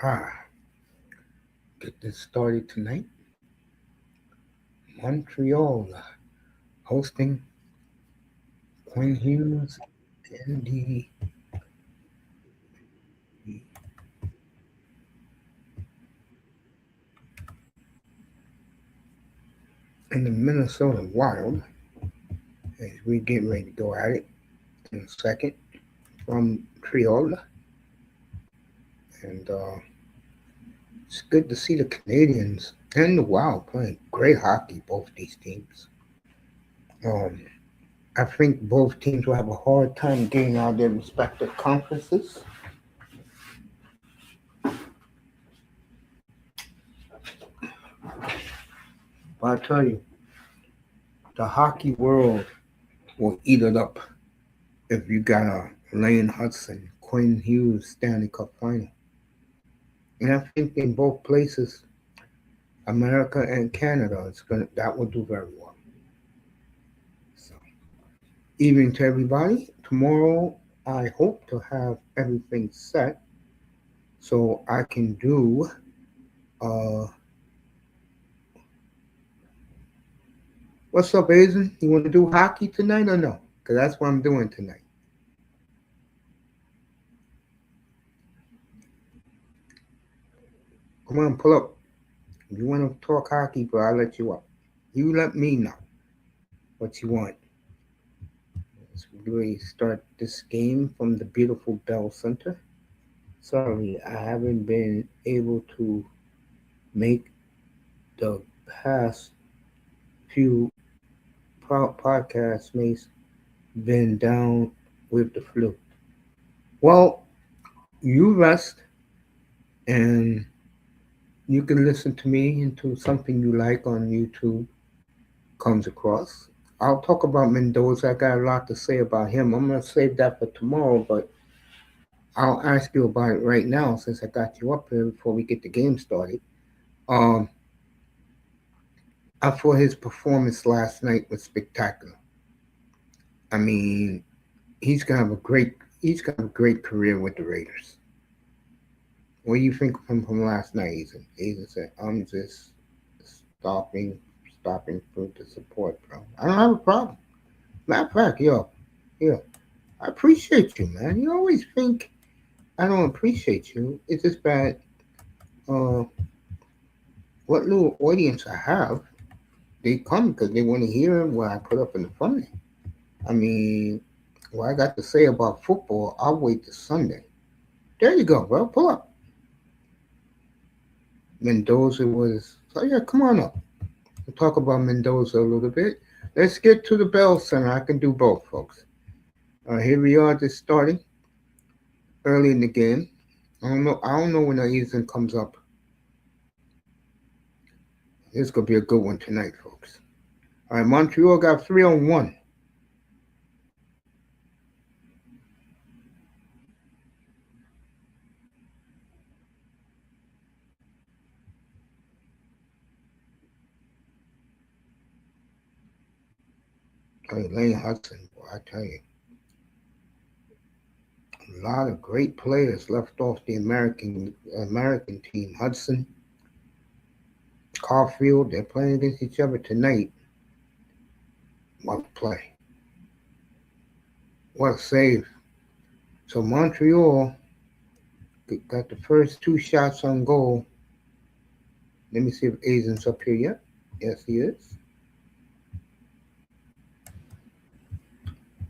Ah, get this started tonight. Montreal hosting Quinn Hughes in the Minnesota Wild as we get ready to go at it in a second from Montreal. And it's good to see the Canadiens and the Wild playing great hockey, both these teams. Um, I think both teams will have a hard time getting out of their respective conferences. But I tell you, the hockey world will eat it up if you got a Lane Hutson, Quinn Hughes Stanley Cup final. And I think in both places, America and Canada, that will do very well. So, evening to everybody. Tomorrow, I hope to have everything set so I can do. Uh, what's up, Azen? You want to do hockey tonight or no? Because that's what I'm doing tonight. Come on, pull up. If you want to talk hockey, bro, I'll let you up. You let me know what you want. Let's really start this game from the beautiful Belle Center. Sorry, I haven't been able to make the past few podcasts. Mace been down with the flu. Well, you rest and you can listen to me into something you like on YouTube comes across. I'll talk about Mendoza. I got a lot to say about him. I'm going to save that for tomorrow, but I'll ask you about it right now since I got you up here before we get the game started. Um, I thought his performance last night was spectacular. I mean, he's gonna have a great career with the Raiders. What do you think from last night, Ethan? Ethan said, "I'm just stopping for the support, bro. I don't have a problem. Matter of fact, yo, I appreciate you, man. You always think I don't appreciate you. It's just bad. Uh, what little audience I have, they come because they want to hear what I put up in the front. I mean, what I got to say about football, I'll wait till Sunday. There you go, bro. Pull up. Mendoza was. So yeah, come on up. We'll talk about Mendoza a little bit. Let's get to the Bell Center. I can do both, folks. Here we are, just starting early in the game. I don't know. I don't know when the Ethan comes up. This is gonna be a good one tonight, folks. All right, Montreal got 3-on-1. Hey, Lane Hutson, boy, I tell you, a lot of great players left off the American team. Hutson, Caufield, they're playing against each other tonight. What play? What a save. So Montreal got the first two shots on goal. Let me see if Aizen's up here yet. Yes, he is.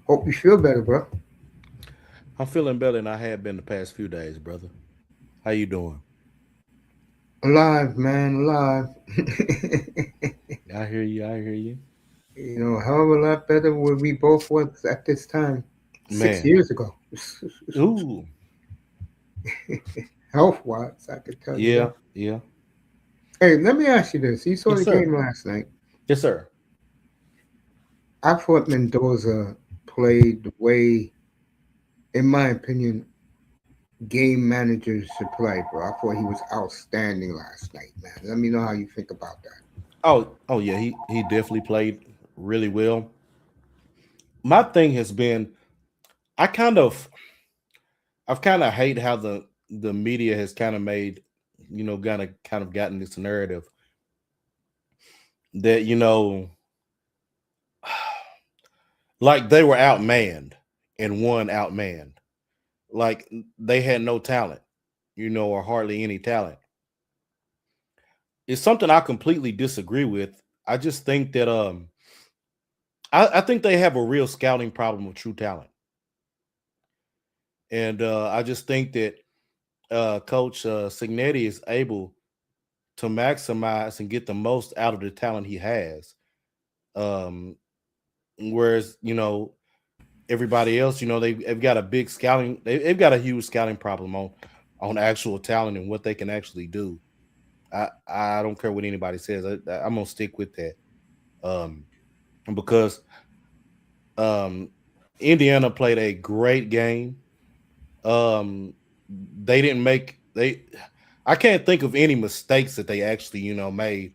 Hope you feel better, bro. I'm feeling better than I have been the past few days, brother. How you doing? Alive, man, alive. I hear you. I hear you. Hell of a lot better where we both was at this time 6 Man. years ago. Ooh. Health wise, I could tell you Yeah. that. Yeah. Hey, let me ask you this. You saw Yes, the sir. game last night. Yes, sir. I thought Mendoza played the way, in my opinion, game managers should play, bro. I thought he was outstanding last night, man. Let me know how you think about that. Oh yeah. He definitely played really well. My thing has been I kind of I've kind of hate how the media has kind of made, kind of gotten this narrative that, like they were outmanned and won outmanned. Like they had no talent, or hardly any talent. It's something I completely disagree with. I just think that I think they have a real scouting problem with true talent. And I just think that Coach Cignetti is able to maximize and get the most out of the talent he has. Whereas, everybody else, they've got a big scouting, they've got a huge scouting problem on actual talent and what they can actually do. I don't care what anybody says. I'm gonna stick with that. Because Indiana played a great game. They didn't make I can't think of any mistakes that they actually, made.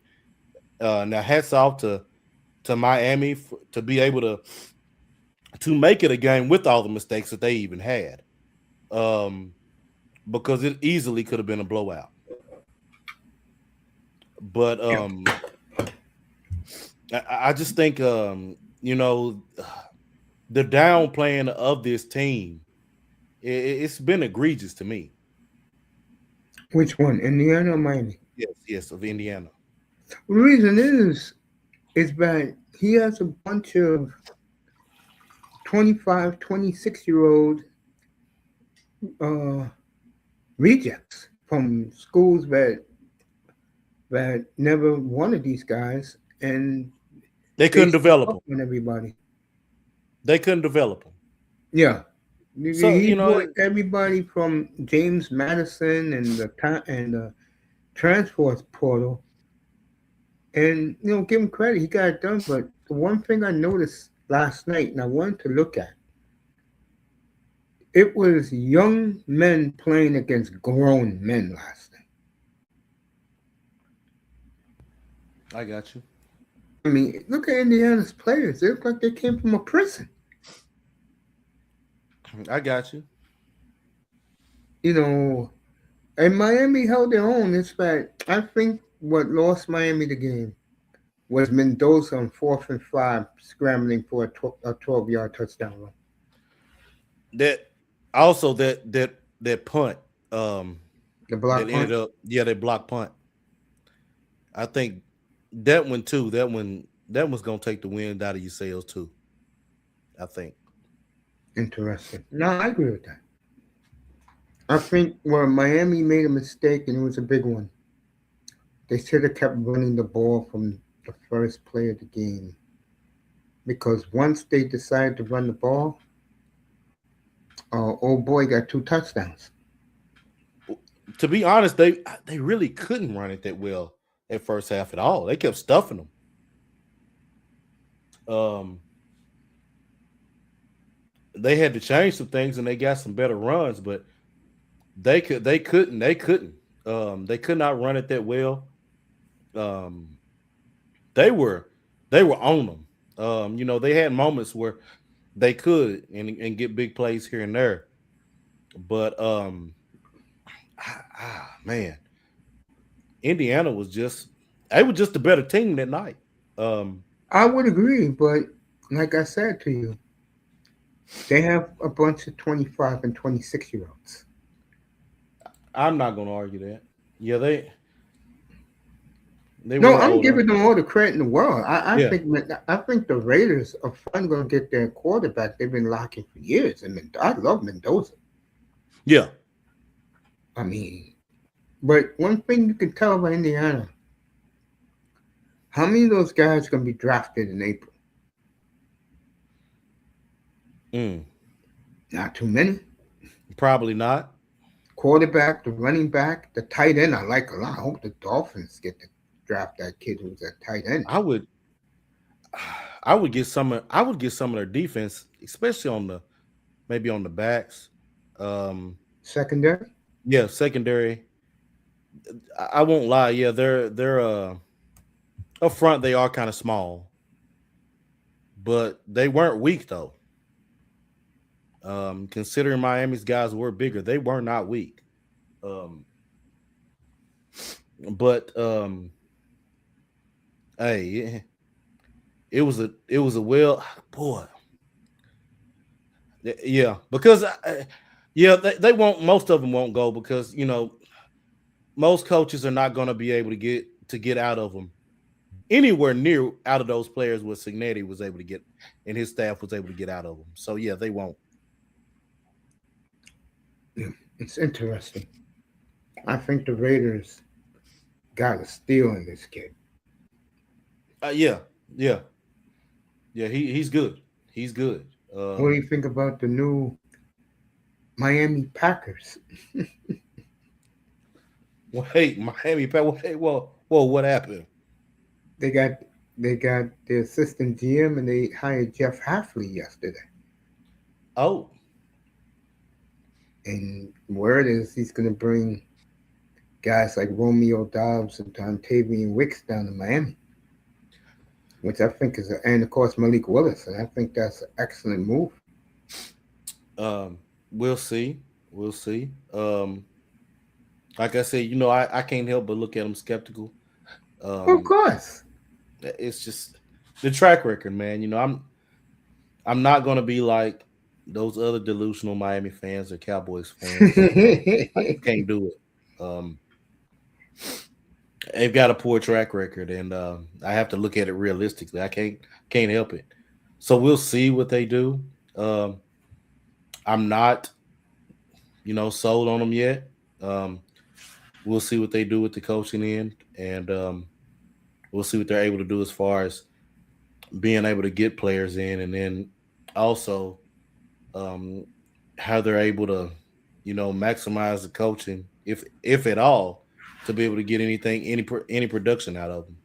Now hats off to Miami to be able to make it a game with all the mistakes that they even had. Because it easily could have been a blowout. But I just think the downplaying of this team, it's been egregious to me. Which one, Indiana or Miami? Yes, of Indiana. The reason is that he has a bunch of 25, 26-year-old rejects from schools that never wanted these guys, and they couldn't develop them. On everybody. They couldn't develop them. Yeah. So he brought everybody from James Madison and the transport portal, and give him credit, he got it done. But the one thing I noticed last night, and I wanted to look at, it was young men playing against grown men last night. I got you. I mean, look at Indiana's players. They look like they came from a prison. I got you. And Miami held their own. It's that I think what lost Miami the game was Mendoza on 4th and 5 scrambling for a 12-yard touchdown run. That punt. The block punt? Ended up, that block punt. I think that one too. That one's gonna take the wind out of your sails too. I think. Interesting. No, I agree with that. I think where Miami made a mistake, and it was a big one, they should have kept running the ball from the first play of the game. Because once they decided to run the ball, old boy got 2 touchdowns. To be honest, they really couldn't run it that well at first half at all. They kept stuffing them. They had to change some things, and they got some better runs, but they couldn't. They could not run it that well. They were on them. They had moments where they could and get big plays here and there, but man, Indiana was just a better team that night. I would agree, but like I said to you, they have a bunch of 25 and 26-year-olds. I'm not going to argue that. Yeah, they no, I'm giving them all the credit in the world. I think the Raiders are finally going to get their quarterback they've been locking for years. And I love Mendoza. Yeah. I mean, but one thing you can tell about Indiana, how many of those guys are going to be drafted in April? Not too many. Probably not. Quarterback, the running back, the tight end, I like a lot. I hope the Dolphins get to draft that kid who's a tight end. I would get some of their defense, especially on the backs. Secondary? Yeah, secondary. I won't lie. Yeah, they're up front they are kind of small, but they weren't weak though. Considering Miami's guys were bigger, they were not weak. Um, but hey, it was a well, boy. Yeah, because yeah, they won't. Most of them won't go because most coaches are not going to be able to get out of them anywhere near out of those players what Cignetti was able to get and his staff was able to get out of them. So yeah, they won't. Yeah, it's interesting. I think the Raiders got a steal in this kid. Yeah, yeah, yeah. He's good. He's good. What do you think about the new Miami Packers? Wait, Miami. Wait, whoa, what happened? They got they got the assistant GM and they hired Jeff Halfley yesterday. Oh, And word is he's going to bring guys like Romeo Dobbs and Dontavian Wicks down to Miami, which I think and of course Malik Willis, and I think that's an excellent move. we'll see. We'll see. Like I said, I can't help but look at him skeptical. Of Um, course. it's just the track record, man. I'm not gonna be like those other delusional Miami fans or Cowboys fans. I just can't do it. They've got a poor track record, and I have to look at it realistically. I can't help it. So we'll see what they do. Um, I'm not, sold on them yet. Um, we'll see what they do with the coaching end, and we'll see what they're able to do as far as being able to get players in, and then also um, how they're able to, maximize the coaching, if at all, to be able to get any production out of them.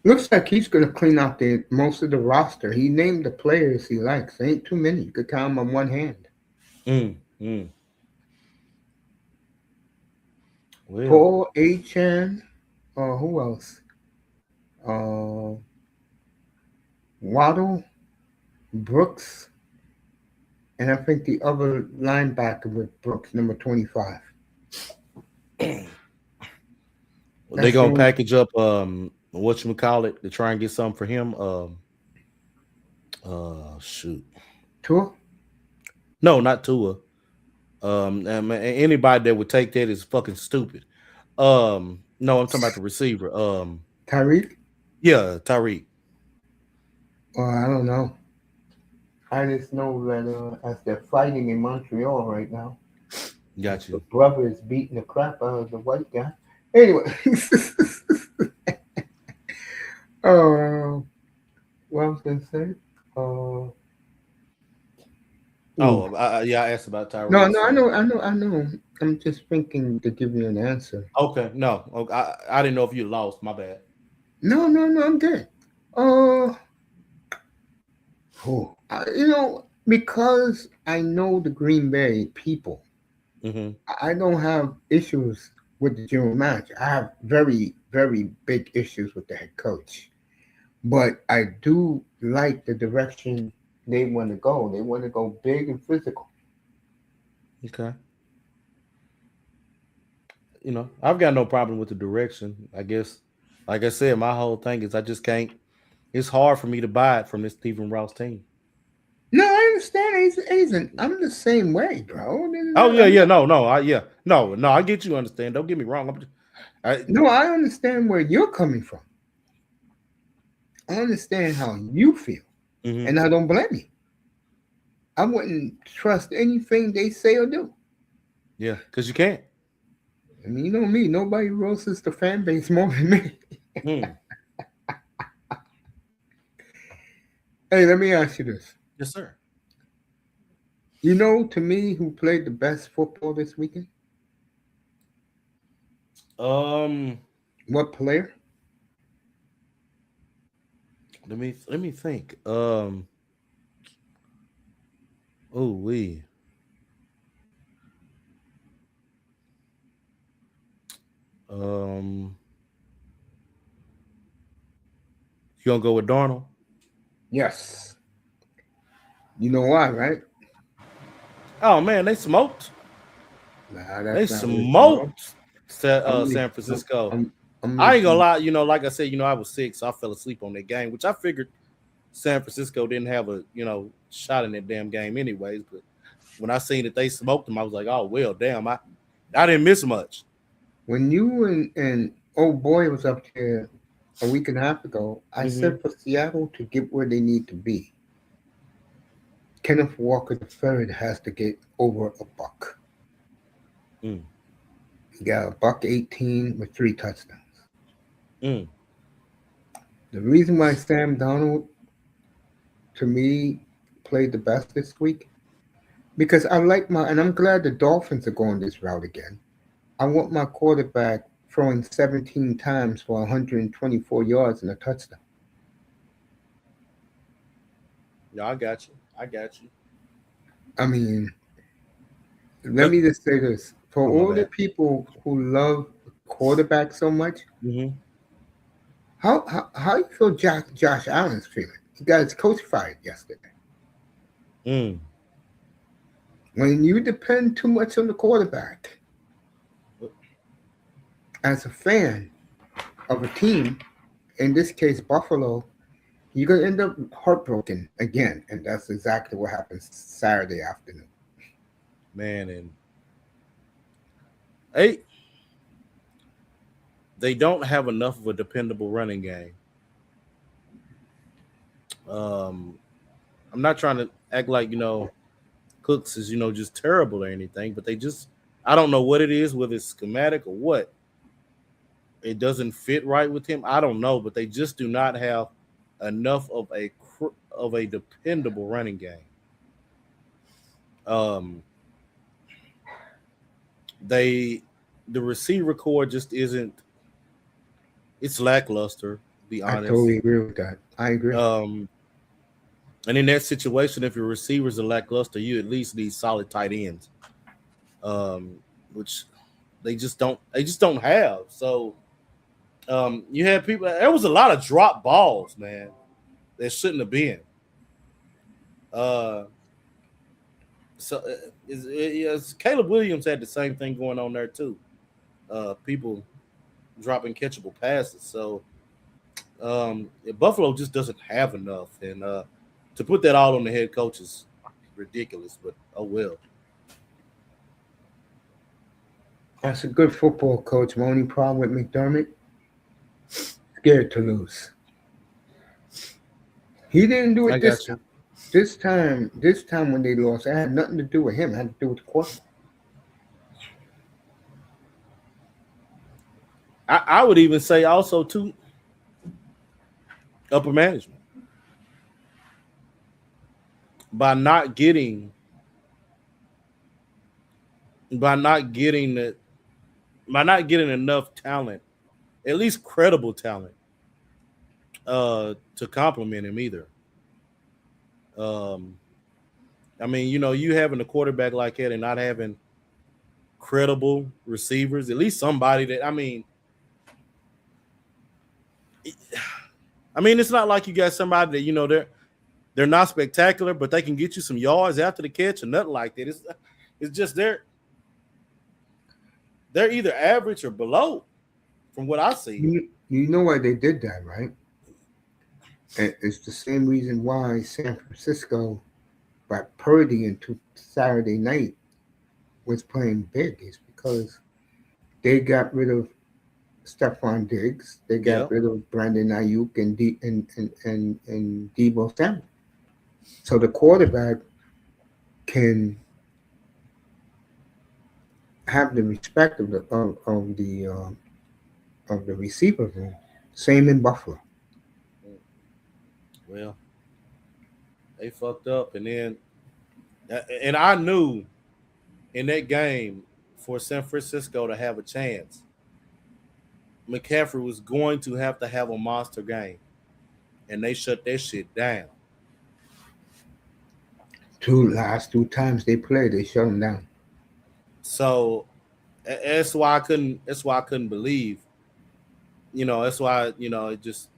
Looks like he's going to clean out most of the roster. He named the players he likes. Ain't too many. You could count them on one hand. Mm, mm. Well, Paul Achan. Who else? Uh, Waddle, Brooks, and I think the other linebacker with Brooks, number 25. they That's the gonna only package up what you call it to try and get something for him. Shoot, tour. no, not Tua. Anybody that would take that is fucking stupid. No, I'm talking about the receiver. Tyreek? Yeah, Tyreek. I don't know. I just know that as they're fighting in Montreal right now, Got the you. brother is beating the crap out of the white guy. Anyway, what I was going to say? Uh, ooh. Oh, yeah, I asked about No, Tyreek. no, So I know. I'm just thinking to give you an answer. okay, no, okay, I didn't know if you lost. My bad. No, I'm good. Uh, because I know the Green Bay people, Hmm. I don't have issues with the general manager. I have very, very big issues with the head coach. But I do like the direction they want to go. They want to go big and physical. Okay. I've got no problem with the direction. I guess, like I said, my whole thing is I just can't. It's hard for me to buy it from this Stephen Ross team. No, I understand, Asian. I'm the same way, bro. Oh yeah, yeah, no, yeah, no, I get you. Understand? Don't get me wrong. I, No, I understand where you're coming from. I understand how you feel, mhm. and I don't blame you. I wouldn't trust anything they say or do. Yeah, because you can't. I mean, you know me. Nobody roasts the fan base more than me. Mm. Hey, let me ask you this. Yes, sir. You know, to me, who played the best football this weekend? Um, What player? let me think. Oh we. Um, you gonna go with Darnold? Yes. You know why, right? Oh man, they smoked. Nah, They that's not what you know. smoked I'm with San Francisco. I'm I ain't with gonna you. lie, like I said, I was sick, so I fell asleep on that game, which I figured San Francisco didn't have a shot in that damn game anyways. But when I seen that they smoked them, I was like, oh well, damn, I didn't miss much. When you and old boy was up here a week and a half ago, I Mm-hmm. said for Seattle to get where they need to be, Kenneth Walker III has to get over a buck. Mm. He got a buck 18 with 3 touchdowns. Mm. The reason why Sam Donald, to me, played the best this week, because I like and I'm glad the Dolphins are going this route again. I want my quarterback throwing 17 times for 124 yards and a touchdown. Yeah, I got you. I got you. I mean, let But me just say this. For oh my all the bad. people who love quarterback so much, Mm-hmm. how you feel Josh Allen's feeling? He got his coach fired yesterday. Mm. When you depend too much on the quarterback, as a fan of a team, in this case Buffalo, you're gonna end up heartbroken again, and that's exactly what happens Saturday afternoon. Man, and hey, they don't have enough of a dependable running game. Um, I'm not trying to act like Cooks is just terrible or anything, but they just I don't know what it is, whether it's schematic or what. It doesn't fit right with him. I don't know, but they just do not have enough of a dependable running game. Um, they the receiver core just isn't. It's lackluster, to be I honest. totally agree with that. I agree. Um, and in that situation, if your receivers are lackluster, you at least need solid tight ends, um, which they just don't. They just don't have. So you had people. There was a lot of drop balls, man. That shouldn't have been. Uh, so Caleb Williams had the same thing going on there too. People dropping catchable passes. So Buffalo just doesn't have enough, and to put that all on the head coach is ridiculous. But oh well. That's a good football coach. My only problem with McDermott, scared to lose. He didn't do I it this got time. you. This time when they lost, it had nothing to do with him. It had to do with the quarterback. I would even say also too upper management by not getting by not getting the by not getting enough talent, at least credible talent, to compliment him either. Um, I mean, you having a quarterback like that and not having credible receivers, at least somebody that I mean, it's not like you got somebody that they're not spectacular, but they can get you some yards after the catch or nothing like that. It's just they're either average or below from what I see. You know why they did that, right? And it's the same reason why San Francisco brought Purdy into Saturday night was playing big. Is because they got rid of Stephon Diggs, they Yeah, got rid of Brandon Ayuk and Debo Samuel. So the quarterback can have the respect of the receiver room. Same in Buffalo. well, they fucked up, and I knew in that game for San Francisco to have a chance, McCaffrey was going to have a monster game, and they shut that shit down. Two times they played, they shut them down. So that's why I couldn't. That's why I couldn't believe. That's why it just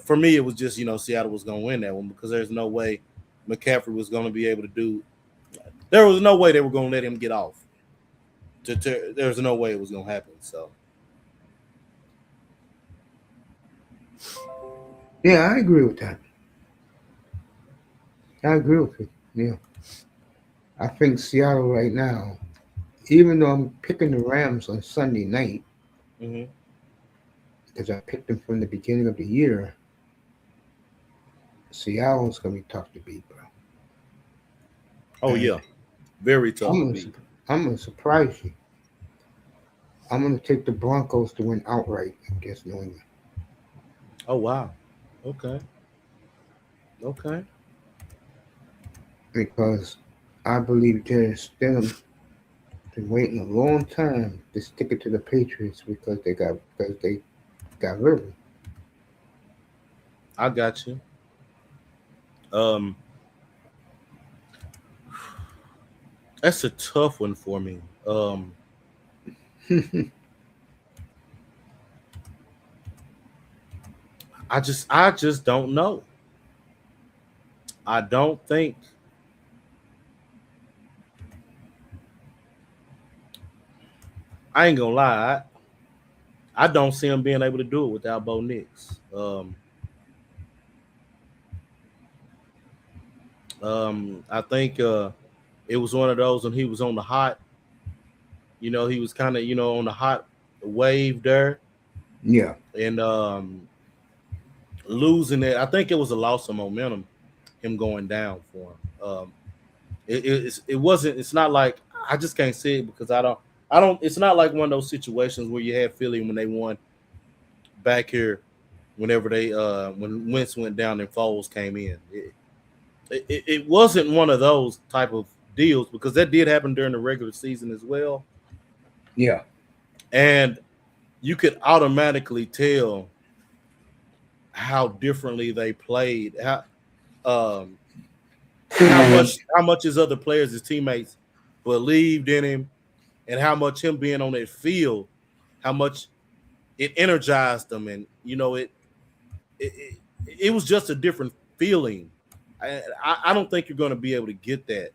for me it was just Seattle was going to win that one because there's no way McCaffrey was going to be able to do. There was no way they were going to let him get off. There's no way it was gonna happen. So Yeah, I agree with that. I agree with it. Yeah. I think Seattle right now, even though I'm picking the Rams on Sunday night, mm-hmm. because I picked them from the beginning of the year, Seattle's going to be tough to beat, bro. Oh And yeah, very tough to I'm beat. I'm going to surprise you. I'm going to take the Broncos to win outright against New England Oh wow. Okay. Okay. because I believe they're still been waiting a long time to stick it to the Patriots because they got rid of them. I got you. Um, that's a tough one for me. I just don't know. I don't think I ain't gonna lie. I don't see him being able to do it without Bo Nix. I think it was one of those when he was on the hot. He was kind of on the hot wave there, Yeah, and losing it. I think it was a loss of momentum. Him going down for him. It wasn't. It's not like I just can't see it because I don't. I don't. It's not like one of those situations where you had Philly when they won back here. Whenever they when Wentz went down and Foles came in, it wasn't one of those type of deals because that did happen during the regular season as well, yeah, and you could automatically tell how differently they played, um, how much his other players, his teammates, believed in him, and how much him being on that field, how much it energized them, and it, it, it was just a different feeling. I don't think you're going to be able to get that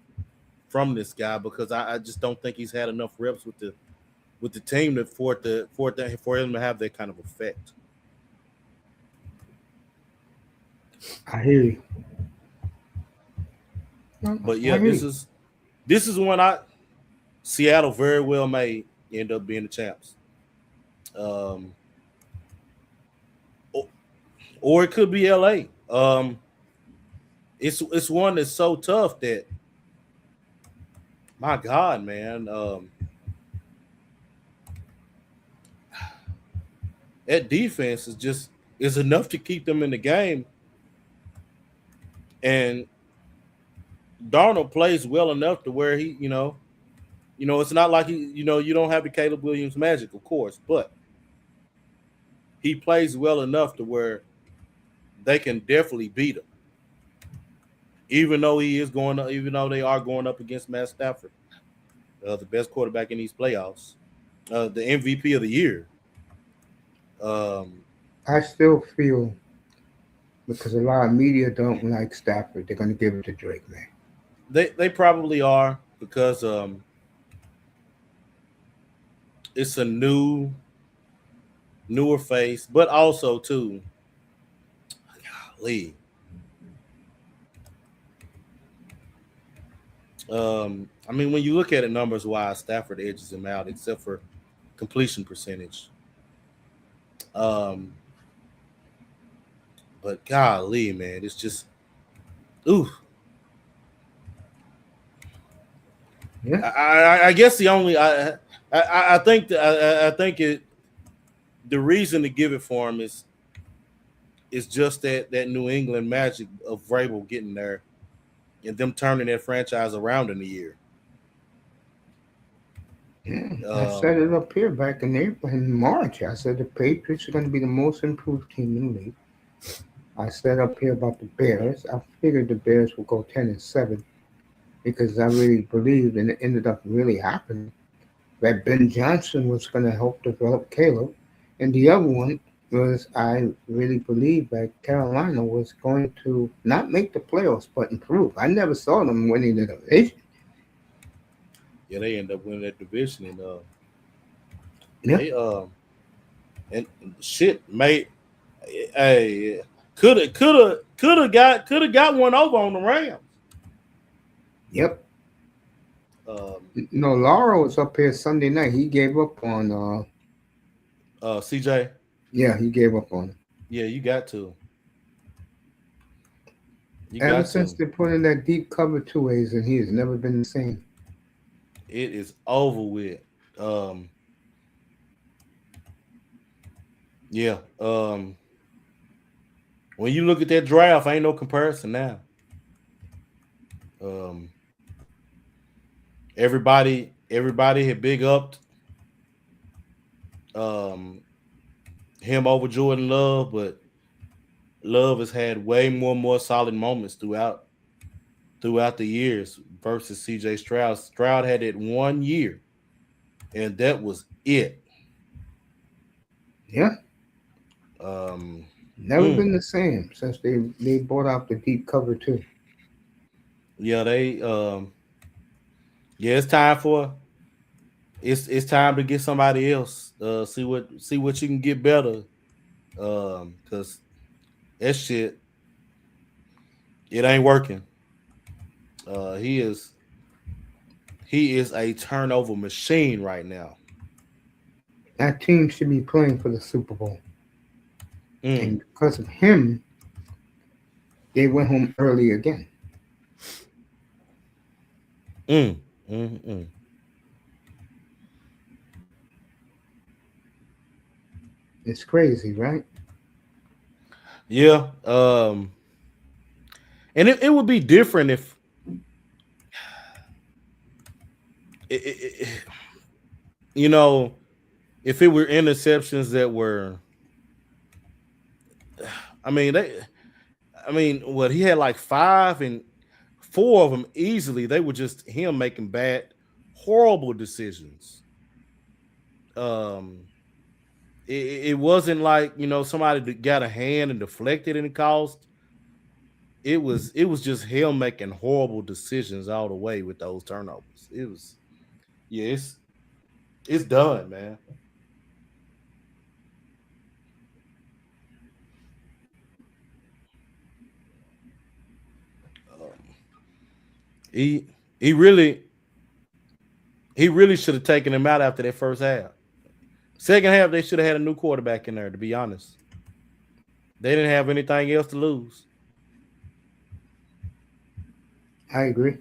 from this guy because I just don't think he's had enough reps with the team for him to have that kind of effect. I hear you. But I yeah, hear this is one I Seattle very well may end up being the champs. Um, or it could be LA. It's one that's so tough that my God, man, that defense is enough to keep them in the game, and Darnold plays well enough to where it's not like you don't have the Caleb Williams magic, of course, but he plays well enough to where they can definitely beat him, even though they are going up against Matt Stafford, the best quarterback in these playoffs, the MVP of the year. Um, I still feel because a lot of media don't like Stafford, they're going to give it to Drake, man. they probably are because it's a newer face, but also too, golly, I mean, when you look at it numbers wise, Stafford edges him out, except for completion percentage. Um, but golly, man, it's just ooh. Yeah, I guess the only I think I think the reason to give it for him is just that New England magic of Vrabel getting there and them turning their franchise around in a year. yeah. I said Um, it up here back in April, in March. I said the Patriots are going to be the most improved team in the league. I said up here about the Bears. I figured the Bears would go 10-7 because I really believed, and it ended up really happening, that Ben Johnson was going to help develop Caleb. And the other one was I really believed that Carolina was going to not make the playoffs but improve. I never saw them winning the division. Yeah, they end up winning that division, and Yeah, they and shit made. Hey, could have got one over on the Rams. yep. Um, No, Laura was up here Sunday night. He gave up on. CJ, Yeah, he gave up on him. yeah, you got to, you Ever got since to. they put in that deep cover two ways, and he has never been the same. It is over with. Yeah. When you look at that draft, ain't no comparison now. Um, everybody had big upped um him over Jordan Love, but Love has had way more solid moments throughout the years versus CJ Stroud. Stroud had it 1 year, and that was it. Yeah, Um, never mm, been the same since they brought out the deep cover two. yeah, yeah, it's time to get somebody else. See what you can get better. Because that shit, it ain't working. He is a turnover machine right now. That team should be playing for the Super Bowl, Mm, and because of him, they went home early again. mm, mm. It's crazy, right? Yeah. And it would be different if it, you know, if it were interceptions that were, I mean, what he had like five, and four of them easily, they were just him making bad, horrible decisions. Um, it wasn't like, somebody that got a hand and deflected and it caused. It was just him making horrible decisions all the way with those turnovers. It was, yeah, it's done, man. Um, he he really he really should have taken him out after that first half. Second half, they should have had a new quarterback in there. To be honest, they didn't have anything else to lose. I agree.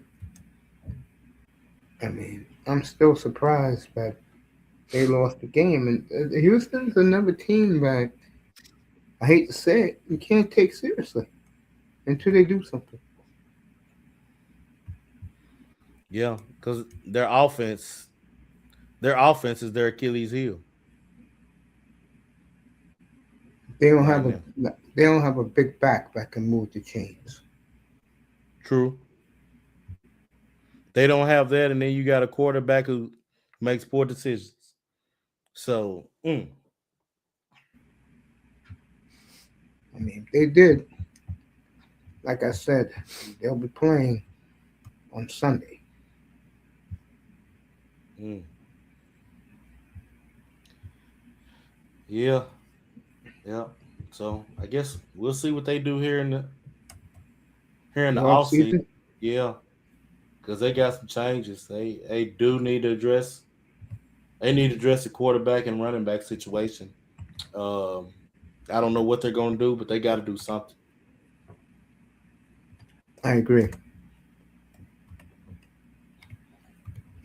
I mean, I'm still surprised that they lost the game, and Houston's another team that I hate to say it, you can't take seriously until they do something. Yeah, because their offense is their Achilles heel They don't right have a now. they don't have a big back that can move the chains. True, they don't have that, and then you got a quarterback who makes poor decisions. So, I mean, they did. Like I said, they'll be playing on Sunday. mm, yeah, yeah. So I guess we'll see what they do here in the The off off season. season, Yeah, because they got some changes. They do need to address. They need to address the quarterback and running back situation. Um, I don't know what they're going to do, but they got to do something. I agree,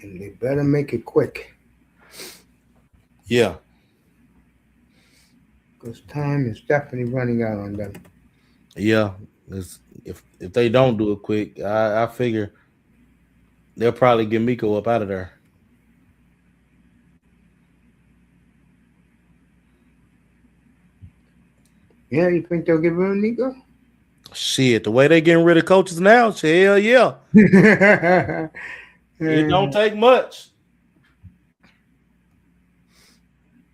and they better make it quick Yeah, because time is definitely running out on them. yeah. If they don't do it quick, I figure they'll probably get Miko up out of there. Yeah, you think they'll give him Nico? Shit, the way they getting rid of coaches now, hell yeah. It don't take much.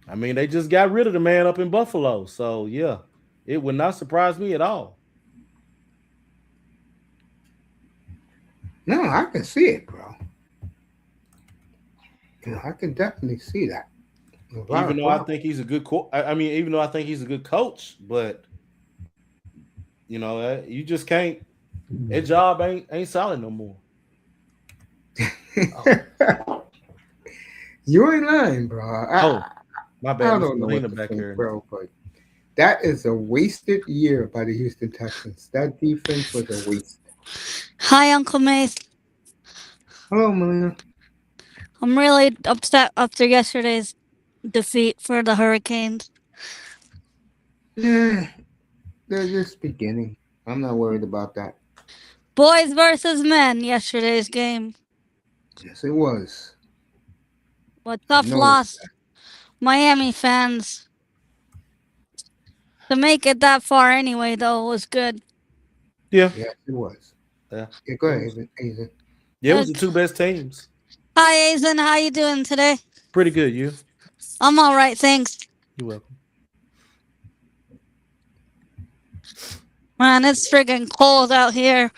I mean, they just got rid of the man up in Buffalo, so yeah, it would not surprise me at all. No, I can see it, bro. I can definitely see that. A lot Even of though I problems. think he's a good I mean, even though I think he's a good coach, but you just can't. That job ain't solid no more. Oh, You ain't lying, bro. oh, my bad, I Miss don't know what Melina to back think, here. bro, but that is a wasted year by the Houston Texans. That defense was a waste. Hi, Uncle Mace. Hello, Melina. I'm really upset after yesterday's defeat for the Hurricanes. Yeah, they're just beginning. I'm not worried about that. Boys versus men, yesterday's game. Yes, it was. But I tough noticed loss, that. Miami fans. To make it that far anyway, though, was good. Yeah, Yes, it was. yeah. Yeah, go It ahead, was. Ethan. Yeah, it was the two best teams. Hi, Aizen. How you doing today? Pretty good. You. I'm all right, thanks. You're welcome. Man, it's friggin' cold out here.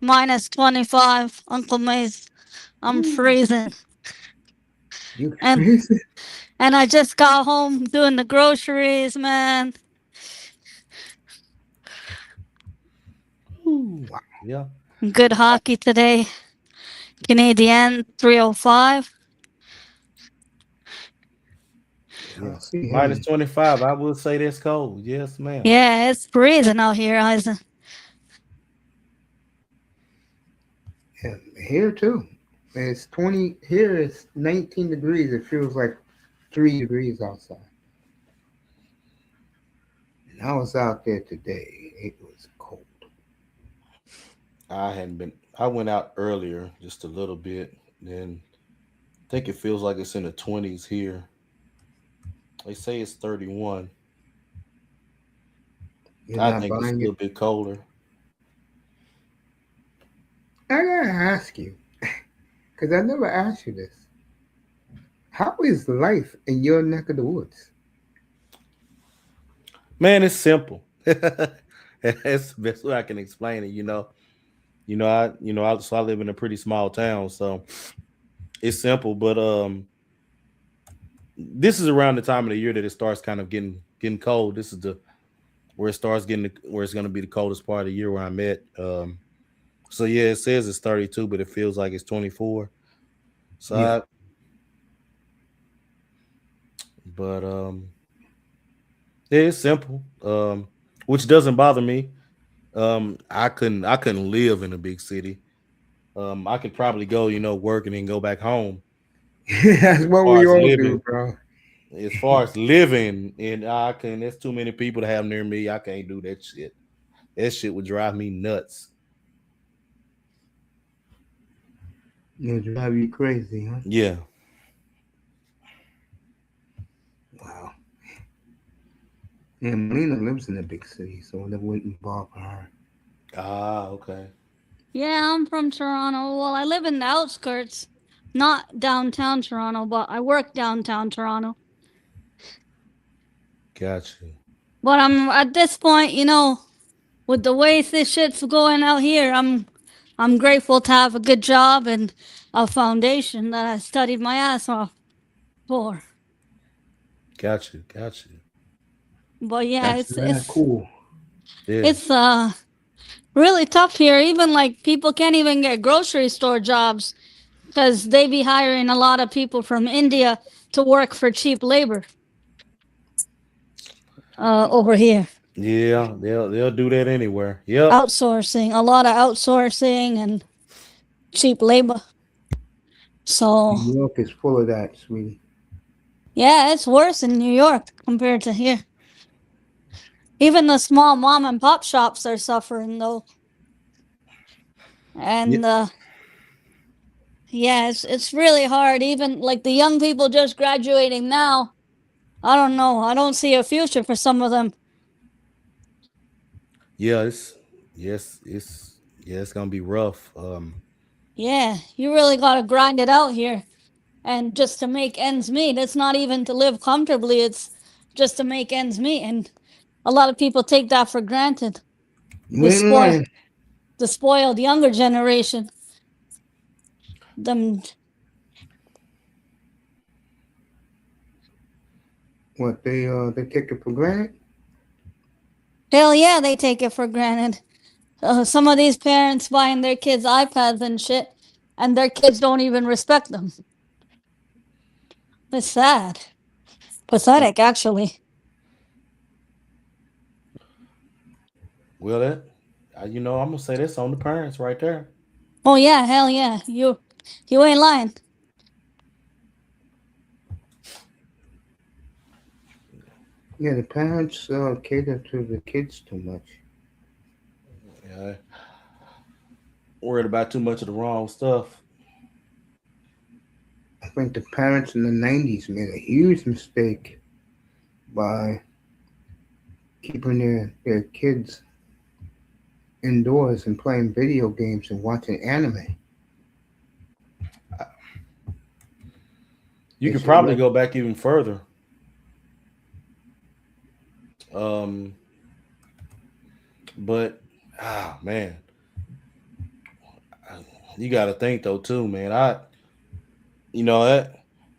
Minus 25, Uncle Mace. I'm Ooh, freezing. you And crazy? and I just got home doing the groceries, man. Ooh, Wow. yeah. Good hockey today. Canadiens 305. Yeah, I Yeah. see Minus him. 25. I will say that's cold. Yes, ma'am. Yeah, it's freezing out here, Isaac. Yeah, here too. It's 20. Here it's 19 degrees. It feels like 3 degrees outside. And I was out there today. It was cold. I hadn't been. I went out earlier, just a little bit. Then I think it feels like it's in the 20s here. They say it's 31. You're I not think it's a buying it. little bit colder. I gotta ask you, because I never asked you this. How is life in your neck of the woods? Man, it's simple. That's the best way I can explain it. So I live in a pretty small town, so it's simple. But this is around the time of the year that it starts kind of getting cold. This is the where it starts getting where it's going to be the coldest part of the year where I'm at. So yeah, it says it's 32, but it feels like it's 24. So, Yeah. but yeah, it's simple. Which doesn't bother me. I couldn't live in a big city. I could probably go, work and then go back home. That's As what far we as all do, living, bro. as far as living, and there's too many people to have near me. I can't do that shit. That shit would drive me nuts. It'll drive you crazy, huh? Yeah. Wow. Yeah, Melina lives in a big city, so that wouldn't bother her. Ah, okay. Yeah, I'm from Toronto. Well, I live in the outskirts, not downtown Toronto, but I work downtown Toronto. Got you. But I'm at this point, with the way this shit's going out here, I'm grateful to have a good job and a foundation that I studied my ass off for. Got you. Got you. But yeah, That's it's not it's cool. Yeah. it's really tough here. Even like people can't even get grocery store jobs because they be hiring a lot of people from India to work for cheap labor over here. Yeah. They'll do that anywhere. Yep. Outsourcing, a lot of outsourcing and cheap labor. So New York is full of that, sweetie. yeah, it's worse in New York compared to here. Even the small mom and pop shops are suffering though. Yeah. And yeah, it's really hard. Even like the young people just graduating now, I don't know. I don't see a future for some of them. Yeah. It's gonna be rough. Yeah, you really gotta grind it out here. And just to make ends meet. It's not even to live comfortably, it's just to make ends meet. And a lot of people take that for granted. You The ain't spoil lying. the spoiled younger generation. Them What they take it for granted? Hell yeah, they take it for granted. Some of these parents buying their kids iPads and shit, and their kids don't even respect them. It's sad. Pathetic, actually. Well, that I'm gonna say that's on the parents right there. Oh yeah, hell yeah. You ain't lying. Yeah, the parents cater to the kids too much. Yeah, worried about too much of the wrong stuff. I think the parents in the '90s made a huge mistake by keeping their kids indoors and playing video games and watching anime. You They could should probably let go back even further. Um, but man, you got to think though too, man. That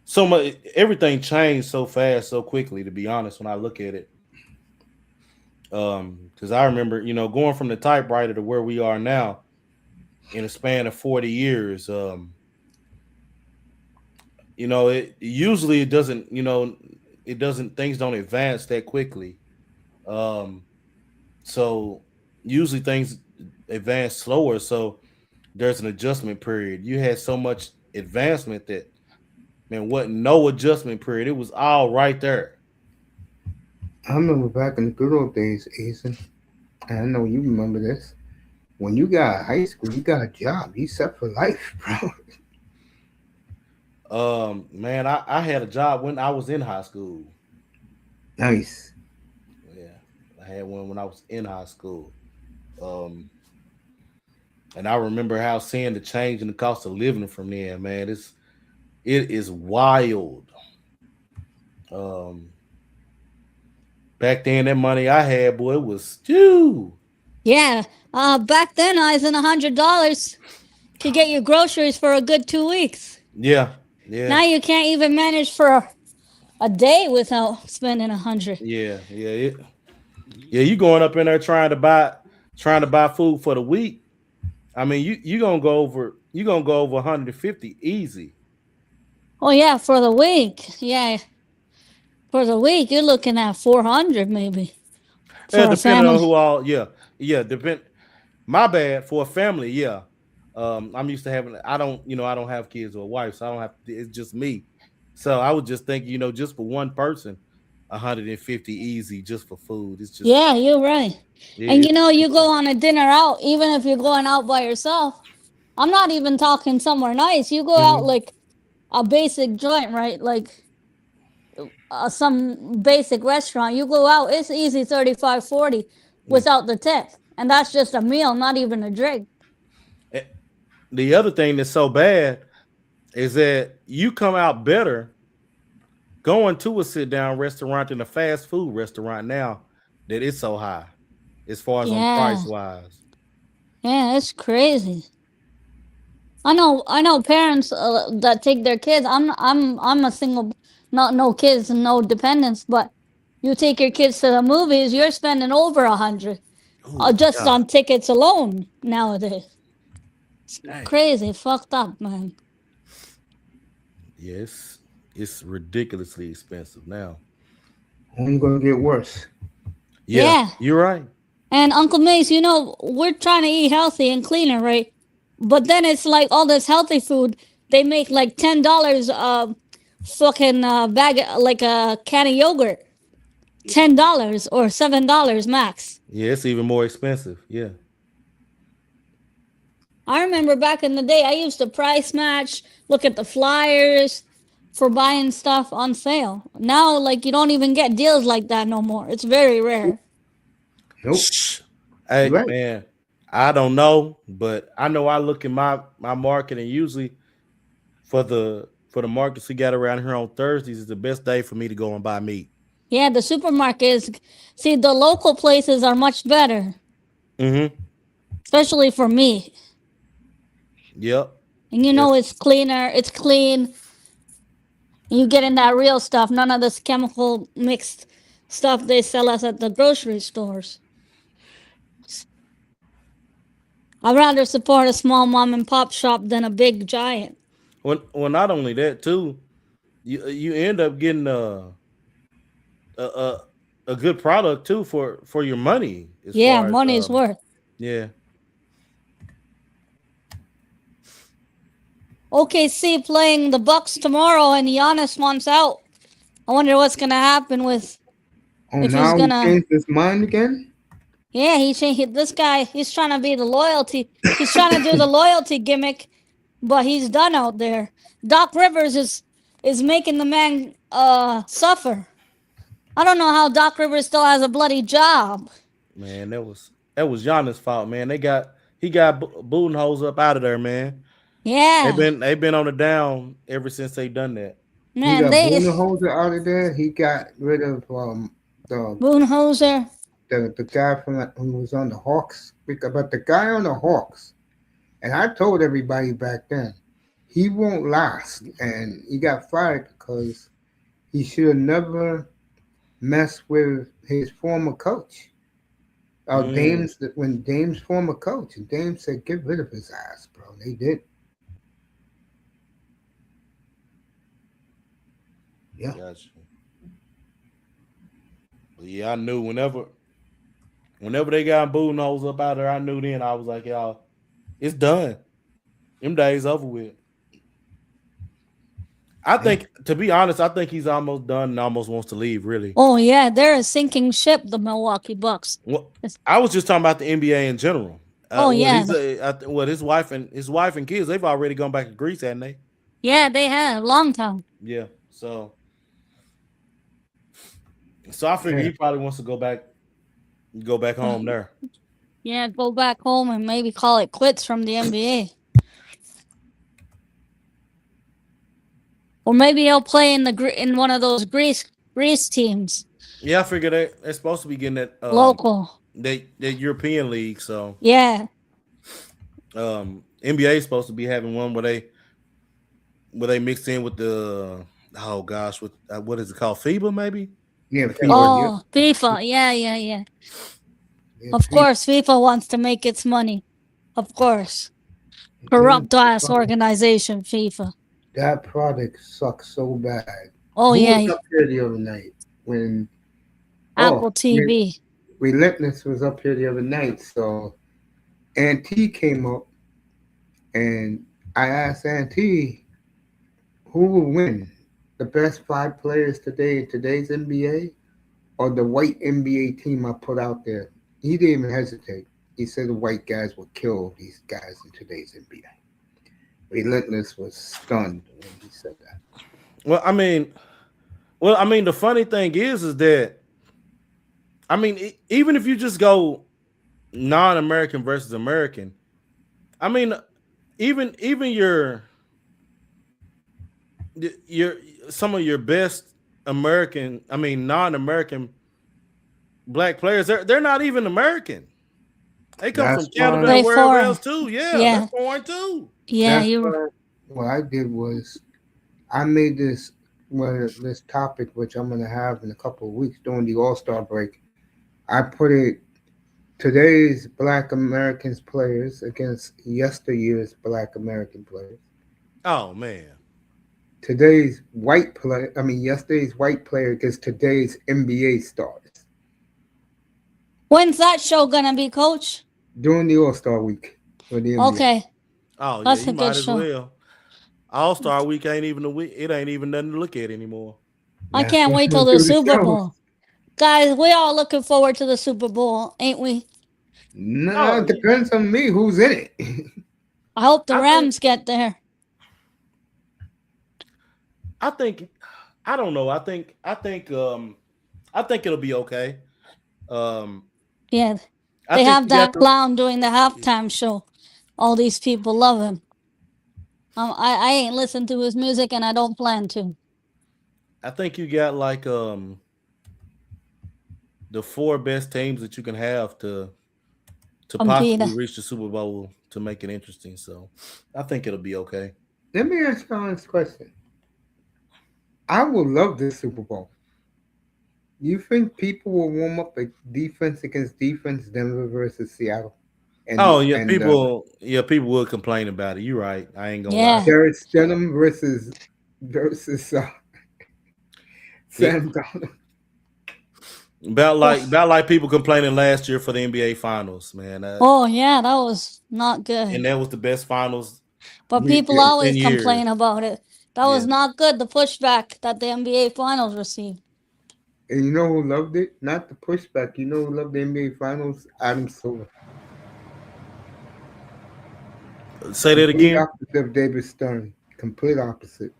so much everything changed so fast, so quickly. To be honest, when I look at it, because I remember, going from the typewriter to where we are now in a span of 40 years. It usually it doesn't, it doesn't things don't advance that quickly. Um, so usually things advance slower. So there's an adjustment period. You had so much advancement that man, wasn't no adjustment period. It was all right there. I remember back in the good old days, Ethan, and I know you remember this. When you got out of high school, you got a job. You set for life, bro. Man, I had a job when I was in high school. Nice. Yeah, I had one when I was in high school. Um, and I remember how seeing the change in the cost of living from there, man. It is wild. Um, Back then, that money I had, boy, it was stew. Yeah. Back then I was in $100 to get your groceries for a good 2 weeks. Yeah, yeah, Now you can't even manage for a day without spending 100. yeah. You going up in there trying to buy food for the week. I mean, you gonna go over 150 easy. Oh yeah, for the week. Yeah, for the week you're looking at 400 maybe Yeah, for a depending on family. who all. Yeah. Depend. My bad for a family. Yeah. I'm used to having. I don't have kids or a wife, so I don't have. It's just me. So I would just think, just for one person, 150 easy just for food. It's just Yeah, you're right. And yeah. you know, you go on a dinner out, even if you're going out by yourself. I'm not even talking somewhere nice. You go out Mhm. like a basic joint, right? Like some basic restaurant. You go out, it's easy 35, 40 Mm. without the tip. And that's just a meal, not even a drink. Eh, The other thing that's so bad is that you come out better going to a sit down restaurant than a fast food restaurant now that it's so high as far as on Yeah. price wise. Yeah, it's crazy. I know parents that take their kids. I'm a single, not no kids and no dependents. But you take your kids to the movies, you're spending over 100 Oh just God. on tickets alone nowadays. It's Dang. crazy, fucked up, man. Yes, it's ridiculously expensive now. Only gonna get worse. Yeah, Yeah, you're right. and Uncle Mace, you know we're trying to eat healthy and cleaner, right? But then it's like all this healthy food. They make like $10 fucking bag like a can of yogurt. $10 or $7 max. Yeah, it's even more expensive. Yeah. I remember back in the day, I used to price match, look at the flyers for buying stuff on sale. Now, like, you don't even get deals like that no more. It's very rare. Nope. Shh. You're Hey right. man, I don't know, but I know I look at my market, and usually for the markets we got around here on Thursdays is the best day for me to go and buy meat. Yeah, the supermarkets, see, the local places are much better, Mm-hmm. especially for me. Yep. And you know, Yes. it's cleaner, it's clean. You getting that real stuff, none of this chemical mixed stuff they sell us at the grocery stores. I'd rather support a small mom and pop shop than a big giant. Well, not only that too, you end up getting a a, a good product too for your money as Yeah, far as money's worth. yeah. OKC playing the Bucks tomorrow, and Giannis wants out. I wonder what's gonna happen with Oh, if he's now he gonna. changed his mind again? Yeah, he changed. This guy, he's trying to be the loyalty. He's trying to do the loyalty gimmick, but he's done out there. Doc Rivers is making the man suffer. I don't know how Doc Rivers still has a bloody job. Man, that was Giannis' fault, man. He got Budenholzer up out of there, man. They've Yeah, been on the down ever since they done that. He man, got they Budenholzer out of there. He got rid of the Boonhoser. the guy who was on the Hawks. But the guy on the Hawks, and I told everybody back then, he won't last. And he got fired because he should have never messed with his former coach. When Dame's former coach, and Dame said, get rid of his ass, bro. They did. Yeah. Gotcha. But yeah, I knew whenever they got Budenholzer up out there, I knew then. I was like, y'all, it's done. Them days over with. I think, to be honest, I think he's almost done and almost wants to leave, really. Oh yeah, they're a sinking ship, the Milwaukee Bucks. Well, I was just talking about the NBA in general. Yeah. His wife and kids, they've already gone back to Greece, hadn't they? Yeah, they have long time. Yeah. So I figure he probably wants to go back home there. Yeah, go back home and maybe call it quits from the NBA. Or maybe he'll play in one of those Greece teams. Yeah, I figure they're supposed to be getting that Local. that European league. So Yeah. NBA is supposed to be having one where they mix in with the with what is it called, FIBA maybe? Yeah. FIFA. Yeah. Yeah, Of course, FIFA wants to make its money. Of course. Corrupt ass organization, FIFA. That product sucks so bad. Oh, Who yeah. was up here the other night when Apple TV. Relentless was up here the other night. So Auntie came up and I asked Auntie, who will win? The best 5 players today in today's NBA or the white NBA team I put out there? He didn't even hesitate. He said the white guys will kill these guys in today's NBA. Relentless was stunned when he said that. Well, I mean, the funny thing is that, I mean, even if you just go non-American versus American, I mean, even your some of your best non-American black players, they're not even American. They come from Canada and wherever else too. Yeah, that's foreign too. Yeah, what I did was I made this topic, which I'm going to have in a couple of weeks during the All-Star break. I put it today's Black Americans players against yesteryear's Black American players. Oh man. Yesterday's white player against today's NBA stars. When's that show gonna be, Coach? During the All-Star week for the NBA. Okay. Oh, that's a good show. Well. All-Star week ain't even a week. It ain't even nothing to look at anymore. I can't wait till the Super Bowl. Guys, we all looking forward to the Super Bowl, ain't we? No, it depends on me who's in it. I hope the Rams get there. I don't know. I think it'll be okay. Yeah. They have that clown doing the halftime show. All these people love him. I ain't listened to his music and I don't plan to. I think you got like the 4 best teams that you can have to possibly reach the Super Bowl to make it interesting. So I think it'll be okay. Let me ask you this question. I would love this Super Bowl. You think people will warm up a defense against defense, Denver versus Seattle, and Oh yeah, and people will complain about it. You're right. I ain't gonna lie. Yeah. Jared Stidham versus It, Sam Donald. about like people complaining last year for the NBA Finals, man. Oh, yeah, that was not And good. that was the best finals But We people did. in always years. complain about it. That was Yeah. not good, the pushback that the NBA Finals received. And you know who loved it? Not the pushback. You know who loved the NBA Finals? Adam Silver. Say that Complete again. opposite of David Stern. Complete opposite.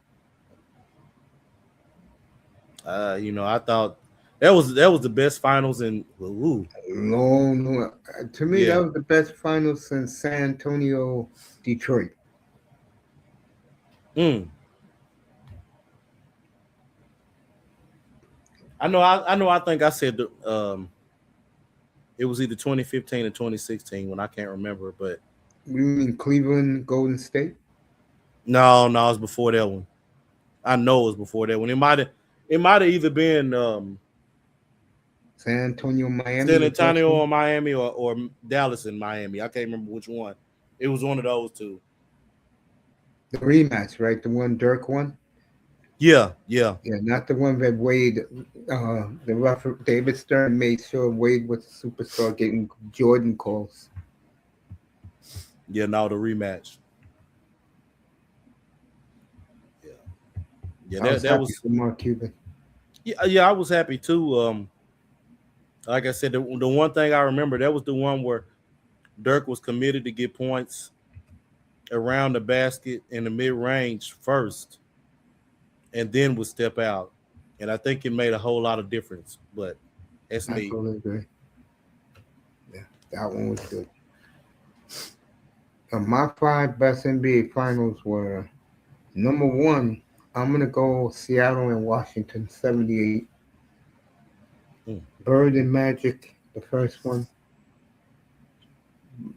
I thought that was the best finals in ooh, Long. To me, that yeah. was the best finals since San Antonio, Detroit. Mm. I think I said it was either 2015 or 2016 when I can't remember, but You mean Cleveland, Golden State? no, it was before that one. I know it was before that one. It might have either been San Antonio, Miami, San the first Antonio one? or Miami or Dallas and Miami. I can't remember which one. It was one of those two. The rematch, right? The one Dirk won? Yeah, yeah, Yeah, not the one that Wade, the referee, David Stern made sure Wade was a superstar getting Jordan calls. yeah. No, the rematch. Yeah, yeah. I That was that happy was for Mark Cuban. yeah. I was happy too. Like I said, the one thing I remember that was the one where Dirk was committed to get points around the basket in the mid range first, and then would step out. And I think it made a whole lot of difference. But that's I me. totally agree. Yeah, that one was good. My five best NBA finals were number one, I'm going to go Seattle and Washington, 78. Mm. Bird and Magic, the first one.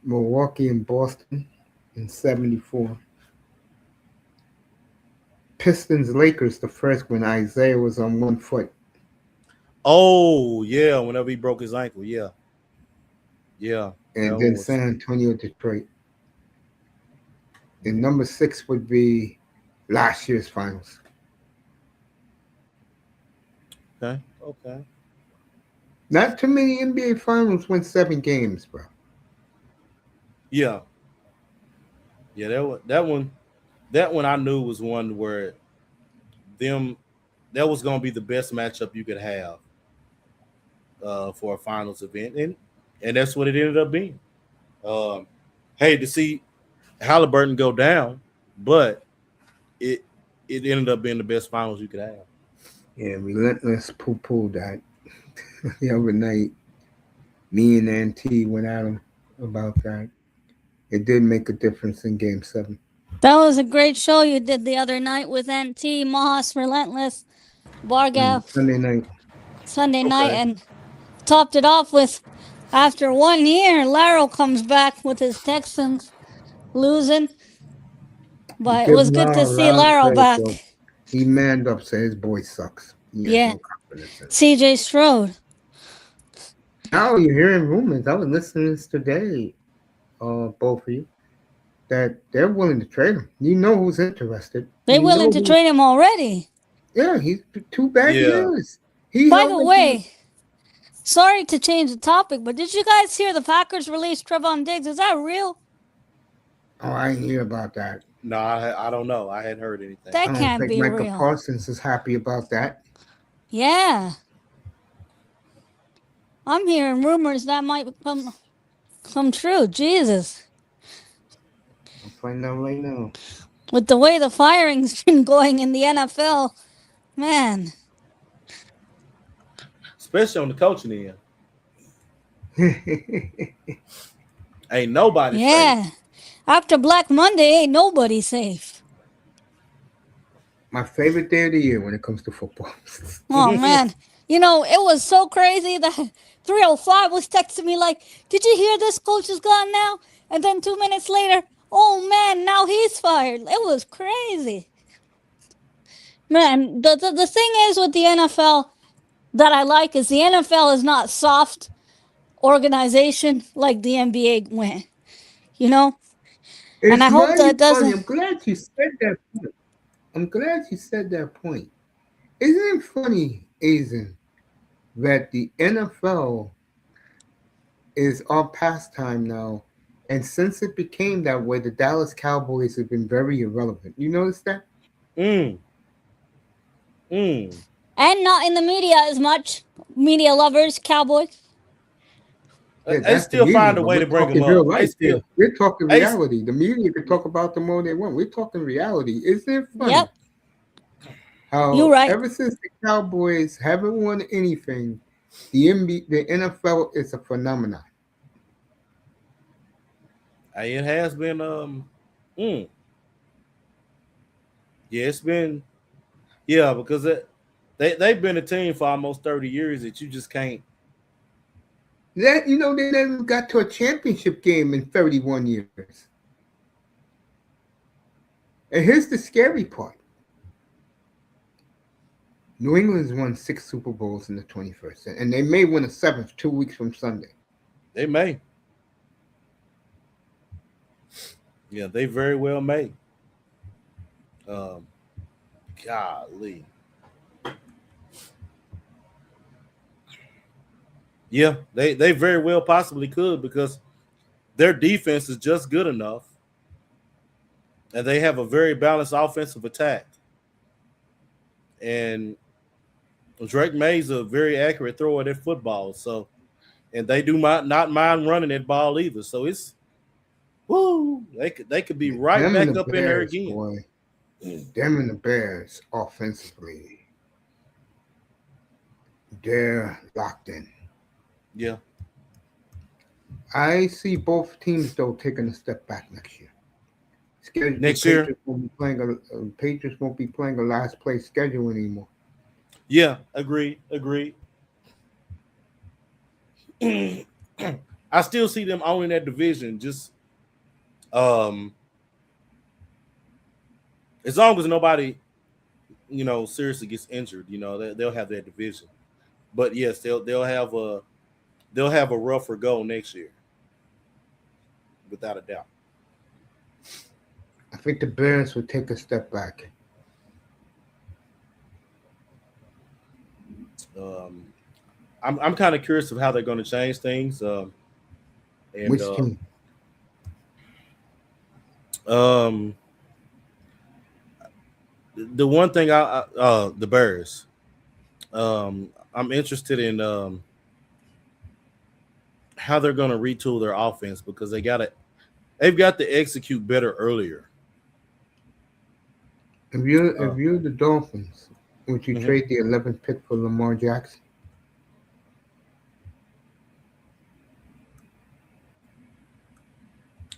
Milwaukee and Boston in 74. Pistons Lakers, the first one. Isaiah was on 1 foot. Oh yeah, whenever he broke his ankle, yeah, yeah, that And one then was San Antonio, Detroit. And number six would be last year's finals. okay. Okay. Not too many NBA finals win 7 games, bro. Yeah, yeah. That one I knew was one where them that was gonna be the best matchup you could have for a finals event, and that's what it ended up being. Um, hey, to see Halliburton go down, but it it ended up being the best finals you could have. Yeah, relentless poo that the other night. Me and Auntie went at him about that. It did make a difference in game 7. That was a great show you did the other night with NT, Moss, Relentless, Bargav, Sunday night. Sunday night, Okay. and topped it off with after 1 year, Laro comes back with his Texans losing. But it Give was good to Lara a see lot of Laro credit, though. back. He manned up, said his boy sucks. He has Yeah, no confidence in him. CJ Strode. Now you're hearing rumors. I was listening to this today, both of you, that they're willing to trade him. You know who's interested. They You willing know to who. trade him already. Yeah, he's 2 bad Yeah. years. He By held the the way, sorry to change the topic, but did you guys hear the Packers released Trevon Diggs? Is that real? Oh, I didn't hear about that. No, I don't know. I hadn't heard anything. That I don't can't think be Michael real. Parsons is happy about that. Yeah. I'm hearing rumors that might come true. Jesus. I'll find out right now. With the way the firing's been going in the NFL, man. Especially on the coaching end. Ain't nobody safe. Yeah. After Black Monday, ain't nobody safe. My favorite day of the year when it comes to football. Oh, man. You know, it was so crazy that 305 was texting me like, did you hear this coach is gone now? And then 2 minutes later, oh, man, now he's fired. It was crazy. Man, the thing is with the NFL that I like is the NFL is not soft organization like the NBA went. You know, and It's I hope mighty that funny. doesn't. I'm glad you said that point. I'm glad you said that point. Isn't it funny, Aizen, that the NFL is our pastime now, and since it became that way, the Dallas Cowboys have been very irrelevant. You notice that? Mm, mm. And not in the media as much. Media lovers, Cowboys. Yeah, They that's the still media, find a but way we're to bring them talking real up. They life still, here. We're talking they, reality. The media can talk about them all they want. We're talking reality. Isn't it funny Yep, you're how right. ever since the Cowboys haven't won anything, the NFL is a phenomenon. it has been. Mm, yeah, it's been. Yeah, because they've been a team for almost 30 years that you just can't. That they never got to a championship game in 31 years. And here's the scary part: New England's won 6 Super Bowls in the 21st, and they may win a seventh 2 weeks from Sunday. They may. Yeah, they very well may. Um, golly. Yeah, they very well possibly could because their defense is just good enough, and they have a very balanced offensive attack. And Drake May's a very accurate thrower at football, so and they do not mind running that ball either. So it's woo, they could be right Them and back the up in there Bears, again. boy. Them and the Bears offensively, they're locked in. Yeah, I see both teams though taking a step back next year. The next year. Patriots won't be playing a last place schedule anymore. Yeah, agreed. I still see them owning that division. Just um, as long as nobody, seriously gets injured, they'll have that division. But yes, they'll have a rougher go next year, without a doubt. I think the Bears will take a step back. Um, I'm kind of curious of how they're going to change things. And Which team? um, the one thing the Bears. I'm interested in how they're going to retool their offense because they've got to execute better earlier. If you're the Dolphins, would you Mhm. trade the 11th pick for Lamar Jackson?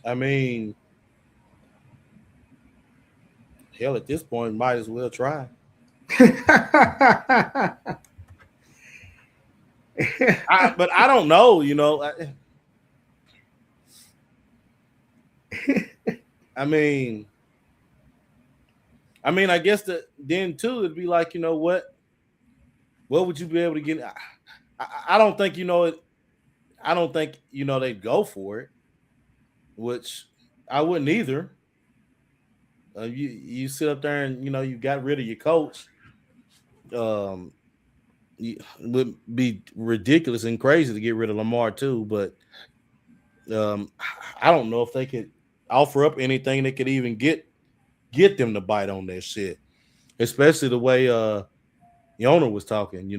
I mean, hell, at this point, might as well try. But I don't know. I mean, I guess that then too, it'd be like, what would you be able to get? I don't think it. I don't think they'd go for it, which I wouldn't either. You sit up there and you got rid of your coach. Um, it would be ridiculous and crazy to get rid of Lamar too, but I don't know if they could offer up anything that could even get them to bite on that shit, especially the way the owner was talking.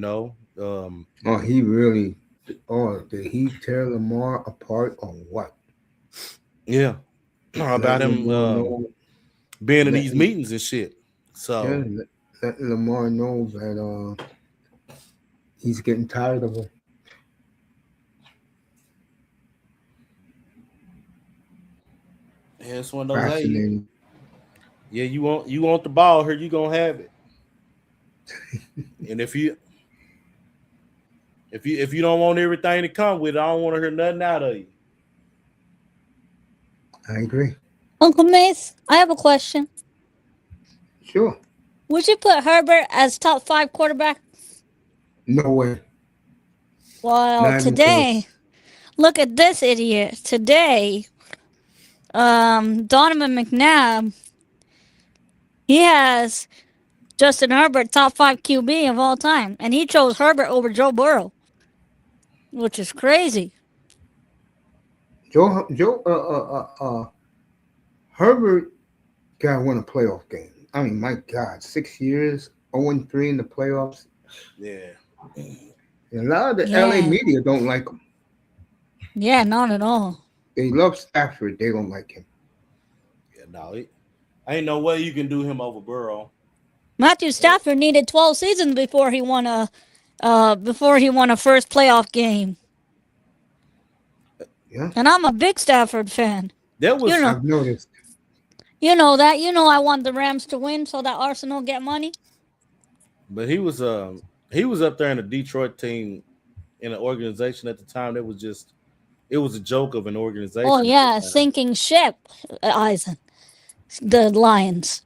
Oh, he really. Oh, did he tear Lamar apart or what? Yeah, Let about him Lamar know. being in Let, these meetings and shit. yeah, So let Lamar know that he's getting tired of him. yeah, it's one of those. Hey, Fascinating. yeah, you want the ball here, you gonna have it. And if you don't want everything to come with it, I don't want to hear nothing out of you. I agree. Uncle Mace, I have a question. Sure. Would you put Herbert as top 5 quarterback? No way. Well, Not even today, close. look at this idiot. Today, Donovan McNabb, he has Justin Herbert top 5 QB of all time, and he chose Herbert over Joe Burrow, which is crazy. Herbert got to win a playoff game. I mean, my God, 6 years, 0-3 in the playoffs. Yeah. And a lot of the LA Yeah. media don't like him. Yeah, not at all. They love Stafford. They don't like him. Yeah, no, ain't no way you can do him over Burrow. Matthew Stafford needed 12 seasons before he won a first playoff game. Yeah, And I'm a big Stafford fan. That was You know, I've noticed. you know that. You know I want the Rams to win so that Arsenal get money. but he was up there in the Detroit team in an organization at the time that was just it was a joke of an organization. Oh at the yeah, time. sinking ship, Eisen. The Lions.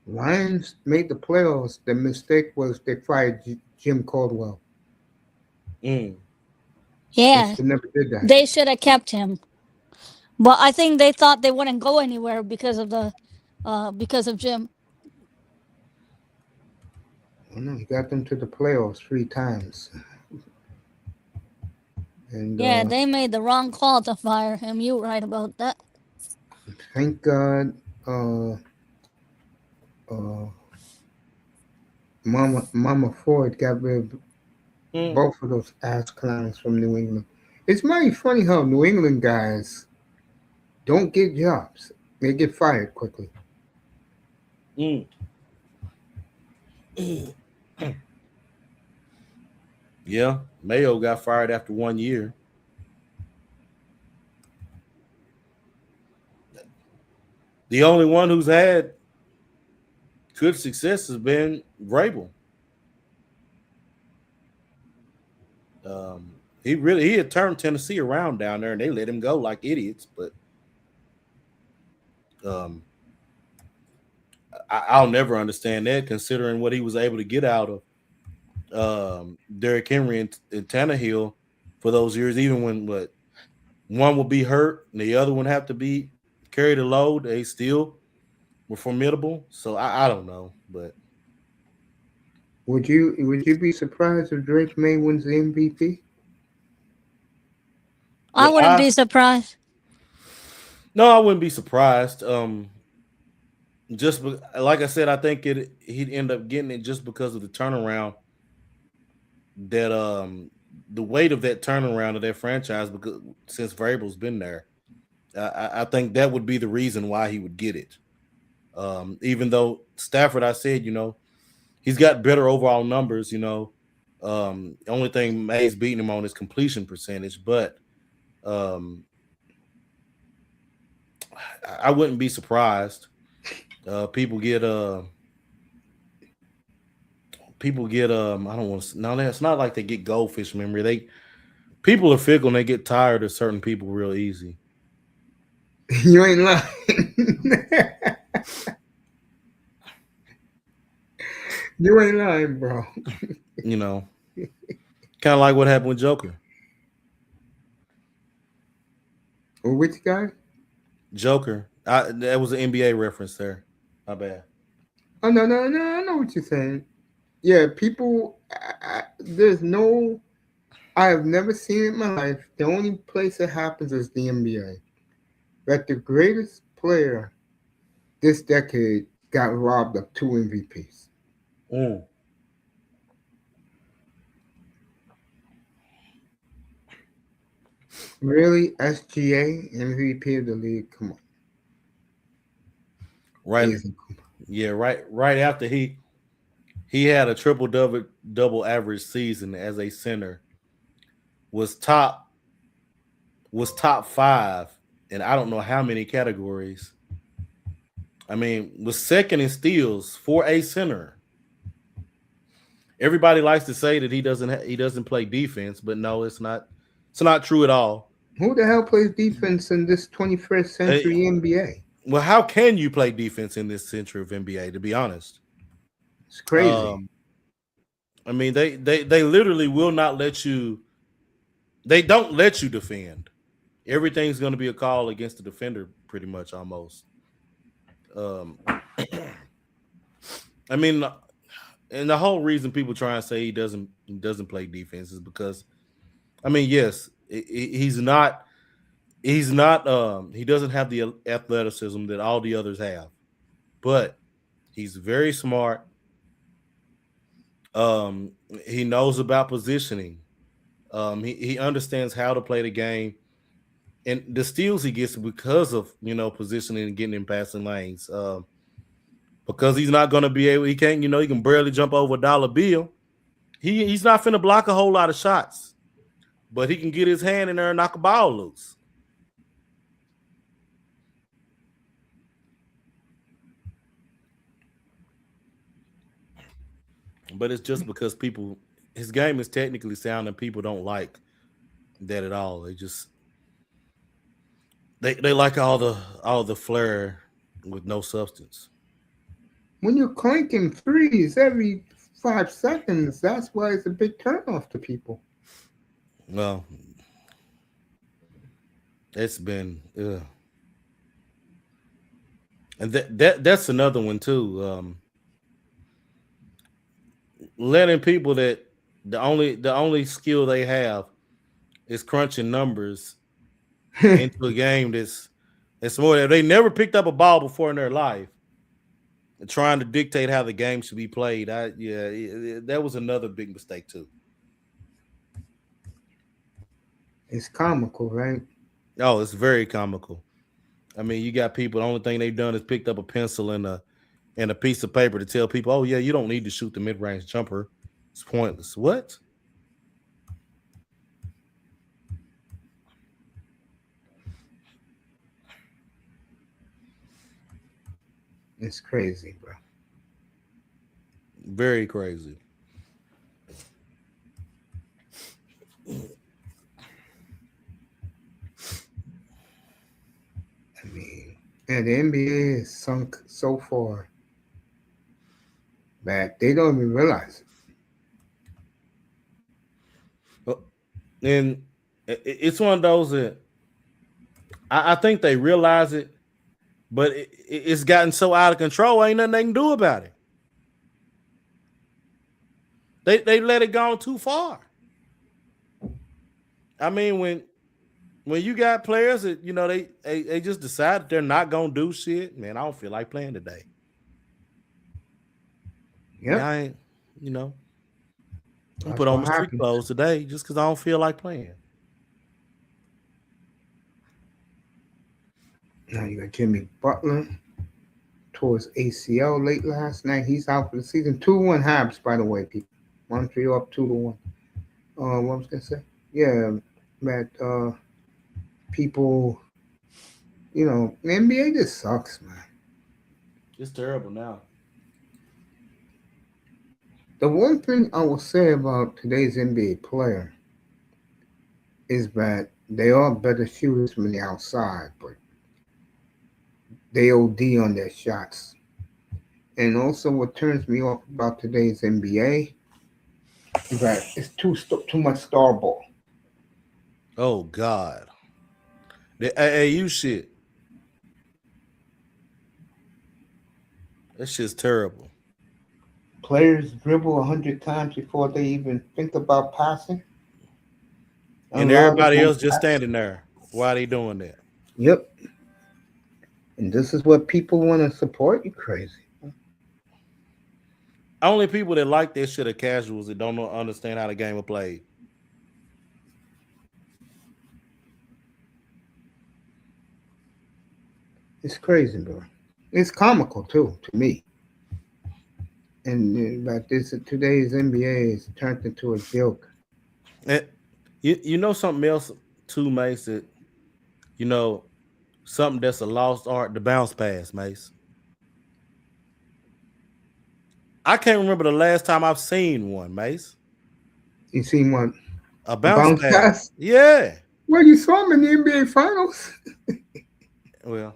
Lions made the playoffs. The mistake was they fired Jim Caldwell. Mm. They Yeah, should never did that. they should have kept him. But I think they thought they wouldn't go anywhere because of Jim. Oh, no, he got them to the playoffs 3 times. And Yeah, they made the wrong call to fire him. You're right about that. thank God, uh, Mama Ford got rid of both of those ass clowns from New England. It's mighty funny how New England guys don't get jobs. They get fired quickly. Mm. Yeah, Mayo got fired after 1 year. The only one who's had good success has been Vrabel. He had turned Tennessee around down there, and they let him go like idiots. But I'll never understand that, considering what he was able to get out of Derrick Henry and Tannehill for those years. Even when one would be hurt and the other one have to be carry the load, they still were formidable. So I don't know, but Would you be surprised if Drake May wins the MVP? I wouldn't be surprised. No, I wouldn't be surprised. Just like I said, I think he'd end up getting it just because of the turnaround. That the weight of that turnaround of that franchise, because since Vrabel's been there, I think that would be the reason why he would get it. Even though Stafford, I said, he's got better overall numbers. The only thing May's beating him on is completion percentage, but I wouldn't be surprised. People get I don't want to. No, it's not like they get goldfish memory. People are fickle and they get tired of certain people real easy. You ain't lying. You ain't lying, bro. Kind of like what happened with Joker. Or which guy? Joker. That was an NBA reference there. My bad. Oh no! I know what you're saying. Yeah, people. I have never seen it in my life. The only place it happens is the NBA. That the greatest player this decade got robbed of 2 MVPs. Mm. Really, SGA MVP of the league? Come on. Right. Easy. Yeah. Right after he had a triple double average season as a center. Was top 5, and I don't know how many categories. I mean, was second in steals for a center. Everybody likes to say that he doesn't play defense, but no, it's not. It's not true at all. Who the hell plays defense in this 21st century NBA? Well, how can you play defense in this century of NBA? To be honest, It's crazy. I mean, they literally will not let you. They don't let you defend. Everything's going to be a call against the defender, pretty much almost. I mean, and the whole reason people try and say he doesn't play defense is because, I mean, yes, he's not. He doesn't have the athleticism that all the others have, but he's very smart. He knows about positioning. He understands how to play the game, and the steals he gets because of positioning and getting in passing lanes. Because he's not going to be able, he can't, he can barely jump over a dollar bill. He's not finna block a whole lot of shots, but he can get his hand in there and knock a ball loose. But it's just because his game is technically sound and people don't like that at all. They just they like all the flair with no substance. When you're clanking threes every 5 seconds, that's why it's a big turnoff to people. Well, it's been and that's another one too. Letting people that the only skill they have is crunching numbers into a game that's more. They never picked up a ball before in their life, and trying to dictate how the game should be played. That was another big mistake too. It's comical, right? Oh, it's very comical. I mean, you got people. The only thing they've done is picked up a pencil and a piece of paper to tell people, "Oh yeah, you don't need to shoot the mid-range jumper. It's pointless." What? It's crazy, bro. Very crazy. I mean, and the NBA is sunk so far that they don't even realize it. And it's one of those that I think they realize it, but it's gotten so out of control, ain't nothing they can do about it. They let it go too far. I mean, when you got players that they just decide they're not gonna do shit, man, I don't feel like playing today. Yeah, I ain't, I put on my street clothes today just because I don't feel like playing. Now you got Jimmy Butler towards ACL late last night. He's out for the season. 2-1 Habs, by the way, people. Montreal up 2-1. What was I gonna say? Yeah, that people, the NBA just sucks, man. It's terrible now. The one thing I will say about today's NBA player is that they are better shooters from the outside, but they OD on their shots. And also, what turns me off about today's NBA is that it's too much star ball. Oh God, the AAU shit. That shit's terrible. Players dribble 100 times before they even think about passing. And everybody else just standing there. Why are they doing that? Yep. And this is what people want to support? You crazy. Only people that like that shit are casuals that don't understand how the game is played. It's crazy, bro. It's comical, too, to me. And but today's NBA is turned into a joke. And you know something else too, Mace, that something that's a lost art, the bounce pass, Mace. I can't remember the last time I've seen one, Mace. You seen one? A bounce pass? Yeah. Well, you saw him in the NBA Finals. Well,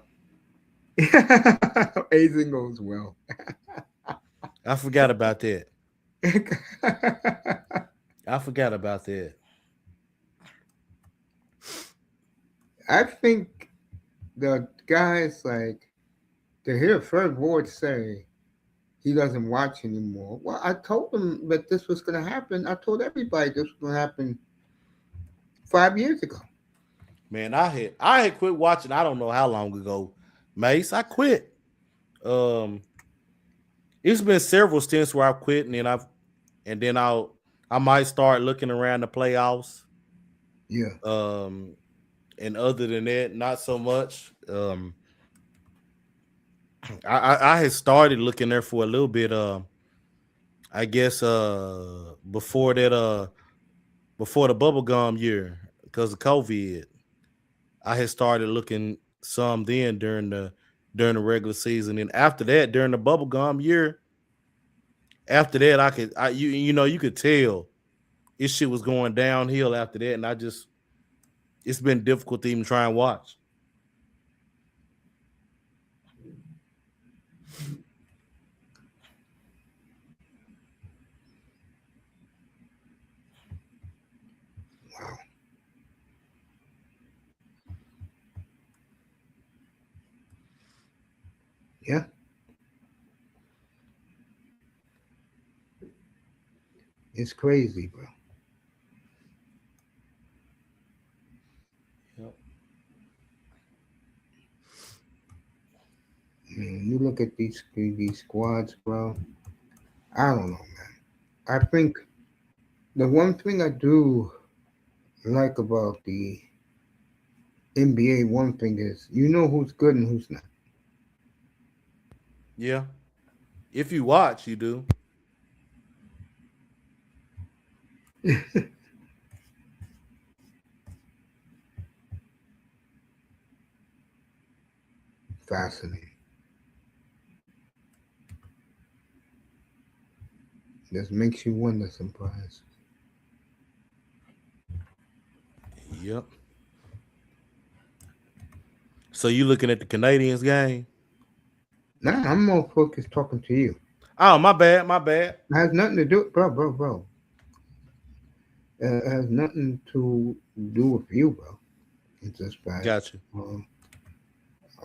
Aging goes well. I forgot about that. I forgot about that. I think the guys like to hear Fred Ward say he doesn't watch anymore. Well, I told him that this was going to happen. I told everybody this was going to happen 5 years ago. Man, I had quit watching. I don't know how long ago, Mace. I quit. Um, it's been several stints where I've quit, and then I might start looking around the playoffs. Yeah. And other than that, not so much. I had started looking there for a little bit. I guess before that before the bubblegum year because of COVID, I had started looking some then during the regular season, and after that during the bubblegum year, after that you could tell this shit was going downhill after that, and it's been difficult to even try and watch. Wow. Yeah. It's crazy, bro. Yep. I mean, when you look at these squads, bro, I don't know, man. I think the one thing I do like about the NBA, one thing is you know who's good and who's not. Yeah. If you watch, you do. Fascinating. Just makes you wonder sometimes. Yep. So you looking at the Canadiens game? Nah, I'm more focused talking to you. Oh, my bad, my bad. It has nothing to do, bro. It has nothing to do with you, bro. It's just that, Got you. um,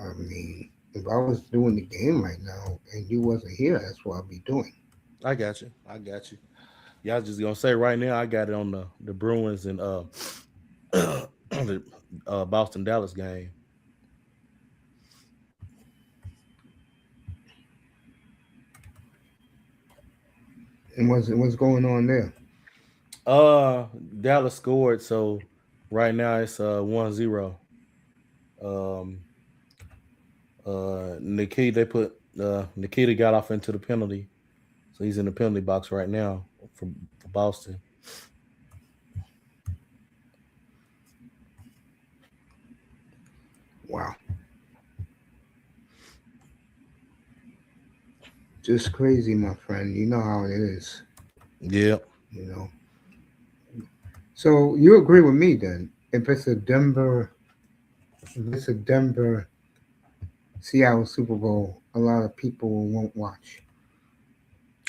I mean, if I was doing the game right now and you wasn't here, that's what I'd be doing. I got you. I got you. Y'all just gonna say right now. I got it on the Bruins and the Boston Dallas game. And what's going on there? Dallas scored, so right now it's 1-0. Um, Nikita they put Nikita got off into the penalty, so he's in the penalty box right now for Boston. Wow, just crazy, my friend. You know how it is. Yeah, You know. So you agree with me then? If it's a Denver Seattle Super Bowl, a lot of people won't watch.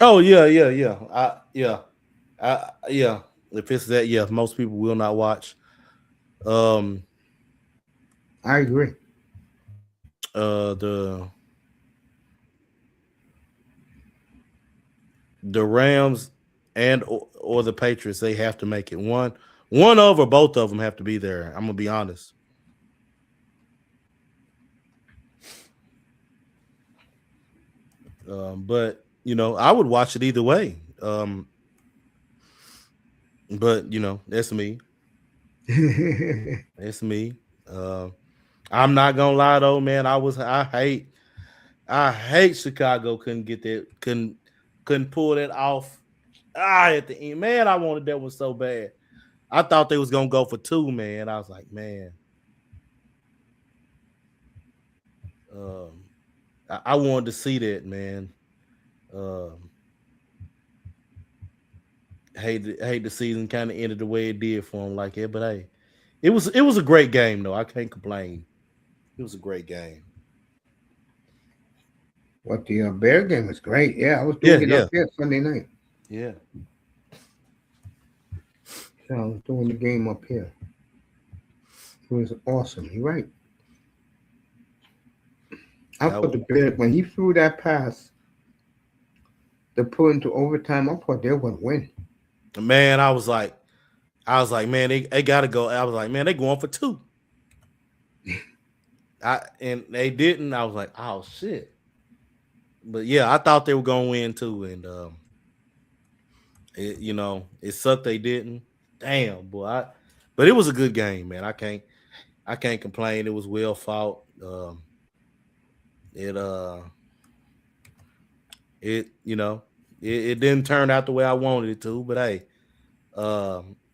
oh yeah. Yeah. If it's that, yeah, most people will not watch. Um, I agree. the Rams or the Patriots, they have to make it one of or both of them have to be there. I'm gonna be honest. But I would watch it either way. But that's me. That's me. I'm not gonna lie though, man. I hate Chicago couldn't get that couldn't pull that off. At the end, man, I wanted that one so bad. I thought they was gonna go for two, man. I was like, man, um, I wanted to see that, man. Um, hate the season kind of ended the way it did for him, like it. But hey, it was a great game though. I can't complain. It was a great game. What the Bear game was great. Yeah, I was Yeah, doing it yeah, up here Sunday night. yeah. So I was doing the game up here. It was awesome. You're right. I That thought was, the Bears, when he threw that pass to put into overtime, I thought they would win. man, I was like, man, they gotta go. I was like, man, they going for 2. And they didn't. I was like, oh shit. But yeah, I thought they were gonna win too, and it sucked they didn't. Damn, boy. But it was a good game, man. I can't complain. It was well fought. It it you know it didn't turn out the way I wanted it to, but hey,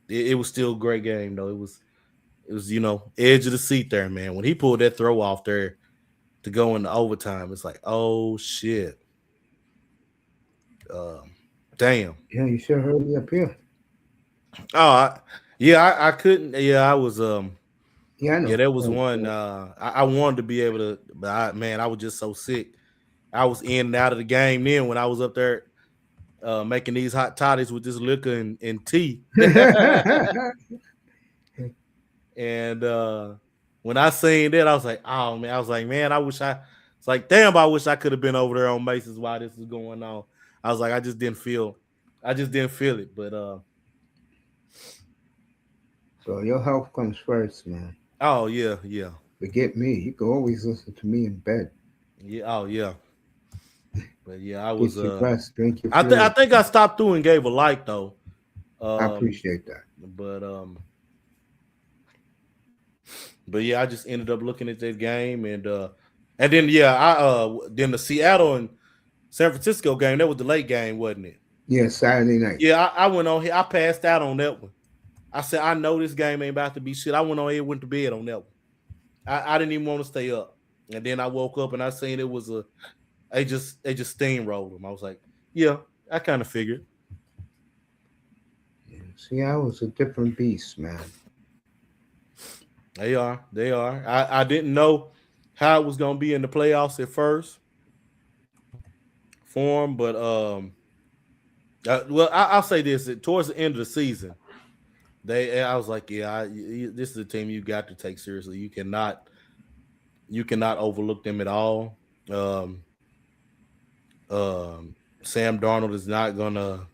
it was still a great game though. It was edge of the seat there, man. When he pulled that throw off there to go into overtime, it's like, oh shit. Damn. Yeah, you should have heard me up here. Oh, I couldn't. Yeah, I was. Yeah, I Yeah, know. there was Oh, one. I wanted to be able to, but man, I was just so sick. I was in and out of the game then when I was up there making these hot toddies with this liquor and tea. And when I seen that, I was like, oh man, man, it's like, damn, I wish I could have been over there on Masons while this was going on. I was like, I just didn't feel it. But So your health comes first, man. oh yeah, yeah. Forget me. You can always listen to me in bed. Yeah, oh yeah. But yeah, I Get was your rest, drink your I fluid. think I stopped through and gave a like though. I appreciate that. But yeah, I just ended up looking at that game and then yeah, then the Seattle and San Francisco game, that was the late game, wasn't it? Yeah, Saturday night. Yeah, I went on here. I passed out on that one. I said, I know this game ain't about to be shit. I went on here, went to bed on that one. I didn't even want to stay up. And then I woke up and I seen it was they just steamrolled them. I was like, yeah, I kind of figured. Yeah. See, I was a different beast, man. They are. I didn't know how it was gonna be in the playoffs at first for them, but well, I'll say this: towards the end of the season, I was like, yeah, this is a team you got to take seriously. You cannot overlook them at all. Sam Darnold is not gonna.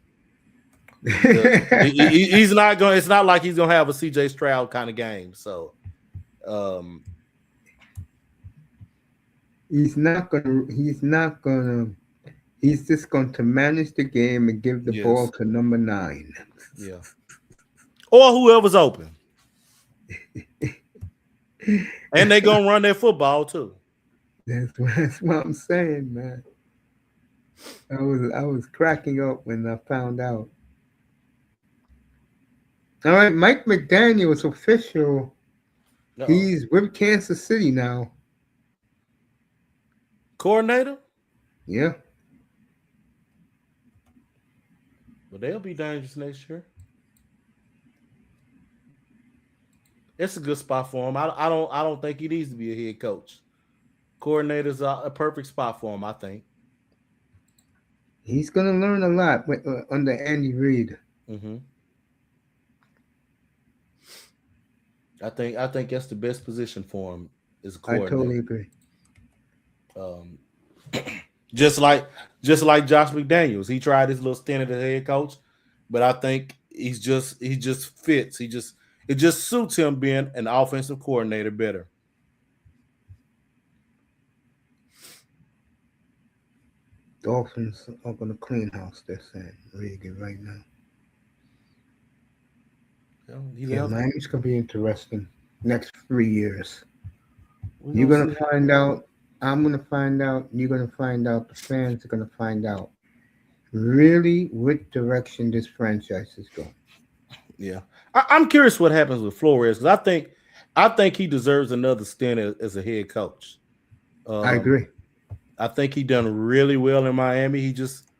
He's not going. It's not like he's gonna have a CJ Stroud kind of game. So, he's not gonna. He's just going to manage the game and give the ball to number 9. Yeah. Or whoever's open. And they're gonna run their football too. That's what I'm saying, man. I was cracking up when I found out. All right, Mike McDaniel's official. Uh-oh. He's with Kansas City now. Coordinator? Yeah. But they'll be dangerous next year. It's a good spot for him. I don't think he needs to be a head coach. Coordinator's a perfect spot for him, I think. He's gonna learn a lot under Andy Reid. Mm-hmm. I think that's the best position for him is a coordinator. I totally agree. Just like Josh McDaniels, he tried his little stint as a head coach, but I think he just fits. It just suits him being an offensive coordinator better. Dolphins are going to clean house, they're saying, Reagan right now. Yeah, Miami's going to be interesting next 3 years. You're going to find out. I'm going to find out. You're going to find out. The fans are going to find out really which direction this franchise is going. Yeah. I'm curious what happens with Flores because I think he deserves another stint as a head coach. I agree. I think he done really well in Miami. He just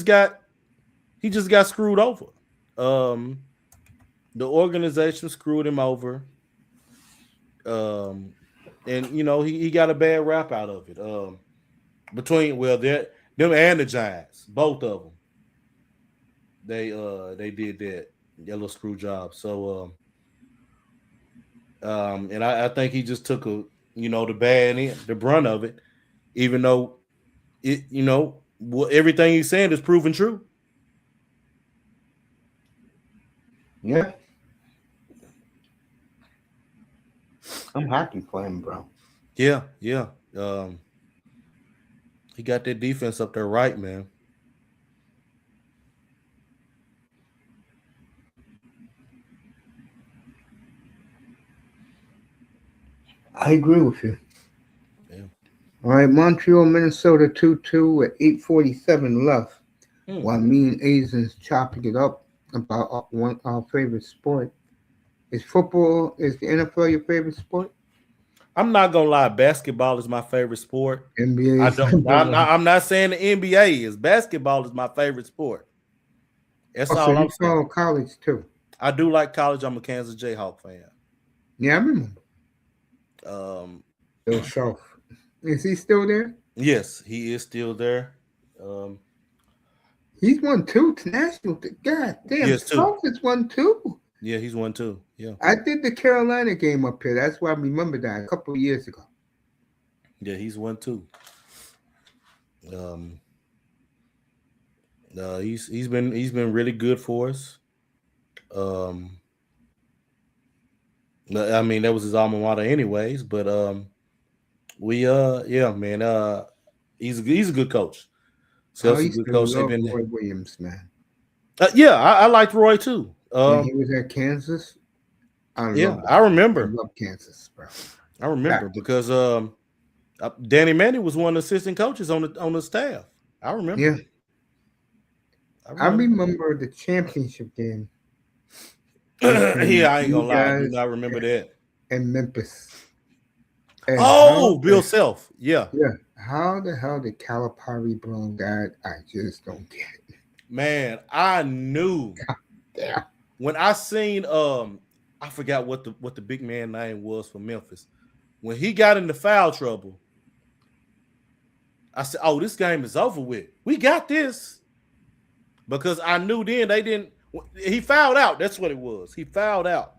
got screwed over. The organization screwed him over. And he got a bad rap out of it. Between them and the Giants, both of them, they did that little screw job. So and I think he just took the brunt of it, even though everything he's saying is proven true. Yeah. I'm happy for him, bro. Yeah. He got that defense up there right, man. I agree with you. Yeah. All right, Montreal, Minnesota 2-2 with 8:47 left. While me and Asians chopping it up about our favorite sport. Is the NFL your favorite sport? I'm not gonna lie, basketball is my favorite sport. NBA I is don't. number one. I'm not saying the NBA is. Basketball is my favorite sport. That's So all you I'm saying. follow college too? I do like college. I'm a Kansas Jayhawk fan. Yeah, I remember. Bill Self. Is he still there? Yes, he is still there. He's won 2 national. God damn, Yes, too. Self has won 2. Yeah, he's won 2. Yeah. I did the Carolina game up here. That's why I remember that a couple of years ago. Yeah, he's won 2. He's been really good for us. I mean, that was his alma mater anyways, but yeah, man, he's a good coach. I used to love Roy Williams, man. Yeah, I liked Roy too. When he was at Kansas, I remember. I love Kansas, bro. I remember because Danny Manning was one of the assistant coaches on the staff. I remember. Yeah. I remember the championship game. Yeah, I ain't gonna lie. I do not remember that. In Memphis. And Bill Self. Yeah. Yeah. How the hell did Calipari Brown die? I just don't get it. Man, I knew. Yeah. When I seen I forgot what the big man name was for Memphis. When he got into foul trouble, I said, "Oh, this game is over with. We got this." Because I knew then they didn't. He fouled out. That's what it was. He fouled out.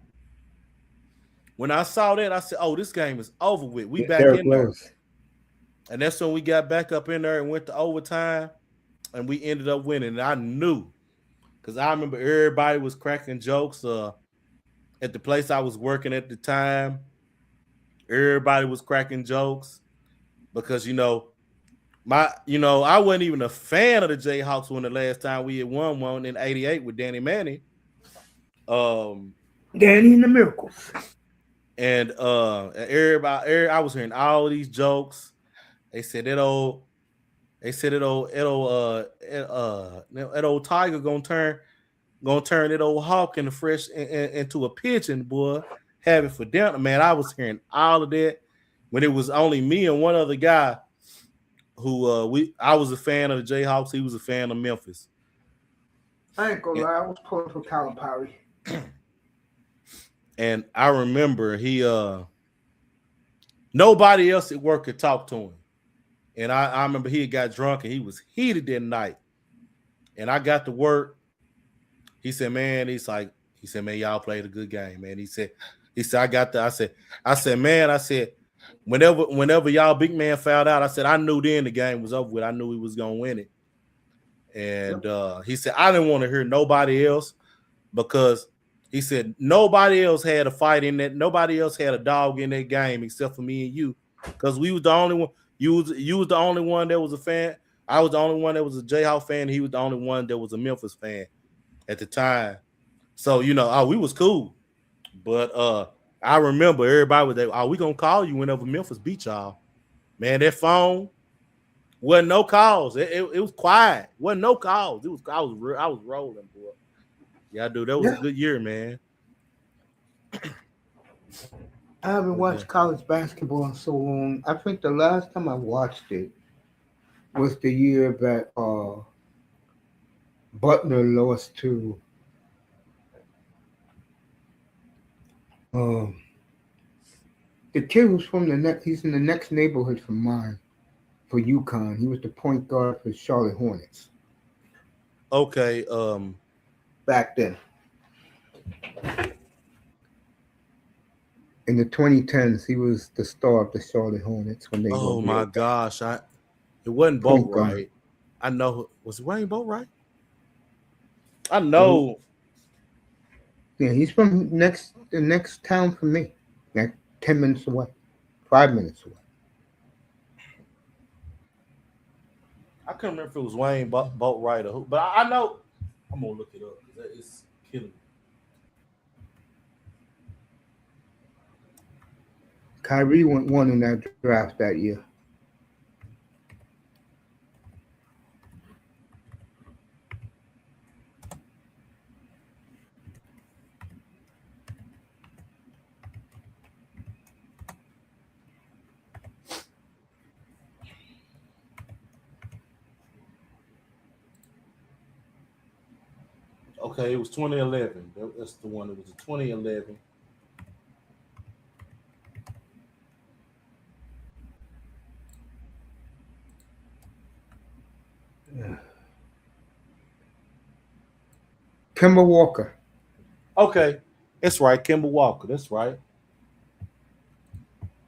When I saw that, I said, "Oh, this game is over with. We back in there." And that's when we got back up in there and went to overtime, and we ended up winning. And I knew, because I remember everybody was cracking jokes at the place I was working at the time. Everybody was cracking jokes because I wasn't even a fan of the Jayhawks when the last time we had won one in '88 with Danny Manning. Danny and the Miracles. And everybody, I was hearing all these jokes. They said that old tiger gonna turn that old hawk into a pigeon, boy. Have it for dinner, man. I was hearing all of that when it was only me and one other guy who I was a fan of the Jayhawks. He was a fan of Memphis. I ain't gonna lie, I was pulling for Calipari. And I remember nobody else at work could talk to him. And I remember he got drunk and he was heated that night. And I got to work. He said, man, man, y'all played a good game, man. He said, I said, man, whenever y'all big man fouled out, I said, I knew then the game was over with. I knew he was going to win it. And he said, I didn't want to hear nobody else because he said, nobody else had a fight in that. Nobody else had a dog in that game except for me and you, because we was the only one. You was the only one that was a fan. I was the only one that was a Jayhawk fan. He was the only one that was a Memphis fan at the time. So, we was cool. But I remember everybody was like, we going to call you whenever Memphis beat y'all. Man, that phone wasn't no calls. It was quiet. Wasn't no calls. I was rolling, boy. Yeah, dude, that was a good year, man. I haven't watched college basketball in so long. I think the last time I watched it was the year that Butler lost to the kid who's from he's in the next neighborhood from mine. for UConn. He was the point guard for Charlotte Hornets Okay. back then. In the 2010s, he was the star of the Charlotte Hornets when they were. Oh my gosh! It wasn't Point guard. Boatwright. I know. Was it Wayne Boatwright? I know. Yeah, he's from the next town from me, like 10 minutes away, 5 minutes away. I can't remember if it was Wayne Boatwright or who, but I know. I'm gonna look it up because it's killing me. Kyrie won in that draft that year. Okay, it was 2011. That's the one. It was 2011. Kemba Walker. Okay, that's right, Kemba Walker. That's right.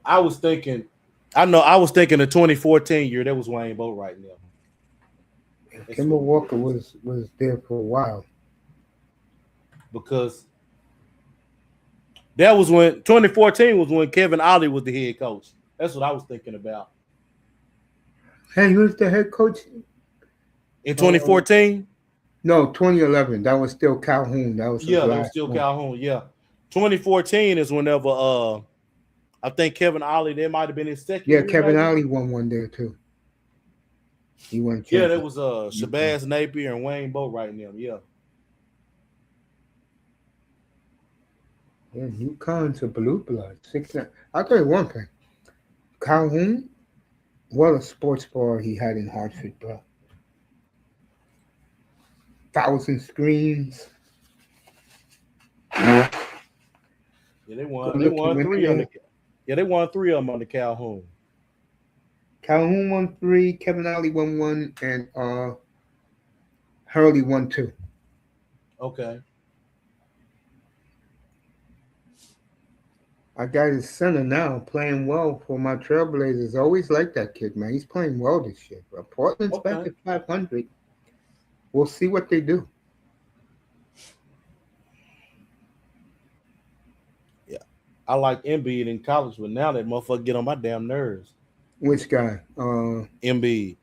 I was thinking the 2014 year. That was Wayne Boatwright now. Kemba Walker was there for a while. Because that was when 2014 was when Kevin Ollie was the head coach. That's what I was thinking about. Hey, who's the head coach? In 2014? No, 2011. That was still Calhoun. That was that was still Calhoun. Yeah. 2014 is whenever I think Kevin Ollie, there might have been his second year. Kevin Ollie won one there too. He won. Yeah, that was Shabazz Napier and Wayne Boatwright and them. Yeah. Yeah, UConn's a blue blood. 6'9". I'll tell you one thing. Calhoun, what a sports bar he had in Hartford, bro. 1,000 screens. Yeah, they won 3 on the. Yeah, they won 3 of them on the Calhoun. Calhoun won 3, Kevin Ollie won 1, and Hurley won 2. Okay. I got his center now playing well for my Trailblazers. Always like that kid, man. He's playing well this year. Bro. Portland's back at 500. We'll see what they do. Yeah. I like Embiid in college, but now that motherfucker get on my damn nerves. Which guy? Embiid.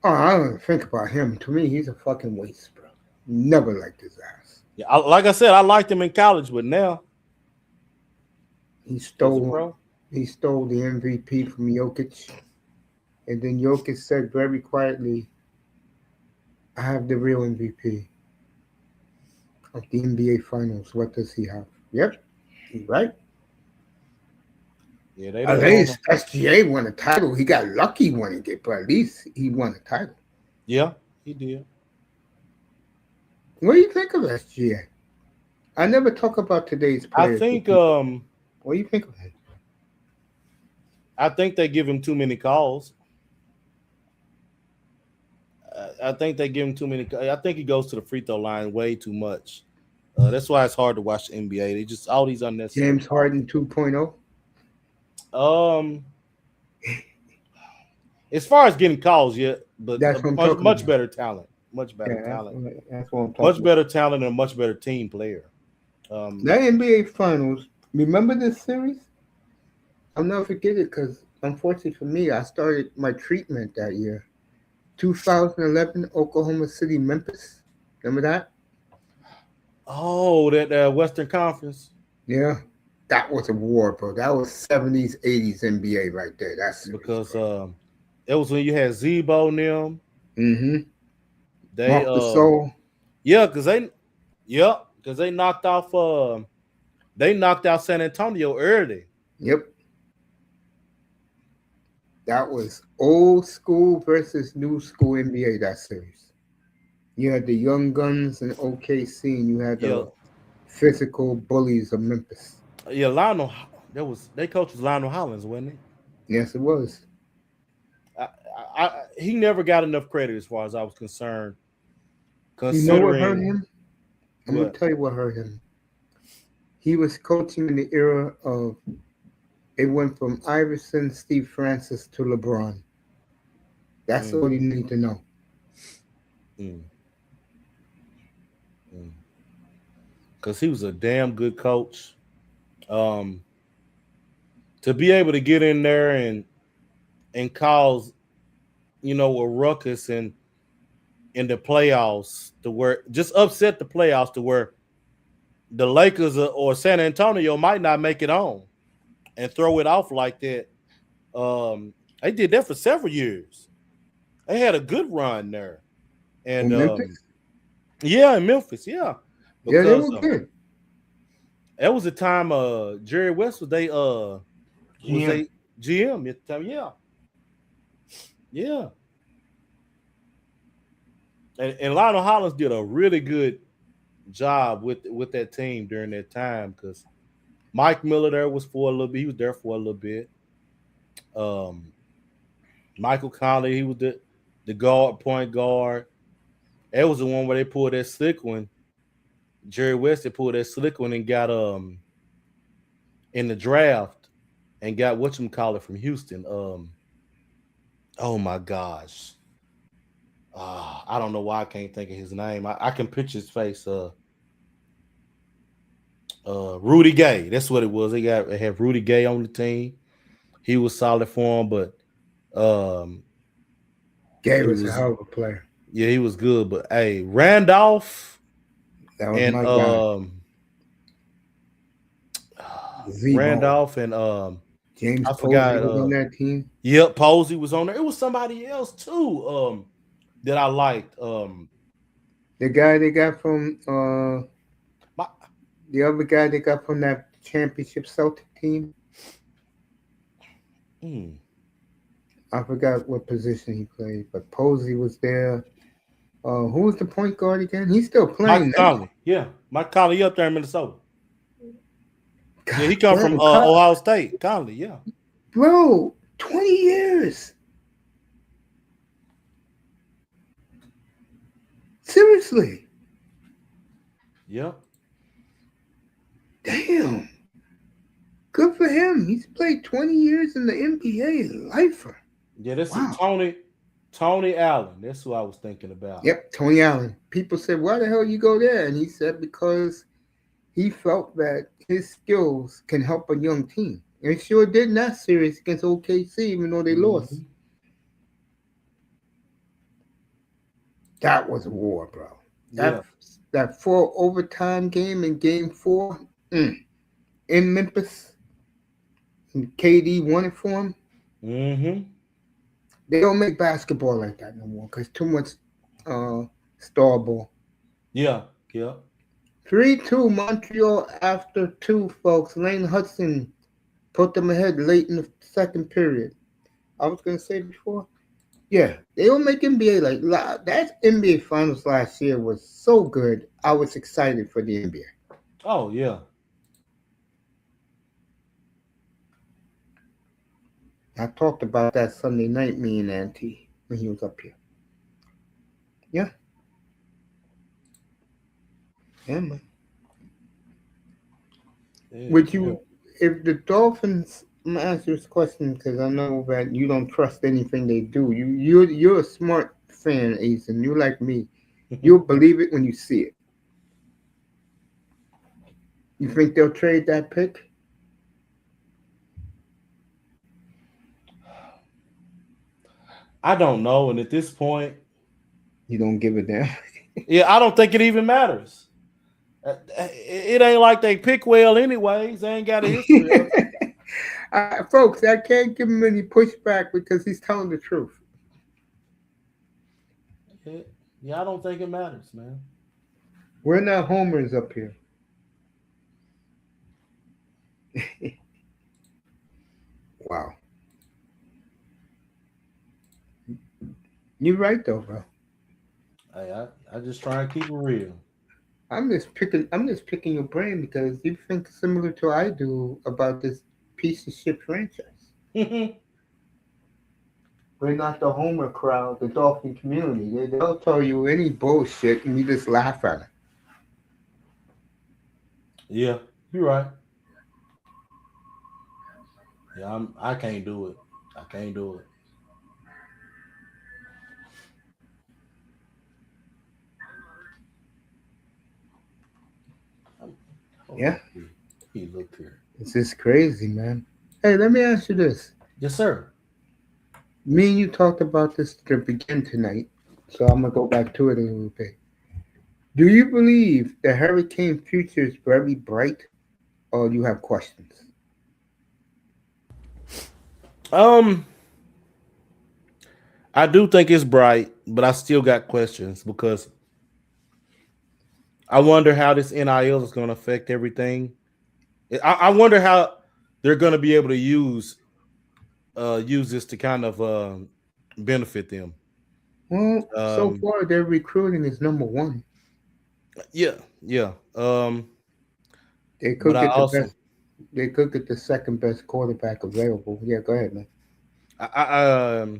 Oh, I don't even think about him. To me, he's a fucking waste, bro. Never liked his ass. Yeah, like I said, I liked him in college, but now he stole the MVP from Jokic. And then Jokic said very quietly, I have the real MVP of the NBA Finals. What does he have? Yep, he's right. Yeah, they at least SGA won a title. He got lucky winning it, but at least he won a title. Yeah, he did. What do you think of SGA? I never talk about today's players. I think what do you think of him? I think they give him too many calls. I think they give him too many. I think he goes to the free throw line way too much. That's why it's hard to watch the NBA. They just all these unnecessary. James Harden 2.0. As far as getting calls, yeah, but that's much better talent. Much better talent. That's what I'm talking much better talent and a much better team player. That NBA Finals. Remember this series? I'll never forget it because, unfortunately for me, I started my treatment that year. 2011 Oklahoma City, Memphis. Remember that? Oh, that Western Conference. Yeah, that was a war, bro. That was 70s, 80s NBA right there. That's because it was when you had Zebo and them. Mm-hmm. They Mark Gasol. Yeah, because they knocked off San Antonio early. Yep. That was old school versus new school NBA, that series. You had the young guns in OKC, and you had the physical bullies of Memphis. Yeah, their coach was Lionel Hollins, wasn't he? Yes, it was. He never got enough credit as far as I was concerned. You know what hurt Considering him? I'm going to what? tell you what hurt him. He was coaching in the era of it went from Iverson, Steve Francis to LeBron. That's all you need to know. Because he was a damn good coach. To be able to get in there and cause, a ruckus in the playoffs to where just upset the playoffs to where the Lakers or San Antonio might not make it on and throw it off like that. They did that for several years. They had a good run there. And Memphis? Yeah, in Memphis, yeah. Yeah, they Because were good. that was the time Jerry West was they GM. GM at the time, yeah. Yeah. And Lionel Hollins did a really good job with that team during that time because Mike Miller there was for a little bit. He was there for a little bit. Michael Conley, he was the point guard. That was the one where they pulled that slick one. Jerry West they pulled that slick one and got in the draft and got whatchamacallit from Houston. Oh my gosh. I don't know why I can't think of his name. I can picture his face. Rudy Gay. That's what it was. They had Rudy Gay on the team. He was solid for him, but Gay was a hell of a player. Yeah, he was good. But hey, Randolph that was and my guy. Randolph and James I Posey forgot was on that team. Yep, Posey was on there. It was somebody else too. That I liked. The guy they got from the other guy they got from that championship Celtic team. I forgot what position he played, but Posey was there. Who was the point guard again? He's still playing. Mike Conley. Yeah, Mike Conley up there in Minnesota. God, yeah, he come from Ohio State. Conley, yeah. Bro, 20 years. Seriously. Yep. Damn. Good for him. He's played 20 years in the NBA. Lifer. Yeah, that's Tony Allen. That's who I was thinking about. Yep, Tony Allen. People said, why the hell you go there? And he said because he felt that his skills can help a young team. And it sure did in that series against OKC, even though they lost. That was a war, bro. That 4 overtime game in game 4 in Memphis, and KD won it for him. They don't make basketball like that no more because too much star ball. Yeah. 3-2 Montreal after 2, folks. Lane Hutson put them ahead late in the second period. I was going to say before. Yeah, they don't make NBA like that. NBA Finals last year was so good. I was excited for the NBA. Oh, yeah. I talked about that Sunday night, me and Auntie, when he was up here. Yeah. Yeah, man. Yeah, would you, if the Dolphins, I'm going to ask you this question because I know that you don't trust anything they do. You're a smart fan, Ethan. You're like me. You'll believe it when you see it. You think they'll trade that pick? I don't know. And at this point, you don't give a damn. Yeah, I don't think it even matters. It ain't like they pick well anyways. They ain't got a history. Folks, I can't give him any pushback because he's telling the truth. Yeah, I don't think it matters, man. We're not homers up here. Wow. You're right though, bro. Hey, I just try and keep it real. I'm just picking your brain because you think similar to I do about this piece of shit franchise. We're not the Homer crowd, the Dolphin community. They'll tell you any bullshit and you just laugh at it. Yeah, you're right. Yeah, I can't do it. I can't do it. I'm, hold Yeah, on. Let me look here. it's just crazy, man. Hey, let me ask you this. Yes, sir. Me and you talked about this to begin tonight, so I'm gonna go back to it a little bit. Do you believe the hurricane future is very bright, or do you have questions? Um, I do think it's bright, but I still got questions because I wonder how this NIL is going to affect everything. I wonder how they're going to be able to use this to kind of benefit them. Well, so Um, far their recruiting is number one. yeah, yeah. They But could I get the also, best. They could get the second best quarterback available. Yeah, go ahead, man. I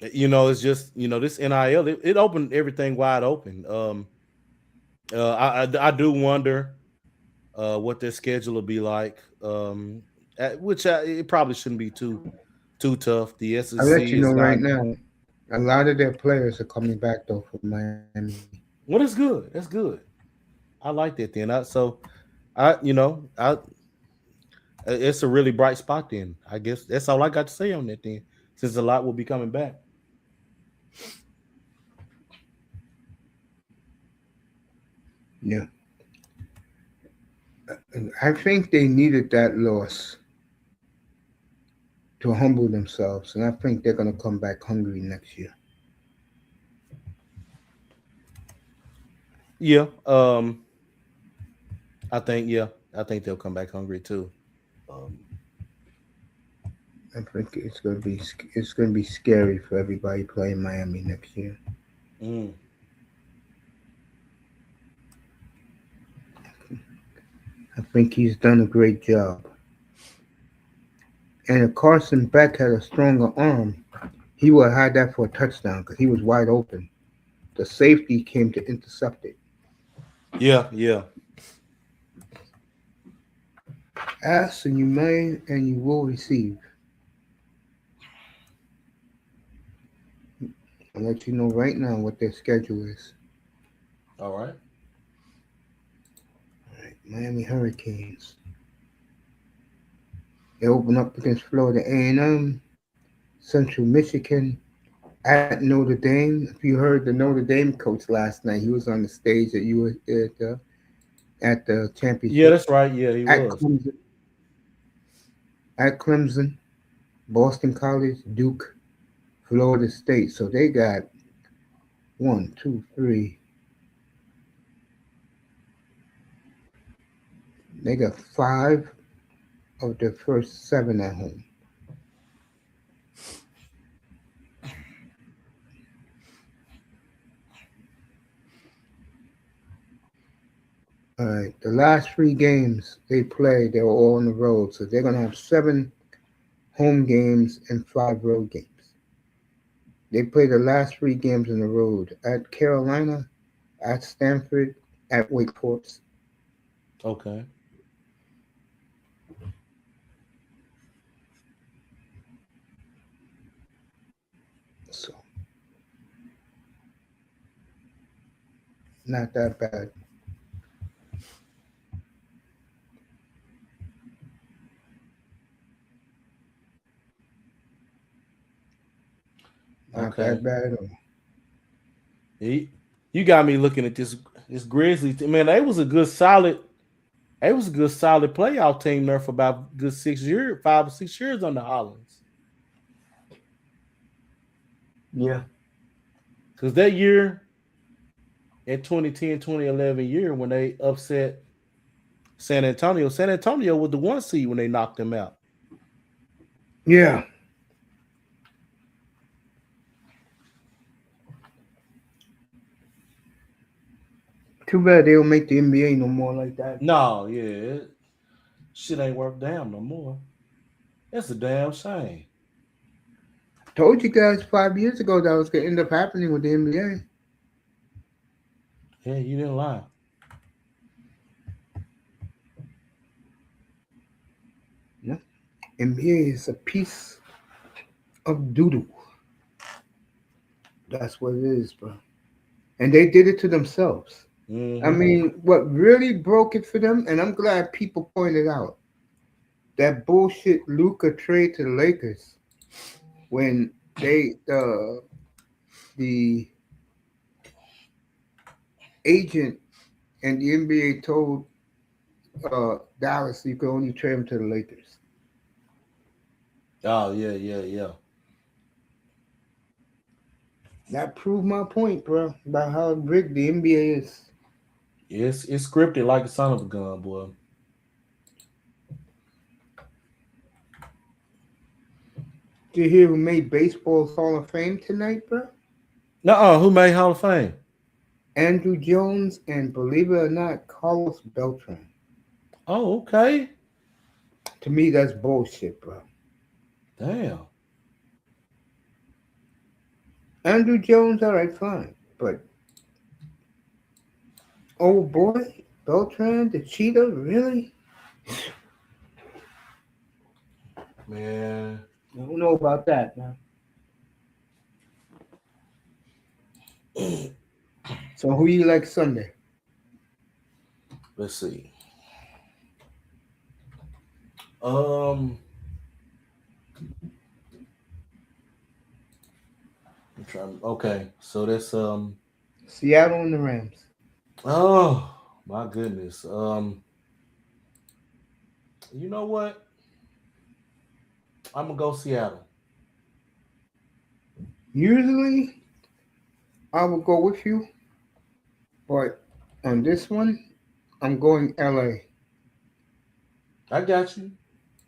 it's just this NIL it opened everything wide open. I do wonder what their schedule will be like. It probably shouldn't be too tough. The I'll SEC let you know is right not. now. A lot of their players are coming back though from Miami. What is good? That's good. I like that. Then I it's a really bright spot. Then I guess that's all I got to say on that. Then since a lot will be coming back. Yeah, I think they needed that loss to humble themselves, and I think they're gonna come back hungry next year. Yeah. I think they'll come back hungry too. Um, I think it's gonna be scary for everybody playing Miami next year. mm, I think he's done a great job. And if Carson Beck had a stronger arm, he would have had that for a touchdown because he was wide open. The safety came to intercept it. yeah, yeah. Ask and you may and you will receive. I'll let you know right now what their schedule is. All right. All right, Miami Hurricanes. They open up against Florida A&M, Central Michigan, at Notre Dame. If you heard the Notre Dame coach last night, he was on the stage at you at the Yeah, championship that's right. Yeah, he at was. Clemson, at Clemson, Boston College, Duke, Florida State. So they got one, two, three. They got five of their first seven at home. All right, the last three games they played, they were all on the road. So they're gonna have seven home games and five road games. They play the last three games on the road at Carolina, at Stanford, at Wake Forest. Okay. So not that bad. Not that Okay. bad at all. He, you got me looking at this Grizzlies team. Man, it was a good solid playoff team there for about a good 6 years, 5 or 6 years under Hollins. Yeah. Because that year in 2010, 2011 year when they upset San Antonio was the one seed when they knocked them out. Yeah. Too bad they don't make the NBA no more like that. No, yeah. Shit ain't worth damn no more. That's a damn shame. Told you guys 5 years ago that was going to end up happening with the NBA. Yeah, you didn't lie. Yeah. NBA is a piece of doodoo. That's what it is, bro. And they did it to themselves. I Mm-hmm. mean, what really broke it for them, and I'm glad people pointed out that bullshit Luca trade to the Lakers when the agent and the NBA told Dallas you could only trade him to the Lakers. Oh yeah, yeah, yeah. That proved my point, bro, about how rigged the NBA is. It's scripted like a son of a gun, boy. Did you hear who made baseball's Hall of Fame tonight, bro? Nuh-uh, who made Hall of Fame? Andrew Jones and, believe it or not, Carlos Beltran. Oh, okay. To me, that's bullshit, bro. Damn. Andrew Jones, all right, fine. But, oh boy, Beltran, the cheetah, really? Man. I don't know about that, man. So who you like Sunday? Let's see. Um, I'm trying. Okay, so that's Seattle and the Rams. Oh my goodness. You know what? I'm gonna go Seattle. Usually, I will go with you, but on this one, I'm going LA. I got you.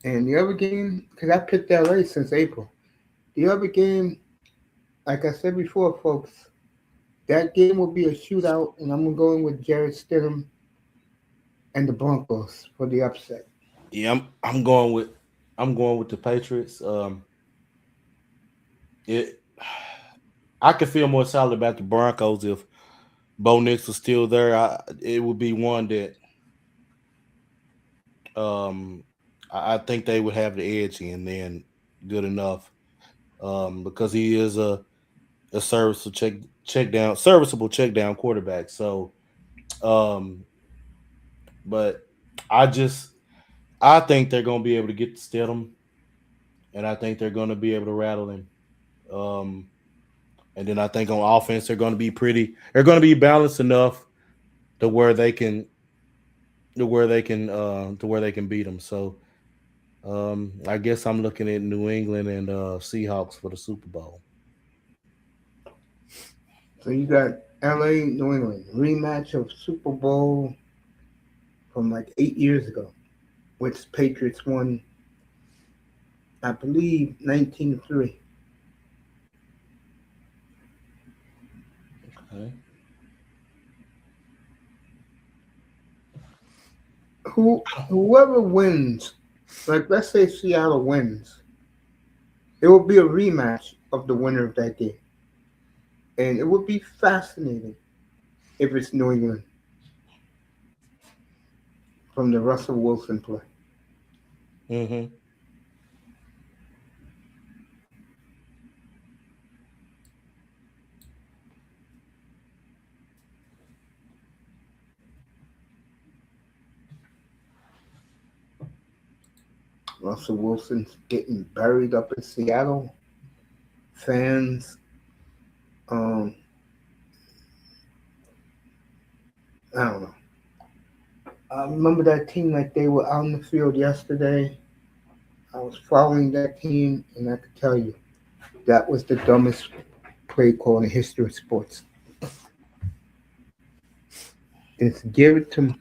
And the other game, because I picked LA since April. The other game, like I said before, folks, that game will be a shootout, and I'm going with Jared Stidham and the Broncos for the upset. Yeah, I'm going with the Patriots. It I could feel more solid about the Broncos if Bo Nix was still there. It would be one that um I think they would have the edge in then good enough. Because he is a serviceable check down quarterback. So um but I just I think they're gonna be able to get to Stidham and I think they're gonna be able to rattle him. Um and then I think on offense they're gonna be balanced enough to where they can to where they can beat them. So I guess I'm looking at New England and Seahawks for the Super Bowl. So you got LA, New England, rematch of Super Bowl from like 8 years ago, which Patriots won, I believe, 19-3. Okay. Whoever wins, like let's say Seattle wins, it will be a rematch of the winner of that game. And it would be fascinating if it's New England from the Russell Wilson play. Mm-hmm. Russell Wilson's getting buried up in Seattle. Fans, um, I don't know. I remember that team like they were out in the field yesterday. I was following that team, and I could tell you that was the dumbest play call in the history of sports. It's give it to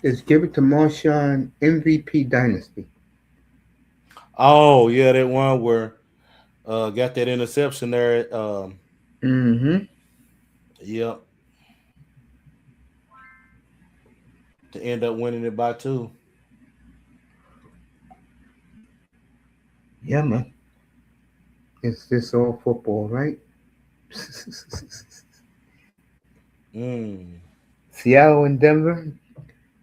it's give it to Marshawn MVP dynasty. Oh yeah, that one where got that interception there. Mm-hmm. Yep, to end up winning it by two. Yeah, man. Is this all football, right? Mm. Seattle and Denver.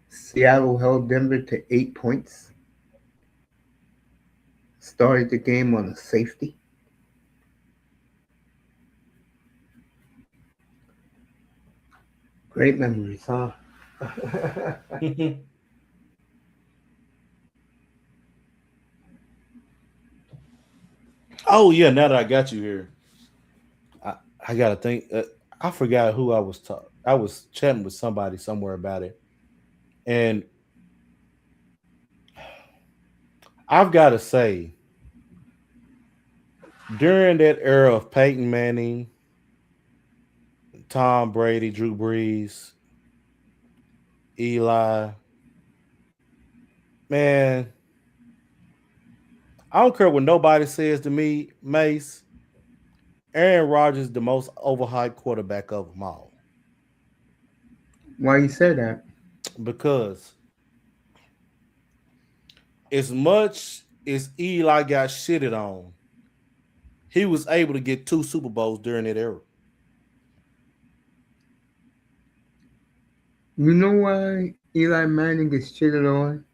Seattle held Denver to 8 points. Started the game on a safety. Great memories, huh? Oh yeah, now that I got you here, I gotta think. I forgot who I was talking. I was chatting with somebody somewhere about it, and I've got to say, during that era of Peyton Manning, Tom Brady, Drew Brees, Eli, man, I don't care what nobody says to me, Mace. Aaron Rodgers, the most overhyped quarterback of them all, Why you say that? because as much as Eli got shitted on, he was able to get 2 Super Bowls during that era. You know why Eli Manning gets cheated on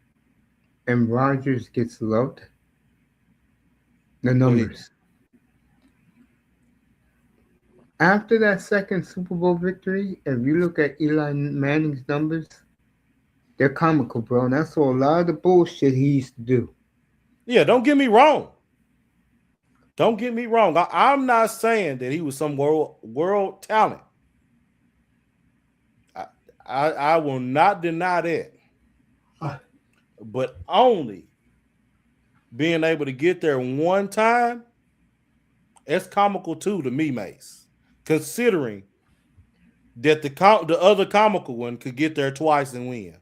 and Rodgers gets loved? The Go ahead. numbers. After that second Super Bowl victory, if you look at Eli Manning's numbers, they're comical, bro. And I saw a lot of the bullshit he used to do. Yeah, don't get me wrong. Don't get me wrong. I'm not saying that he was some world talent. I will not deny that. But only being able to get there one time, that's comical too to me, Mace. Considering that the other comical one could get there twice and win.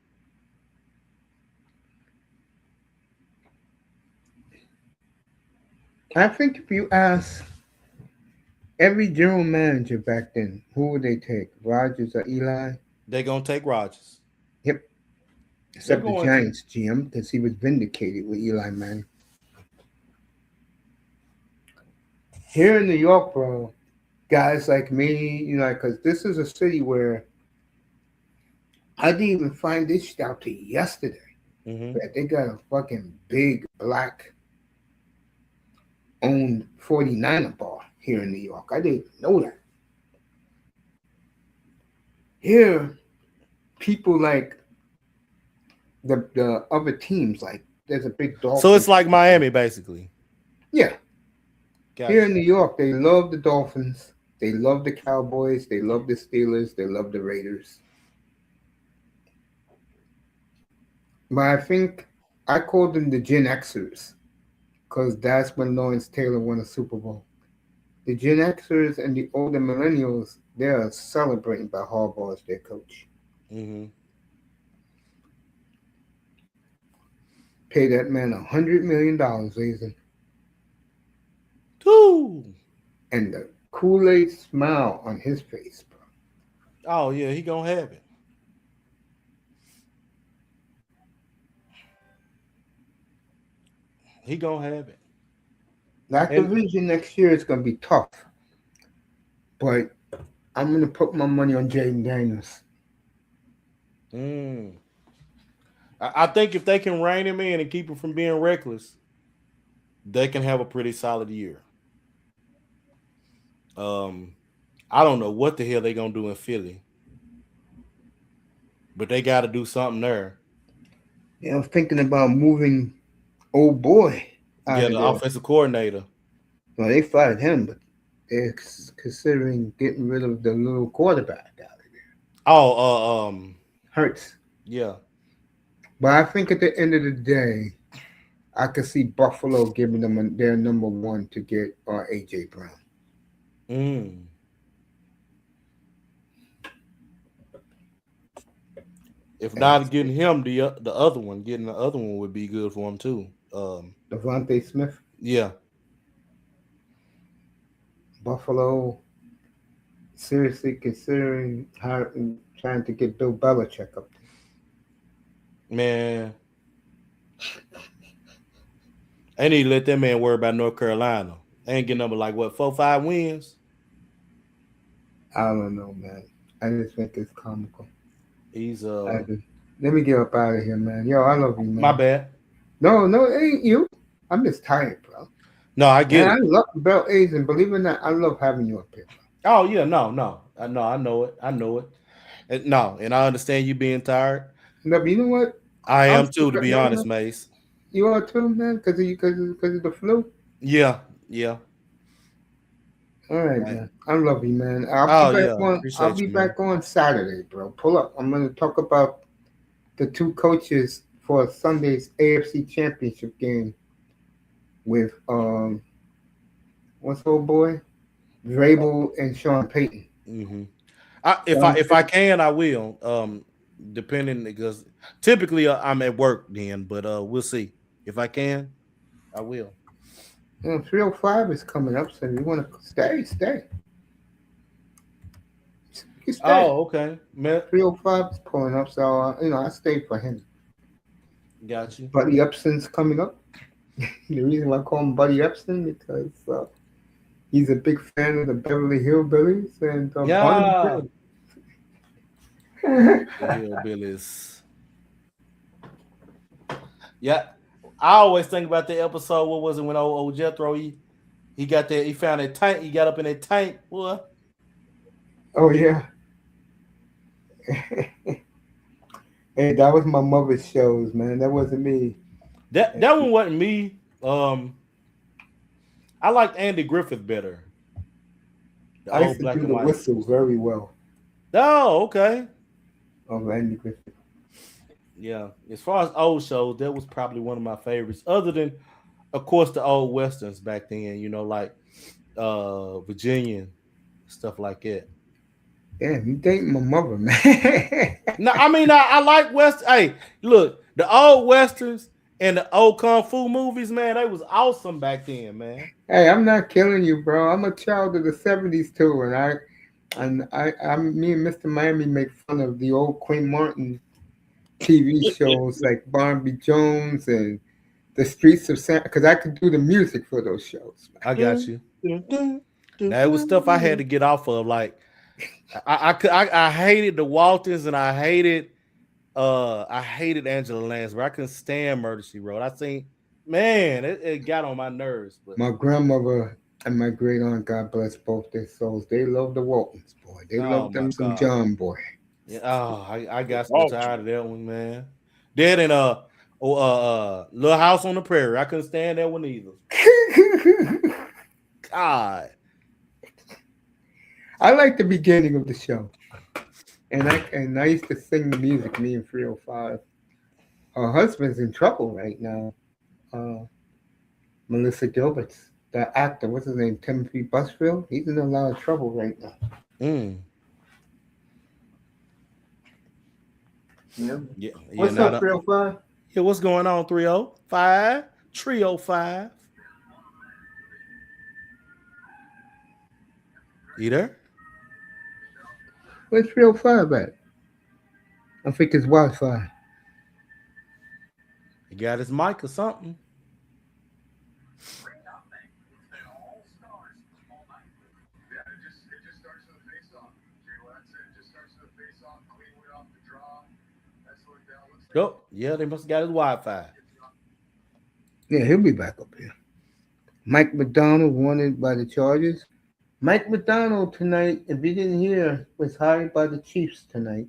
I think if you ask every general manager back then, who would they take? Rodgers or Eli? They're gonna take Rodgers. Yep. They're Except the going to. Giants GM, because he was vindicated with Eli Manning. Here in New York, bro, guys like me, because this is a city where I didn't even find this shit out to yesterday. Mm-hmm. That they got a fucking big black owned 49er bar here in New York. I didn't know that. Here, people like the other teams, like there's a big So it's Dolphins. like Miami, basically. Yeah. Gotcha. Here in New York, they love the Dolphins. They love the Cowboys. They love the Steelers. They love the Raiders. But I think I called them the Gen Xers because that's when Lawrence Taylor won a Super Bowl. The Gen Xers and the older millennials, they are celebrating by Harbaugh as their coach. Mm-hmm. Pay that man $100 million, Lazen. Ooh. And the Kool-Aid smile on his face, bro. Oh yeah, he gonna have it. He gonna have it. That And division next year is going to be tough. But I'm going to put my money on Jaden Daniels. I think if they can rein him in and keep him from being reckless, they can have a pretty solid year. I don't know what the hell they're gonna do in Philly, but they got to do something there. Yeah, I'm thinking about moving old boy out Yeah, of the there. offensive coordinator. Well, they fired him, but they're considering getting rid of the little quarterback out of there. Oh, Hurts. yeah. But I think at the end of the day, I could see Buffalo giving them their number one to get A.J. Brown. If not getting him, the other one, getting the other one would be good for him too. Devontae Smith. Yeah. Buffalo seriously considering trying to get Bill Belichick up there. Man, they need to let that man worry about North Carolina They ain't getting number like what 4-5 wins. I don't know, man. I just think it's comical. He's Let me get up out of here, man. Yo, I love you, man. my bad. No, it ain't you. I'm just tired, bro. No, I get Man, it. I love Belle A's, and believe it or not, I love having you up here, bro. Oh yeah, no. I know it. And I understand you being tired. No, but you know what? I I'm am too, to be honest, Mace. You are too, man, because of the flu. Yeah. All right, man. I love you, man. Oh yeah, I'll appreciate be you, man. back on Saturday, bro. Pull up. I'm gonna talk about the two coaches for Sunday's AFC Championship game with what's old boy, Vrabel and Sean Payton. Mm-hmm. If I can, I will. Depending, because typically I'm at work then, but we'll see. If I can, I will. 305 is coming up, so if you want to stay. You stay. Oh, okay. 305 is pulling up, so I stay for him. Got you. Buddy Epson's coming up. The reason why I call him Buddy Epson because he's a big fan of the Beverly Hillbillies and yeah. Hillbillies. Yeah, I always think about the episode. What was it when old Jethro he got there? He found a tank. He got up in that tank. What? Oh yeah. Hey, that was my mother's shows, man. That wasn't me. That one wasn't me. I liked Andy Griffith better. I used to do the whistle very well. Oh, okay. Of Andy Griffith. Yeah, as far as old shows, that was probably one of my favorites. Other than, of course, the old westerns back then. Like Virginia, stuff like that. Damn, you dating my mother, man. No, I mean I like West. Hey, look, the old westerns and the old kung fu movies, man, they was awesome back then, man. Hey, I'm not killing you, bro. I'm a child of the '70s too, and me and Mr. Miami make fun of the old Quinn Martin TV shows like Barnaby Jones and the Streets of San, because I could do the music for those shows. I got you. That was stuff I had to get off of. Like I hated the Waltons and I hated Angela Lansbury. I couldn't stand Murder She Wrote. I seen, man, it got on my nerves. But my grandmother and my great aunt, God bless both their souls, they loved the Waltons, boy. They loved them some John boy. Yeah, I got so tired of that one, man. That and Little House on the Prairie. I couldn't stand that one either. God. I like the beginning of the show. And I used to sing the music, me and 305. Her husband's in trouble right now. Melissa Gilbert's, the actor, what's his name? Timothy Busfield. He's in a lot of trouble right now. Yeah. What's up, 305? Yeah, what's going on, 305? 305. You there? Where's 305 at? I think it's Wi-Fi. He got his mic or something. Oh, yeah, they must have got his Wi-Fi. Yeah, he'll be back up here. Mike McDonald wanted by the Chargers. Mike McDonald tonight, if you didn't hear, was hired by the Chiefs tonight.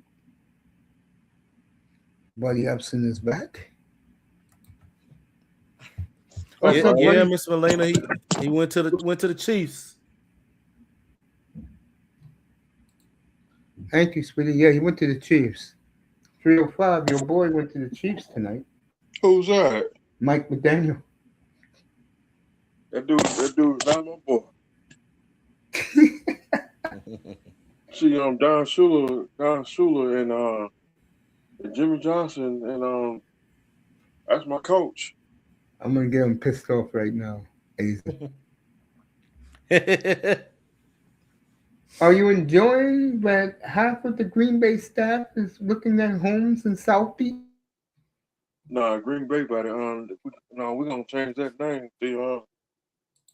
Buddy Epson is back. Yeah, Miss Melina, he went to the Chiefs. Thank you, sweetie. Yeah, he went to the Chiefs. 305, your boy went to the Chiefs tonight. Who's that? Mike McDaniel. That dude is not my boy. See, Don Shula and Jimmy Johnson, and that's my coach. I'm gonna get him pissed off right now. Are you enjoying that half of the Green Bay staff is looking at homes in South Beach? Nah, Green Bay, buddy. We're gonna change that name. The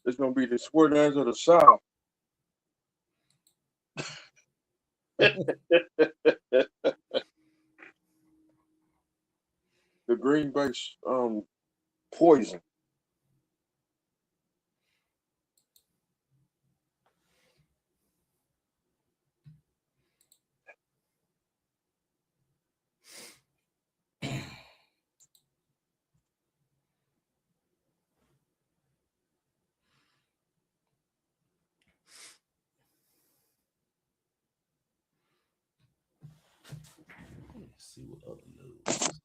It's gonna be the Squirtlands of the South. The Green Bay poison. Let's see what other news.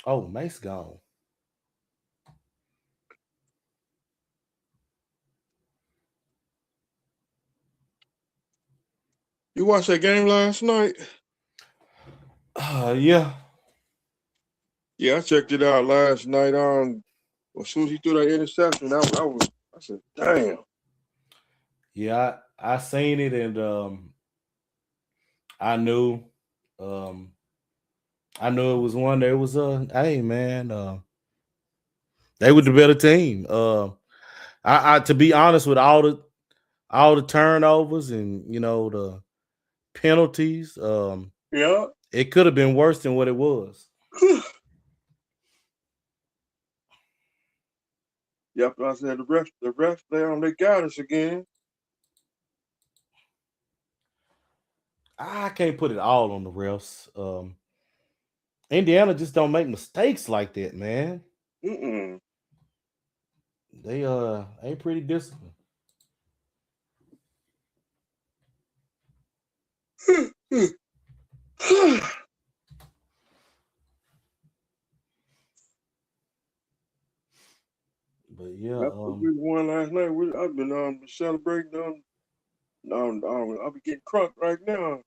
Oh, Mace gone. You watched that game last night? Yeah. Yeah, I checked it out last night. As soon as he threw that interception, I said, damn. Yeah, I seen it, and I knew it was one that was hey man, they were the better team. I to be honest, with all the turnovers and the penalties, Yeah. it could have been worse than what it was. Yep, I said the refs, they got us again. I can't put it all on the refs. Indiana just don't make mistakes like that, man. Mm-mm. They ain't pretty disciplined. But yeah, We won last night. I've been celebrating. I'll be getting crunk right now.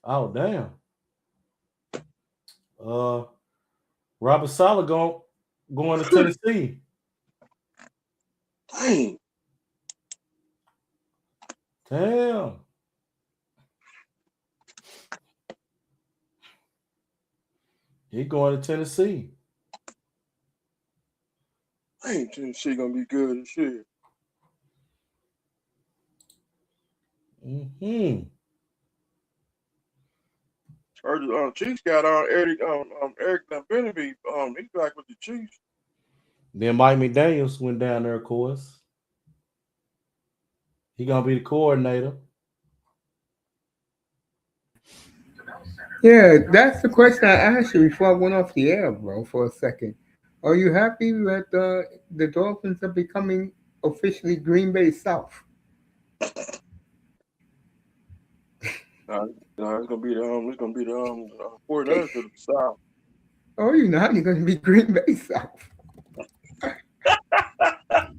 oh damn. Robert Saleh going to Tennessee. Dang. Damn. He going to Tennessee. Dang, Tennessee gonna be good as shit. Mm-hmm. Chiefs got Eric Beneby. He's back with the Chiefs. Then Mike McDaniels went down there, of course. He gonna be the coordinator. Yeah, that's the question I asked you before I went off the air, bro, for a second. Are you happy that the Dolphins are becoming officially Green Bay South? It's gonna be the 49ers to the South. Oh, you're not. You're going to be Green Bay South.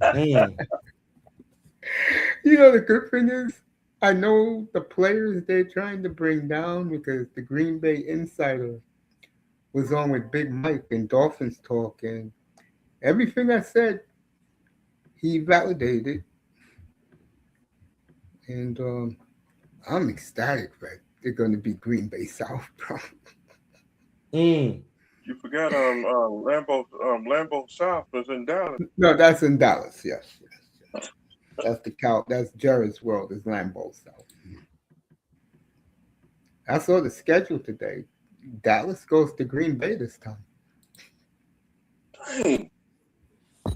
Mm. You know, the good thing is, I know the players they're trying to bring down because the Green Bay Insider was on with Big Mike and Dolphins Talk, and everything I said, he validated. And I'm ecstatic that they're going to be Green Bay South, bro. Mm. You forgot Lambeau South was in Dallas. No, that's in Dallas. Yes. That's Jerry's World. Is Lambeau South. I saw the schedule today. Dallas goes to Green Bay this time. Dang.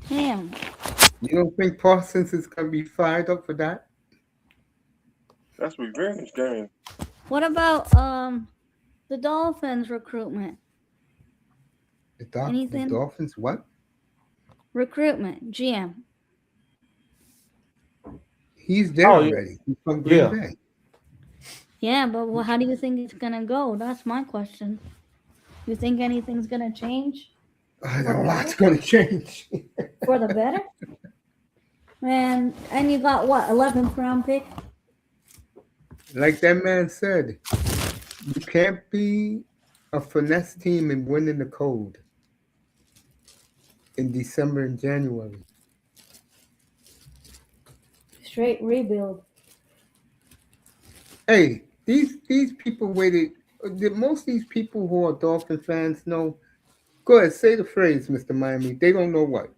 Damn. You don't think Parsons is going to be fired up for that? That's revenge game. What about the Dolphins recruitment? The Dolphins what? Recruitment, GM. He's there already. He's from Green Bay. Yeah, but how do you think it's gonna go? That's my question. You think anything's gonna change? A lot's going to change. For the better? Man, and you got what, 11th round pick? Like that man said, You can't be a finesse team and win in the cold in December and January. Straight rebuild. Hey, these people waited. Most of these people who are Dolphin fans know. Go ahead, say the phrase, Mr. Miami. They don't know what.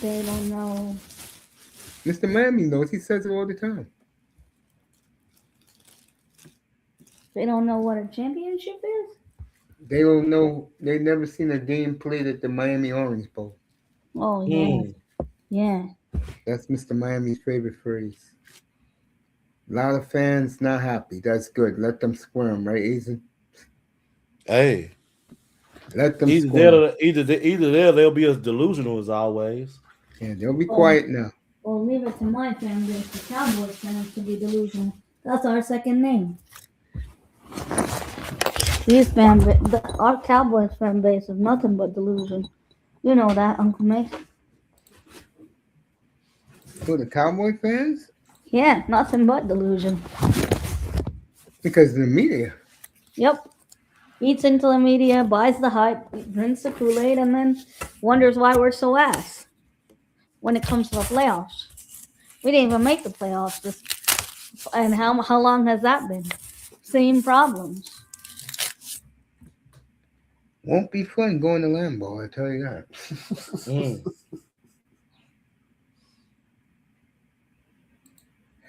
They don't know. Mr. Miami knows. He says it all the time. They don't know what a championship is? They don't know. They never seen a game played at the Miami Orange Bowl. Oh, yeah. Yeah. That's Mr. Miami's favorite phrase. A lot of fans not happy. That's good. Let them squirm, right, Ethan? Hey, Let them either squirm. there they'll be as delusional as always. Yeah, they'll be quiet now. Well, leave it to my fan base, the Cowboys fans, to be delusional. That's our second name. Our Cowboys fan base is nothing but delusion. You know that, Uncle Mace. Who, the Cowboy fans? Yeah, nothing but delusion. Because of the media. Yep. Eats into the media, buys the hype, drinks the Kool-Aid, and then wonders why we're so ass when it comes to the playoffs. We didn't even make the playoffs. And how long has that been? Same problems. Won't be fun going to Lambeau, I tell you that.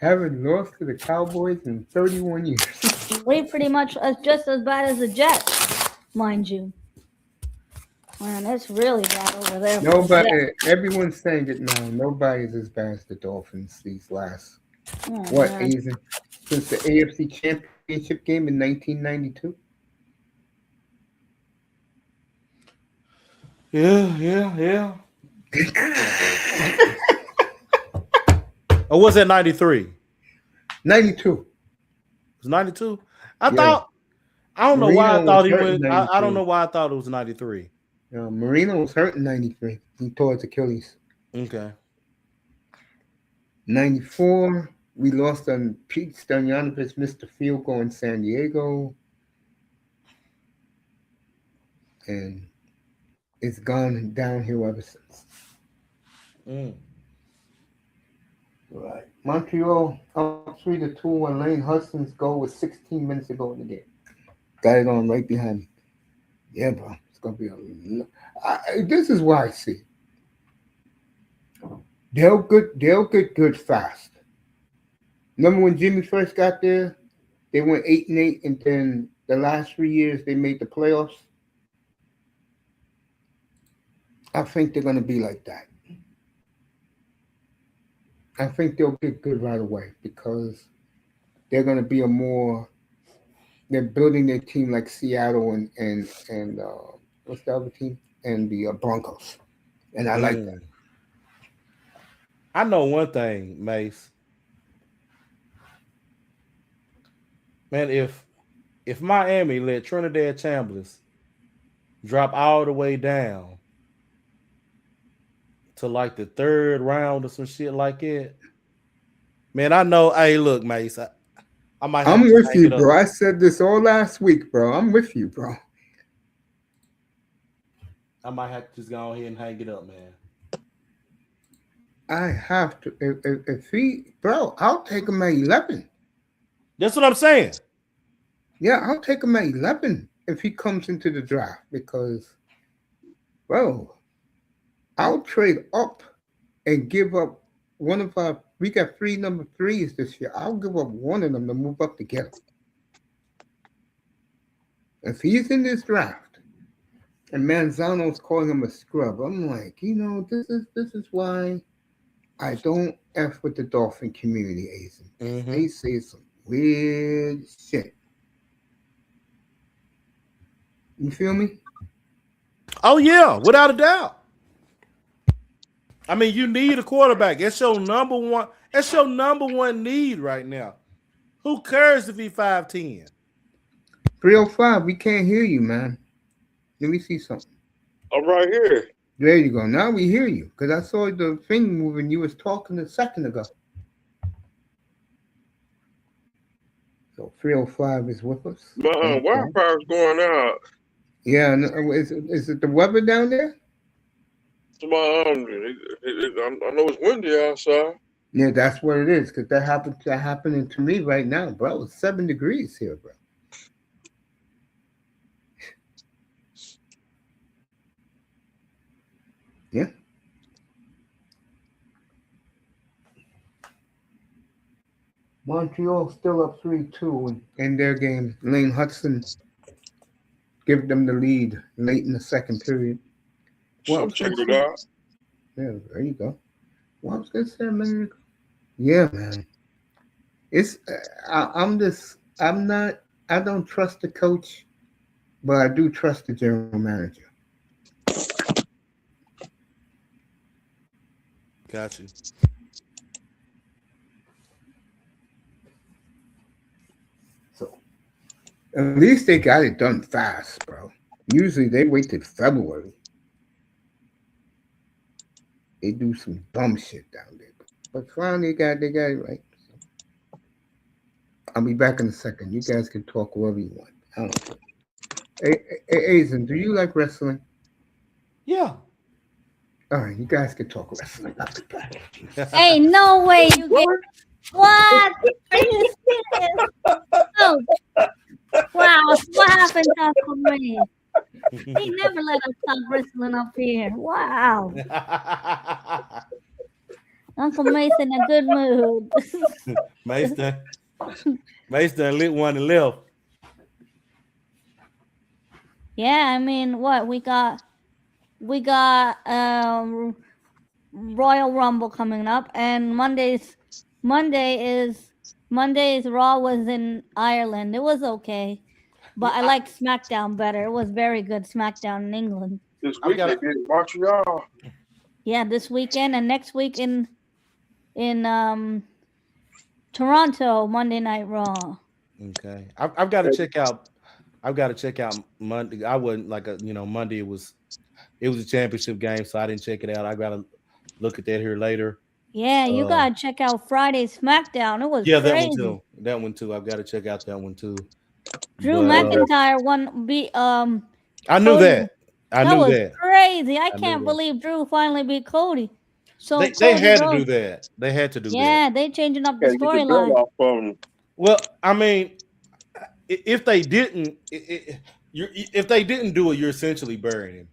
Haven't lost to the Cowboys in 31 years. We pretty much just as bad as the Jets, mind you. Man, it's really bad over there. Nobody, everyone's saying it now. Nobody's as bad as the Dolphins these last, season? Since the AFC Championship game in 1992? Yeah. Or was that 93? 92. It was 92? I don't know Marino why I thought he was hurt went. in I don't 93. know why I thought it was 93. Marino was hurt in 93. He tore his Achilles. Okay. 94, we lost on Pete Stoyanovich missed the field goal in San Diego. And it's gone downhill ever since. Right. Montreal up 3-2 on Lane Hutson's goal with 16 minutes to go in the game. Got it on right behind me. Yeah, bro. It's going to be this is why I see. They'll get good fast. Remember when Jimmy first got there? They went 8-8, and then the last 3 years they made the playoffs. I think they're going to be like that. I think they'll get good right away because they're going to be they're building their team like Seattle and what's the other team? And the Broncos. And I like that. I know one thing, Mace. Man, if Miami let Trinidad Chambliss drop all the way down to like the third round or some shit like it, man, I know. Hey, look, Mace, I might. I'm with you, bro. I said this all last week, bro. I'm with you, bro. I might have to just go ahead and hang it up, man. I have to. If he, bro, I'll take him at 11. That's what I'm saying. Yeah, I'll take him at 11 if he comes into the draft because, bro, I'll trade up and give up one of our. We got 3 number 3s this year. I'll give up one of them to move up to get him. If he's in this draft, and Manzano's calling him a scrub, I'm like, this is why I don't F with the Dolphin community, Azen. Mm-hmm. They say some weird shit. You feel me? Oh yeah, without a doubt. I mean, you need a quarterback. That's your number one. That's your number one need right now. Who cares if he's 5'10"? 305, we can't hear you, man. Let me see something. I'm right here. There you go. Now we hear you because I saw the thing moving. You was talking a second ago. So 305 is with us. My Wi-Fi's going out. Yeah, is it the weather down there? I know it's windy outside. Yeah, that's what it is. Because that happening to me right now, bro. It's 7 degrees here, bro. Yeah. Montreal still up 3-2 in their game. Lane Hutson give them the lead late in the second period. Well, I'm checking it out. Yeah, there you go. Well, I was gonna say a minute ago. Yeah, man. It's I'm not. I don't trust the coach, but I do trust the general manager. Got you. So at least they got it done fast, bro. Usually they wait till February. They do some dumb shit down there. But finally they got it right. So I'll be back in a second. You guys can talk wherever you want. I don't care. Hey, Aizen, do you like wrestling? Yeah. All right, you guys can talk wrestling. I'll be back. Hey, no way you get what? Are you serious? Oh, wow! What happened to Uncle May? He never let us talk wrestling up here. Wow! Uncle May's in a good mood. Mason lit one and left. Yeah, I mean, what we got Royal Rumble coming up, and Monday's Raw was in Ireland. It was okay, but I like SmackDown better. It was very good SmackDown in England. This week they get Montreal. Yeah, this weekend and next week in Toronto, Monday Night Raw. Okay, I've got to check out. I've got to check out Monday. I wasn't Monday. It was a championship game, so I didn't check it out. I got to look at that here later. Yeah, you gotta check out Friday's SmackDown. It was crazy. That one too. That one too. I've got to check out that one too. Drew McIntyre beat I knew Cody. that. I knew that. Crazy. I can't believe Drew finally beat Cody. So they had to do that. They had to do that. Yeah, they changing up the storyline. Well, I mean, if they didn't, if they didn't do it, you're essentially burying him.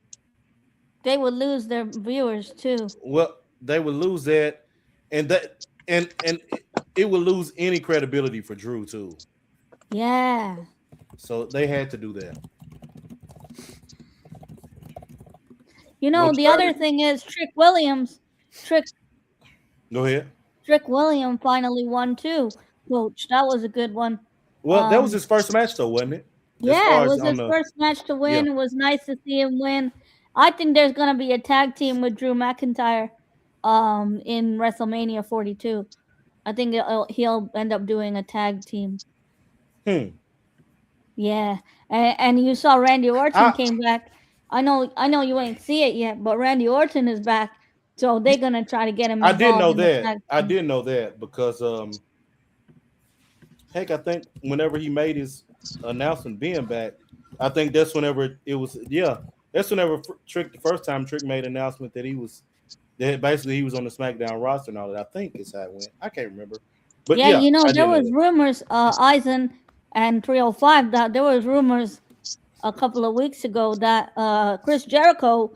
They would lose their viewers too. Well, they would lose that, and it would lose any credibility for Drew too. Yeah. So they had to do that. You know, the other thing is Trick Williams. Go ahead. Trick Williams finally won too, Coach. That was a good one. Well, that was his first match, though, wasn't it? Yeah, it was his first match to win. Yeah. It was nice to see him win. I think there's gonna be a tag team with Drew McIntyre, in WrestleMania 42. I think he'll end up doing a tag team. Yeah, and you saw Randy Orton came back. I know you ain't see it yet, but Randy Orton is back, so they're gonna try to get him involved. I didn't know that. I didn't know that because heck, I think whenever he made his announcement being back, I think that's whenever it was. Yeah, that's whenever Trick the first time Trick made an announcement that he was basically he was on the SmackDown roster and all that. I think is how it went. I can't remember. But yeah, you know there was rumors, Eisen and 305 that there was rumors a couple of weeks ago that Chris Jericho,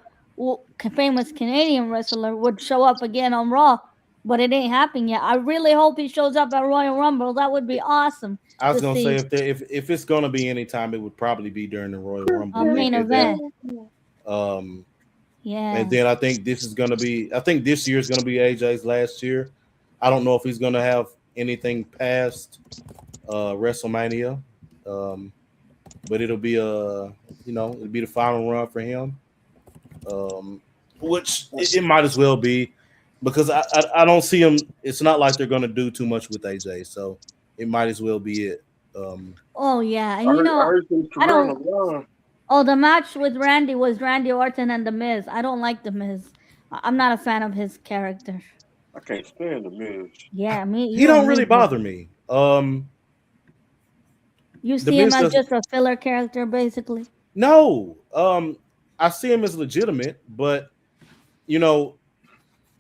famous Canadian wrestler, would show up again on Raw, but it ain't happened yet. I really hope he shows up at Royal Rumble. That would be awesome. I was gonna say if it's gonna be any time, it would probably be during the Royal Rumble main event. Yeah, and then I think this is gonna be. I think this year is gonna be AJ's last year. I don't know if he's gonna have anything past WrestleMania. But it'll be it'll be the final run for him, which it might as well be because I don't see him. It's not like they're going to do too much with AJ, so it might as well be it. Oh yeah, and I don't. Oh, the match with Randy was Randy Orton and The Miz. I don't like The Miz. I'm not a fan of his character. I can't stand The Miz. Yeah, me. He don't really bother me. You The see him Miz as doesn't. just a filler character, basically. No, I see him as legitimate, but you know,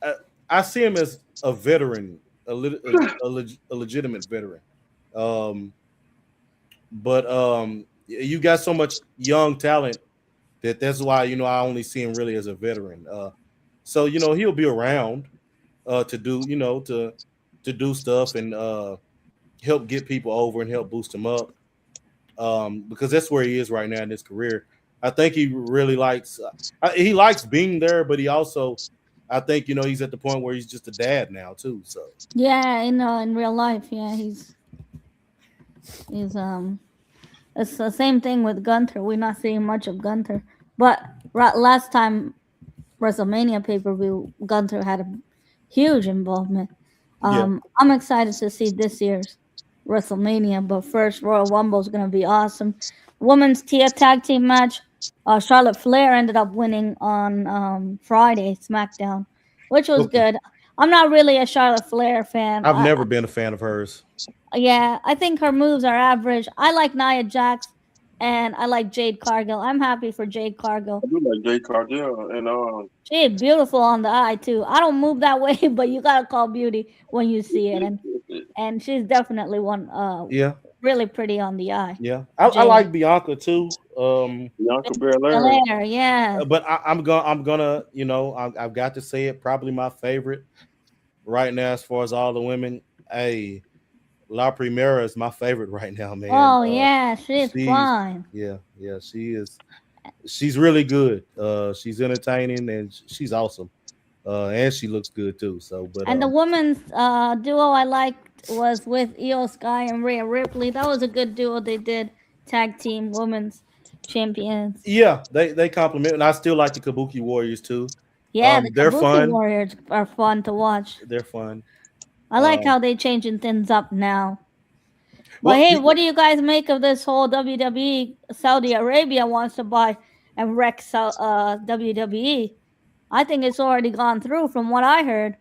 I, I see him as a veteran, a legitimate veteran. Um, but you got so much young talent that's why I only see him really as a veteran. So he'll be around to do to do stuff and help get people over and help boost him up because that's where he is right now in his career. I think he really he likes being there, but he also I think he's at the point where he's just a dad now too. So Yeah, in real life, yeah, he's. It's the same thing with Gunther. We're not seeing much of Gunther, but last time WrestleMania pay per view, Gunther had a huge involvement. yeah, I'm excited to see this year's WrestleMania, but first Royal Rumble is gonna be awesome. Women's tag team match. Charlotte Flair ended up winning on Friday SmackDown, which was okay. good. I'm not really a Charlotte Flair fan. I've never been a fan of hers. Yeah, I think her moves are average. I like Nia Jax and I like Jade Cargill. I'm happy for Jade Cargill. I do like Jay Cardell and She is beautiful on the eye too. I don't move that way, but you gotta call beauty when you see it, and she's definitely one Yeah, really pretty on the eye. yeah. I Jade like Bianca too. Bianca Belair. Belair, yeah. But I'm gonna I've got to say it. Probably my favorite right now as far as all the women. Hey, La Primera is my favorite right now, man. Oh yeah, she's She's fine. yeah, she is. She's really good. She's entertaining and she's awesome. And she looks good too. So, but And the women's duo I liked was with Io Sky and Rhea Ripley. That was a good duo they did. Tag team women's champions. yeah, they compliment, and I still like the Kabuki Warriors too. Yeah, the They're Kabuki fun. Warriors are fun to watch. They're fun. I like Um, how they changing things up now. But well, hey, what do you guys make of this whole WWE Saudi Arabia wants to buy and wreck WWE? I think it's already gone through from what I heard.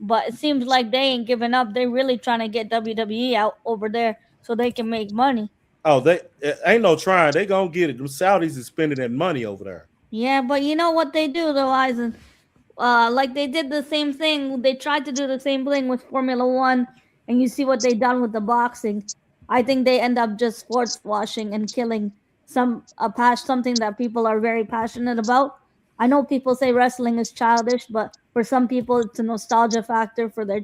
But it seems like they ain't giving up. They're really trying to get WWE out over there so they can make money. oh, they ain't no trying. They gonna get it. The Saudis is spending that money over there. Yeah, but you know what they do though, Eisen? Like they did the same thing. They tried to do the same thing with Formula One, and you see what they done with the boxing. I think they end up just sports washing and killing something that people are very passionate about. I know people say wrestling is childish, but for some people it's a nostalgia factor for their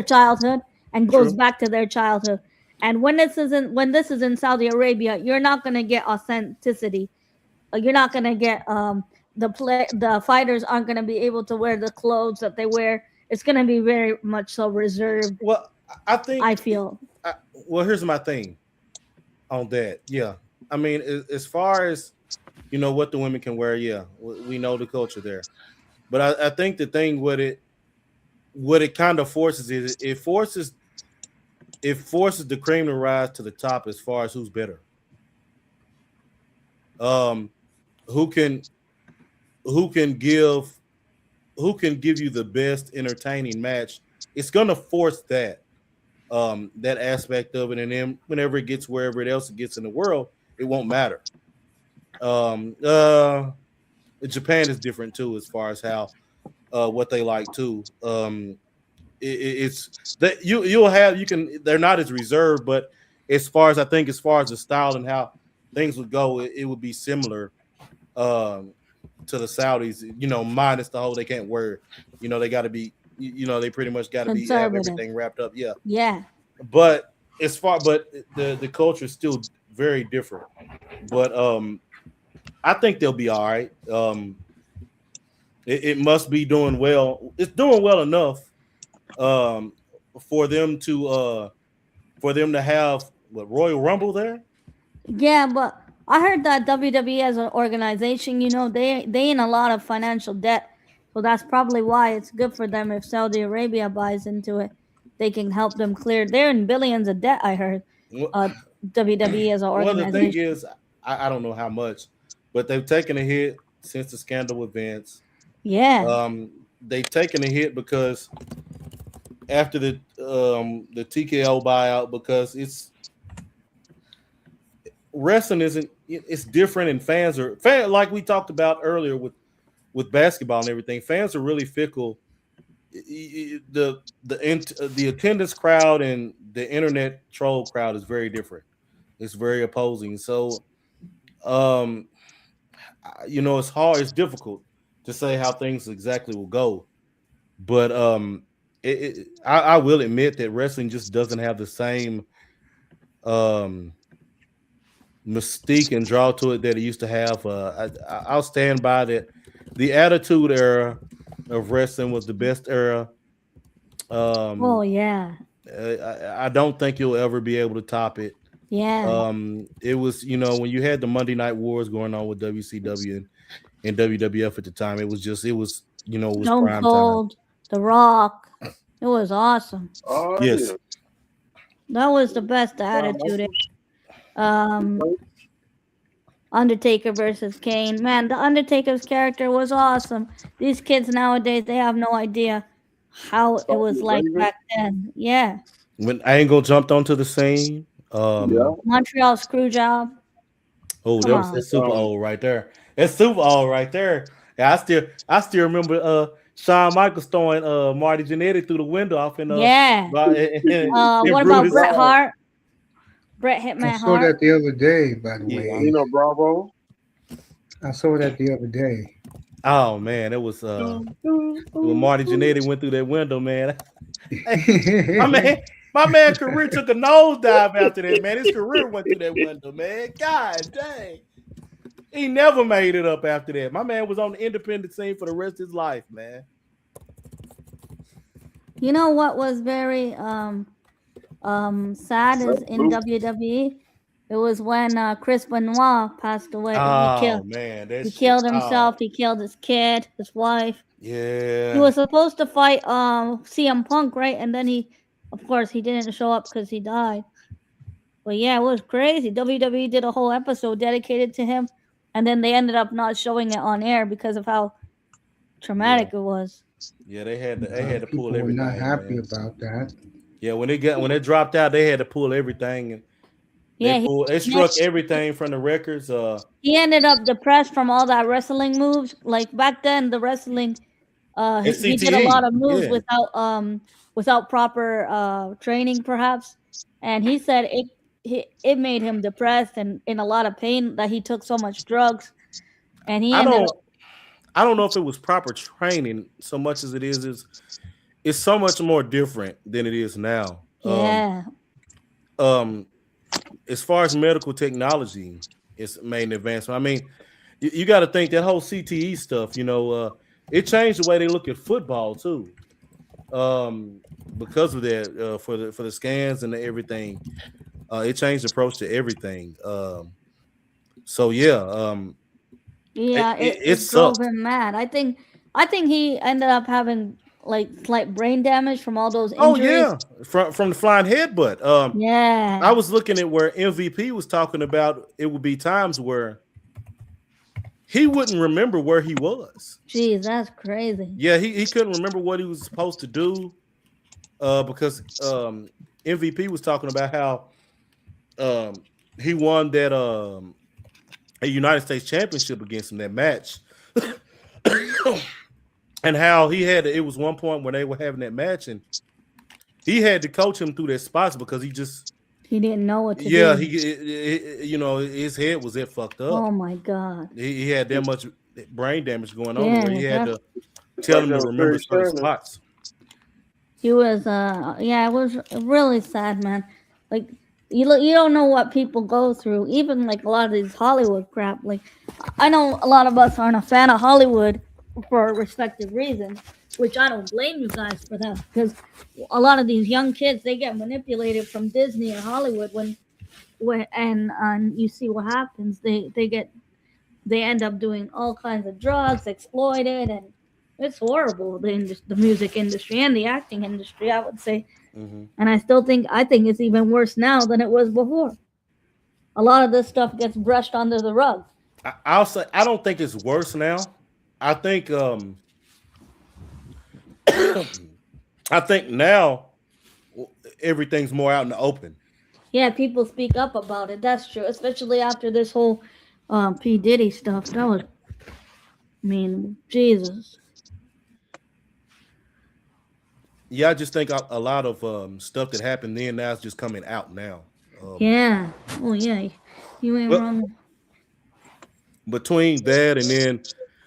childhood and goes True. back to their childhood. And when this is in Saudi Arabia, you're not gonna get authenticity. You're not gonna get the fighters aren't gonna be able to wear the clothes that they wear. It's gonna be very much so reserved. Well, I think. I feel. Well, here's my thing on that. Yeah, I mean, as far as what the women can wear, yeah, we know the culture there. But I think the thing with it, what it kind of forces is it forces the cream to rise to the top as far as who's better. Um, who can who can give who can give you the best entertaining match? It's gonna force that aspect of it, and then whenever it gets wherever else it gets in the world, it won't matter. Um, uh, Japan is different too, as far as how what they like too. It's that you can they're not as reserved, but as far as as far as the style and how things would go, it would be similar to the Saudis. Minus the whole they can't wear. They got to be. They pretty much got to be have Conservative. everything wrapped up. Yeah, Yeah. but the culture is still very different. But I think they'll be all right. It must be doing well. It's doing well enough um, for them to have what Royal Rumble there. Yeah, but I heard that WWE as an organization, they in a lot of financial debt. So that's probably why it's good for them if Saudi Arabia buys into it. They can help them clear. They're in billions of debt, I heard. Well, Uh, WWE as an well, the thing organization. is, I don't know how much, but they've taken a hit since the scandal with Vince. Yeah. They've taken a hit because after the TKO buyout, because wrestling isn't. It's different, and fans like we talked about earlier with basketball and everything. Fans are really fickle. The attendance crowd and the internet troll crowd is very different. It's very opposing. So, it's hard. It's difficult to say how things exactly will go. But I will admit that wrestling just doesn't have the same mystique and draw to it that it used to have. I'll stand by that. The Attitude Era of wrestling was the best era. Oh yeah, I don't think you'll ever be able to top it. yeah. It was, when you had the Monday Night Wars going on with WCW and WWF at the time, it was it was Stone prime time. Cold, The Rock. It was awesome. Oh, Yes. yeah. That was the best attitude. Undertaker versus Kane. Man, the Undertaker's character was awesome. These kids nowadays, they have no idea how it was like back then. Yeah. When Angle jumped onto the scene. Montreal Screwjob. Oh, Come on. that's super old right there. It's super old right there. Yeah, I still remember Shawn Michaels throwing Marty Jannetty through the window off in Yeah. what What about Bret Hart? Bret Hitman I saw Hart. that the other day, by the way. Nino Bravo. I saw that the other day. Oh man, it was when Marty Jannetty went through that window, man. My man career took a nosedive after that, man. His career went through that window, man. God dang. He never made it up after that. My man was on the independent scene for the rest of his life, man. You know what was very sad is in WWE? It was when Chris Benoit passed away. He killed himself. He killed his kid, his wife. Yeah. He was supposed to fight CM Punk, right? And then of course, he didn't show up because he died. But yeah, it was crazy. WWE did a whole episode dedicated to him, and then they ended up not showing it on air because of how traumatic it was. Yeah, they had to pull everything. People were not happy about that. Yeah, when it dropped out, they had to pull everything, and they struck everything from the records. He ended up depressed from all that wrestling moves. Like back then, the wrestling, he did a lot of moves without proper training, perhaps. And he said it made him depressed and in a lot of pain that he took so much drugs. And I don't know if it was proper training so much as it's so much more different than it is now. Yeah. As far as medical technology, it's made an advancement. I mean, you got to think that whole CTE stuff, it changed the way they look at football too. Because of that, for the scans and everything, it changed the approach to everything. So yeah, it drove him mad. I think he ended up having like slight brain damage from all those injuries. Oh yeah, from the flying headbutt. Yeah, I was looking at where MVP was talking about it would be times where he wouldn't remember where he was. Jeez, that's crazy. Yeah, he couldn't remember what he was supposed to do because MVP was talking about how he won that a United States championship against him, that match. And how it was one point when they were having that match and he had to coach him through that spots because he didn't know what to do. Yeah, his head was fucked up. Oh my God. He had that much brain damage going on where he had to tell him to remember certain spots. He was it was really sad, man. Like you don't know what people go through, even like a lot of these Hollywood crap. Like I know a lot of us aren't a fan of Hollywood for respective reasons, which I don't blame you guys for that, because a lot of these young kids, they get manipulated from Disney and Hollywood and you see what happens. They end up doing all kinds of drugs, exploited, and it's horrible. The music industry and the acting industry, I would say. Mm-hmm. And I think it's even worse now than it was before. A lot of this stuff gets brushed under the rug. I'll say I don't think it's worse now. I think I think now everything's more out in the open. Yeah, people speak up about it. That's true, especially after this whole P Diddy stuff. That was, I mean, Jesus. Yeah, I just think a lot of stuff that happened then now is just coming out now. Yeah. Oh yeah, you ain't But wrong. between that and then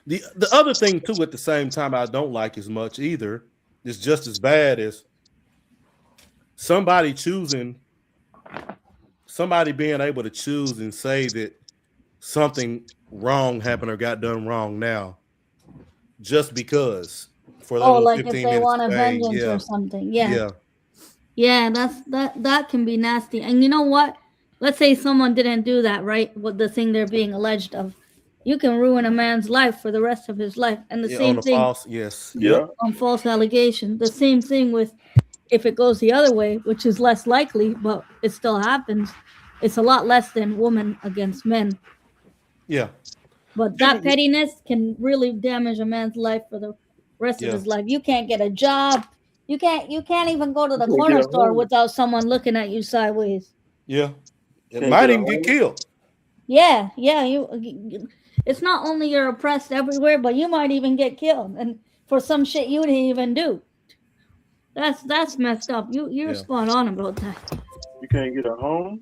the other thing too, at the same time, I don't like as much either. It's just as bad as somebody being able to choose and say that something wrong happened or got done wrong now, just because for Oh, those like if 15 they minutes want a of fame. vengeance Yeah, or something. Yeah. yeah, Yeah, that can be nasty. And you know what? Let's say someone didn't do that, right? What the thing they're being alleged of. You can ruin a man's life for the rest of his life. And the yeah. On same the thing false, yes, yep, Yeah. on false allegation. The same thing with if it goes the other way, which is less likely, but it still happens. It's a lot less than woman against men. yeah, But that pettiness can really damage a man's life for the rest of yeah, his life. You can't get a job. You can't even go to You the can't get corner a store home. without someone looking at you sideways. yeah. It Can't get might a even get home. killed. Yeah, yeah. It's not only you're oppressed everywhere, but you might even get killed, and for some shit you didn't even do. That's messed up. You're Yeah, spot on about that. You can't get a home.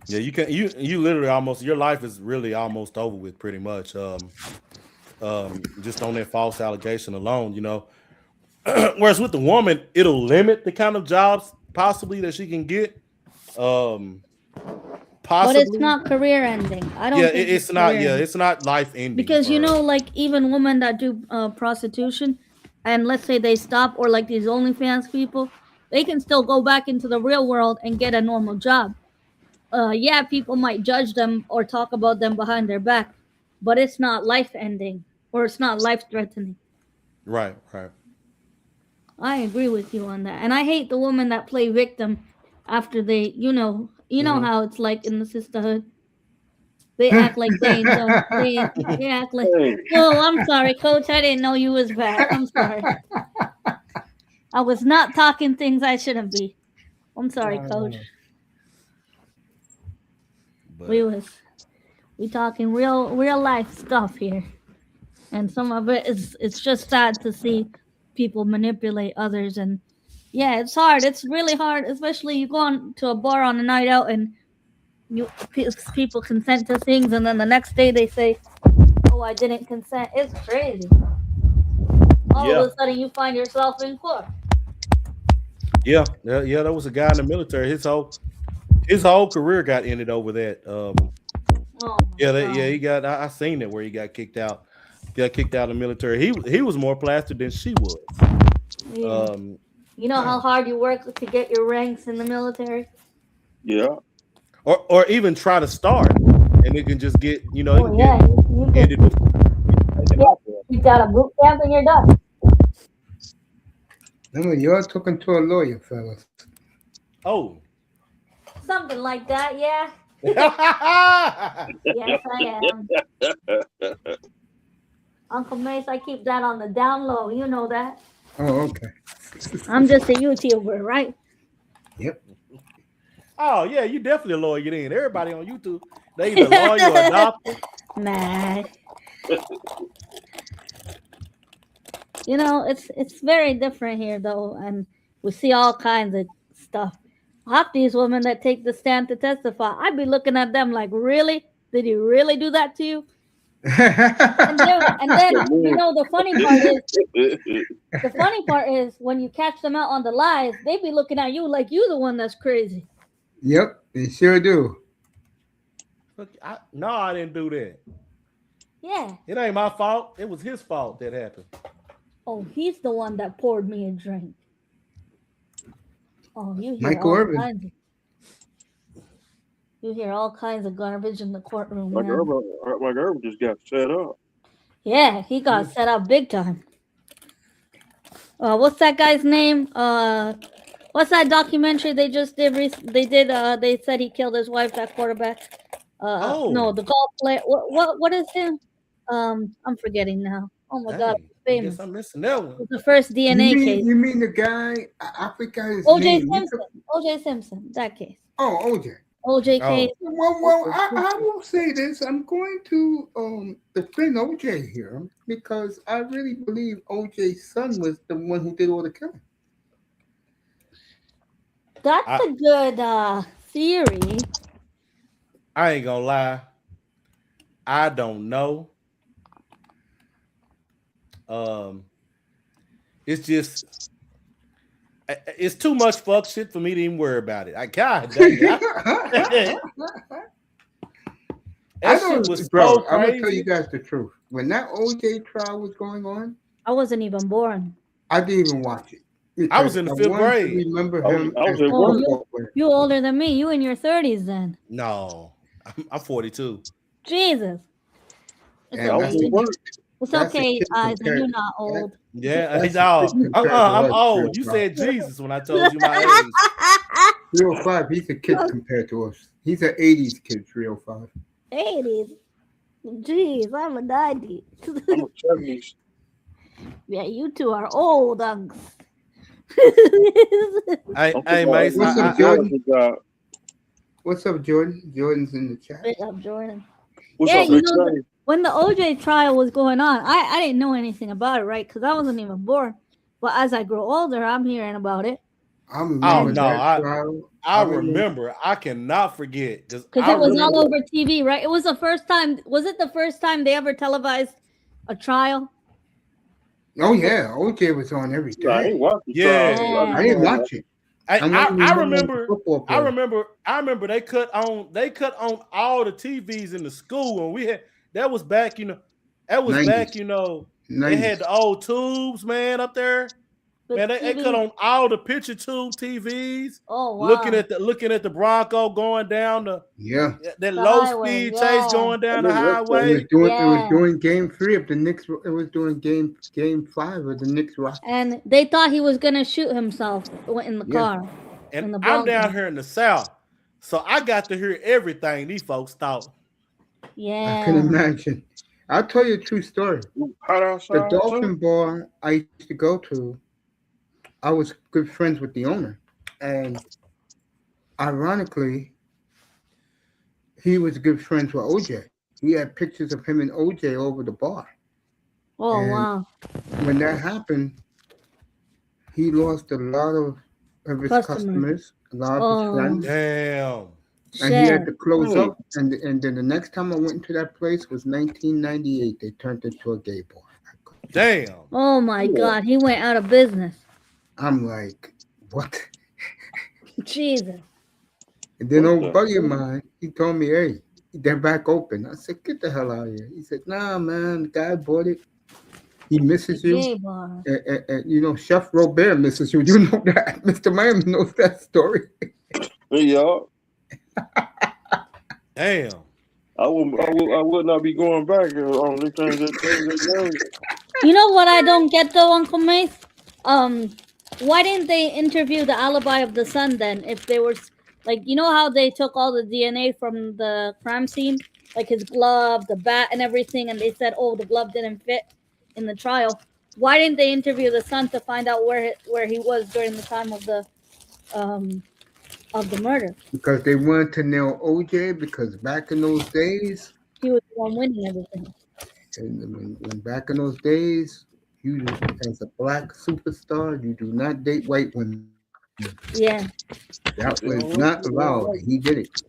yeah. You can you literally almost your life is really almost over with pretty much. Just on that false allegation alone, you know. Whereas with the woman, it'll limit the kind of jobs possibly that she can get. Um, But it's possibly, not career ending. I yeah. don't think it's It's not. career Yeah, ending. it's not life ending Because for her. like even women that do prostitution, and let's say they stop, or like these OnlyFans people, they can still go back into the real world and get a normal job. Yeah, people might judge them or talk about them behind their back, but it's not life ending or it's not life threatening. Right, right. I agree with you on that, and I hate the women that play victim after they, Mm-hmm. how it's like in the sisterhood. They act like they ain't done. They act like, Hey, oh, I'm sorry, coach. I didn't know you was back. I'm sorry. I was not talking things I shouldn't be. I'm sorry, coach. We But was we talking real life stuff here, and some of it is it's just sad to see people manipulate others, and yeah, it's hard. It's really hard, especially you go on to a bar on a night out and people consent to things, and then the next day they say, "Oh, I didn't consent." It's crazy. All of yeah, a sudden, you find yourself in court. yeah. There was a guy in the military. His whole career got ended over that. Oh Yeah, my god. he got. I seen it where he got kicked out. Got kicked out of the military. He was more plastered than she was. Yeah. Um, You know how hard you work to get your ranks in the military? yeah. or even try to start, and it can just get it Oh can get yeah, you get ended before taken off of. you got a boot camp and you're done. No, you're talking to a lawyer, fellas. Oh. Something like that, yeah. Yes, I am. Uncle Mace, I keep that on the down low. You know that. Oh, okay. I'm just a YouTuber, right? Yep. Oh yeah, you definitely a lawyer. Get in. Everybody on YouTube, they either lawyer or doctor. Nah. It's very different here though, and we see all kinds of stuff. Half these women that take the stand to testify, I'd be looking at them like, really? Did he really do that to you? And then the funny part is when you catch them out on the lies, they be looking at you like you the one that's crazy. Yep, they sure do. Look, no, I didn't do that. Yeah. It ain't my fault. It was his fault that happened. Oh, he's the one that poured me a drink. Oh, you hear Michael all Irvin. kinds of, you hear all kinds of garbage in the courtroom, Like man. Urban just got set up. Yeah, he got set up big time. What's that guy's name? What's that documentary they just did? They said he killed his wife. That quarterback. No, the golf player. What is him? I'm forgetting now. Oh my Dang, God, I guess famous. I'm missing that It one. was the first DNA case. You mean the guy? I forgot his O.J. name. Simpson. O.J. Simpson. That case. Oh, OJ. O.J. Oh. case. Well, I will say this. I'm going to defend OJ here because I really believe OJ's son was the one who did all the killing. That's a good theory. I ain't gonna lie. I don't know. It's just it's too much fuck shit for me to even worry about it. God dang it. That shit was so I'm gonna tell crazy. you guys the truth. When that OJ trial was going on, I wasn't even born. I didn't even watch it. I was in the fifth wanted grade. to remember I him. was as at a work. football player. You older than me. You in your 30s then. No, I'm 42. Jesus. It's And I was okay. at work. It's that's a okay, kid Eisen. compared- You're not old. Yeah, That's no, a kid compared to I'm us, old. You bro. said Jesus when I told you my age. 305, he's a kid compared to us. He's an 80s kid, 305. 80s. Jeez, I'm a 90. I'm a 70s. Yeah, you two are old unks. Hey, Mace. What's up, Jordan? What's up, Jordan? Jordan's in the chat. Big up, Jordan. What's Yeah, up, you Big know, Johnny? when the OJ trial was going on, I didn't know anything about it, right? Because I wasn't even born. But as I grow older, I'm hearing about it. I remember no, that trial. I remember. I cannot forget Because it was all over TV, right? It was the first time. Was it the first time they ever televised a trial? Oh yeah, OJ was on every day. I ain't watched the Yeah. trial. I didn't watch it. I remember. Football I player. remember they cut on all the TVs in the school, and we had that was back, that was 90s. back, they 90s. had the old tubes, man, up there. Man, they cut on all the picture tube TVs. Oh wow! Looking at the Bronco going down that The low highway, speed chase going down the highway. It was doing game 3 of the Knicks. It was doing game 5 of the Knicks Rockets. And they thought he was gonna shoot himself in the car. And I'm down here in the South, so I got to hear everything these folks thought. Yeah, I can imagine. I'll tell you a true story. The Dolphin bar I used to go to, I was good friends with the owner, and ironically, he was good friends with OJ. He had pictures of him and OJ over the bar. Oh And wow! when that happened, he lost a lot of his customers, a lot of his friends. Damn. And he had to close up. And then the next time I went into that place was 1998. They turned it into a gay bar. Damn. Oh my God, he went out of business. I'm like, what? Jesus. And then old buddy of mine, he told me, hey, they're back open. I said, get the hell out of here. He said, nah, man, the guy bought it. He misses you. And Chef Robert misses you. You know that. Mr. Miami knows that story. Hey, y'all. Damn. I would not be going back on the things. You know what I don't get though, Uncle Mace? Why didn't they interview the alibi of the son then? If they were like, you know how they took all the DNA from the crime scene, like his glove, the bat, and everything, and they said, oh, the glove didn't fit in the trial. Why didn't they interview the son to find out where he was during the time of the murder? Because they wanted to nail OJ, because back in those days, he was the one winning everything. And when back in those days, you as a black superstar, you do not date white women. Yeah. That was not allowed. He did it.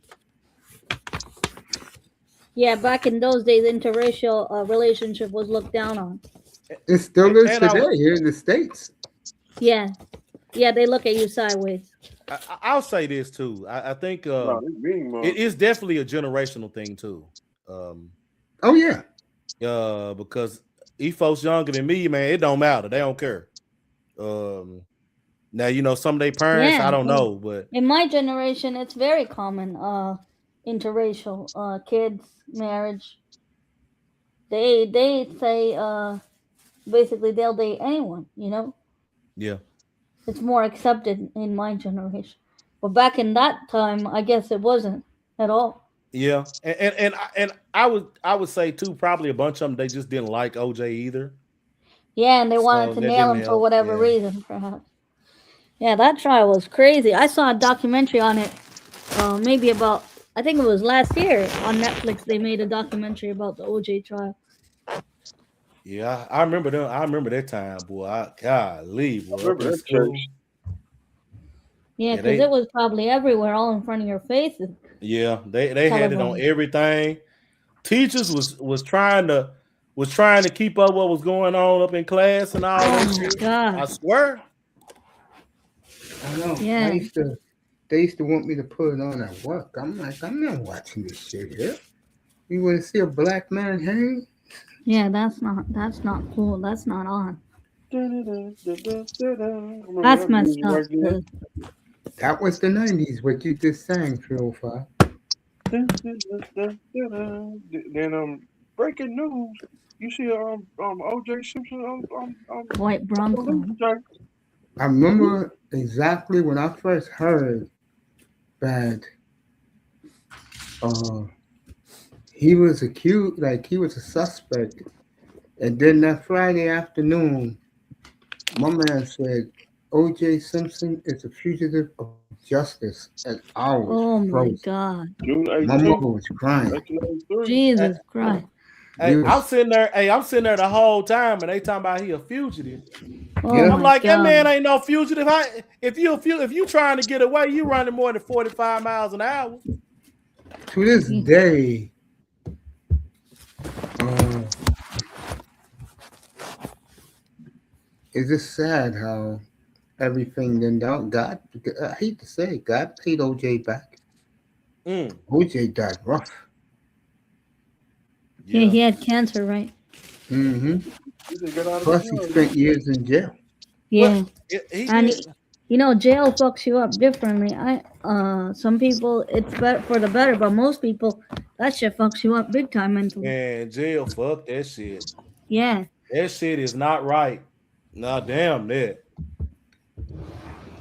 Yeah, back in those days, interracial relationship was looked down on. It still is today here in the States. Yeah. Yeah, they look at you sideways. I'll say this too. I think it is definitely a generational thing too. Oh yeah. Because these folks younger than me, man, it don't matter. They don't care. Now some of their parents, I don't know, but in my generation, it's very common. Interracial kids, marriage. They say basically they'll date anyone. Yeah. It's more accepted in my generation, but back in that time, I guess it wasn't at all. Yeah, and I would say too, probably a bunch of them they just didn't like OJ either. Yeah, and they wanted So to that nail didn't him for help. whatever Yeah. reason, perhaps. Yeah, that trial was crazy. I saw a documentary on it. Maybe about I think it was last year on Netflix. They made a documentary about the OJ trial. Yeah, I remember them. I remember that time, boy. Golly, I boy, up remember in that school. case. Yeah, Yeah, because it was probably everywhere, all in front of your faces. they had it on Televised. everything. Teachers was trying to keep up what was going on up in class and all that Oh my shit. god. I swear. I know. Yeah. They used to want me to put it on at work. I'm like, I'm not watching this shit here. You want to see a black man hang? Yeah, that's not cool. That's not on. Remember That's that messed music up. right there? That was the 90s, what you just sang, 305. Then breaking news. You see OJ Simpson White Bronco. I remember exactly when I first heard that he was accused, like he was a suspect. And then that Friday afternoon, my man said, O.J. Simpson is a fugitive of justice. And I was Oh my frozen. god. June My 18th, mother was crying. 1983. Jesus Christ. Hey, We I'm was, sitting there. Hey, I'm sitting there the whole time, and they talking about he a fugitive. Oh Yeah. I'm my like, that god. man ain't no fugitive. If you trying to get away, you running more than 45 miles an hour. to this day, it's just sad how everything then down. God, I hate to say it, God paid O.J. back. O.J. died rough. Yeah, he had cancer, right? Mm-hmm. He didn't get out of Plus, he jail. spent years in jail. Yeah. He And did. you know, jail fucks you up differently. Some people it's better for the better, but most people that shit fucks you up big time mentally. Man, jail, fuck that shit. Yeah. That shit is not right. Nah, damn that.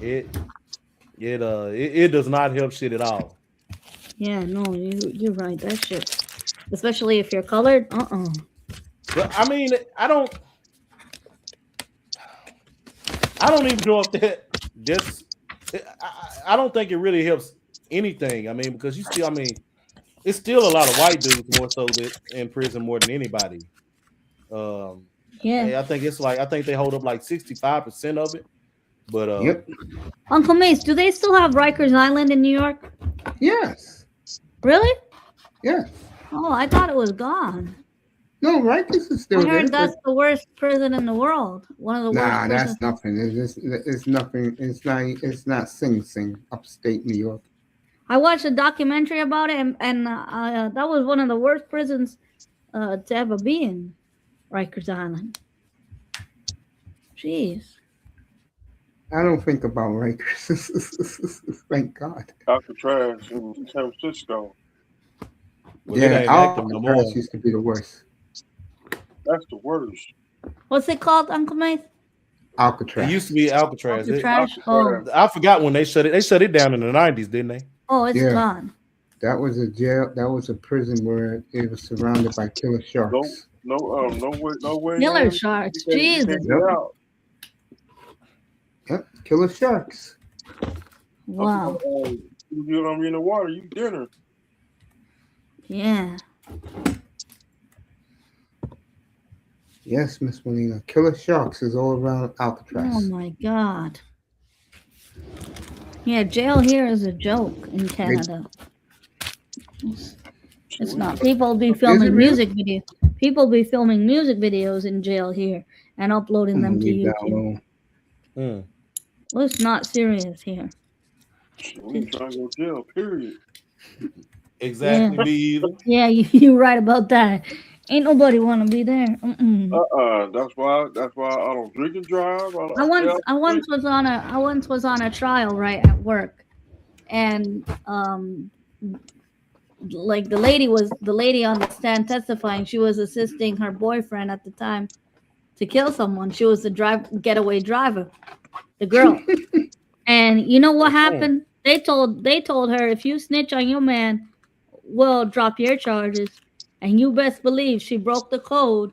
It does not help shit at all. Yeah, no, you're right. That shit. Especially if you're colored. But I mean, I don't even know if that's I don't think it really helps anything. I mean, because it's still a lot of white dudes more so that in prison more than anybody. Yeah. I think they hold up like 65% of it. But Yep. Uncle Mace, do they still have Rikers Island in New York? Yes. Really? Yes. Oh, I thought it was gone. No, Rikers is still I there. heard that's the worst prison in the world. One of the worst Nah, prisons. that's nothing. It's nothing. It's not Sing Sing, upstate New York. I watched a documentary about it, and that was one of the worst prisons to ever be in, Rikers Island. Jeez. I don't think about Rikers. Thank God. Alcatraz in San Francisco. well, it ain't active no more. Alcatraz used to be the worst. That's the worst. What's it called, Uncle Mace? Alcatraz. It used to be Alcatraz. Alcatraz? Oh. I forgot when they shut it. They shut it down in the 90s, didn't they? Oh, it's Yeah. gone. That was a jail. That was a prison where it was surrounded by killer sharks. No way. Killer man. sharks. You can't Jesus. get out. Yep, killer sharks. Wow. You get on in the water, you dinner. Yeah. Yes, Miss Molina. Killer sharks is all around Oh Alcatraz. my God. Yeah, jail here is a joke in Canada. It's not. People be filming music videos. People be filming music videos in jail here and uploading them to Leave that YouTube. alone. Well, it's not serious here. We ain't trying to go to jail, period. Exactly. Yeah. Me either. Yeah, you're right about that. Ain't nobody want to be there. That's why I don't drink and drive. I once was on a trial right at work, and like the lady on the stand testifying. She was assisting her boyfriend at the time to kill someone. She was the getaway driver, the girl. And you know what happened? They told her, if you snitch on your man, we'll drop your charges. And you best believe she broke the code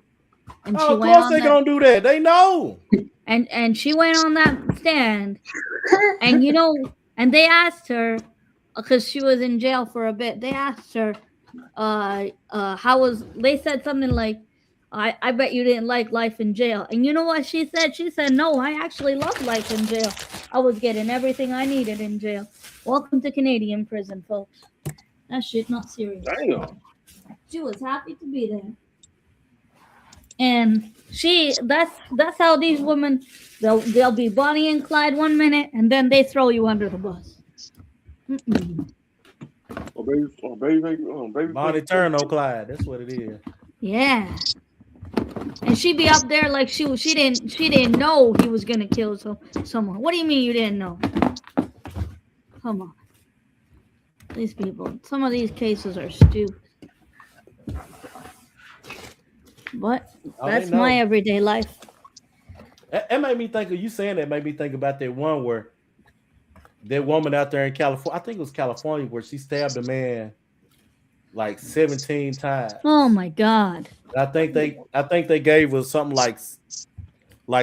And Oh, of course they gonna do that. They know. And she went on that stand, and and they asked her, because she was in jail for a bit. They asked her, they said something like, I bet you didn't like life in jail. And you know what she said? She said, no, I actually love life in jail. I was getting everything I needed in jail. Welcome to Canadian prison, folks. That shit not serious. Damn. She was happy to be there. And that's how these women, they'll be Bonnie and Clyde 1 minute, and then they throw you under the bus. Mm-mm. Baby. Bonnie Turner, Clyde. That's what it is. Yeah. And she'd be up there like she didn't know he was gonna kill someone. What do you mean you didn't know? Come on. These people, some of these cases are stupid. But that's my everyday life. It made me think of you saying that. Made me think about that one where that woman out there in California, I think it was California, where she stabbed a man like 17 times. Oh my God! I think they gave her something like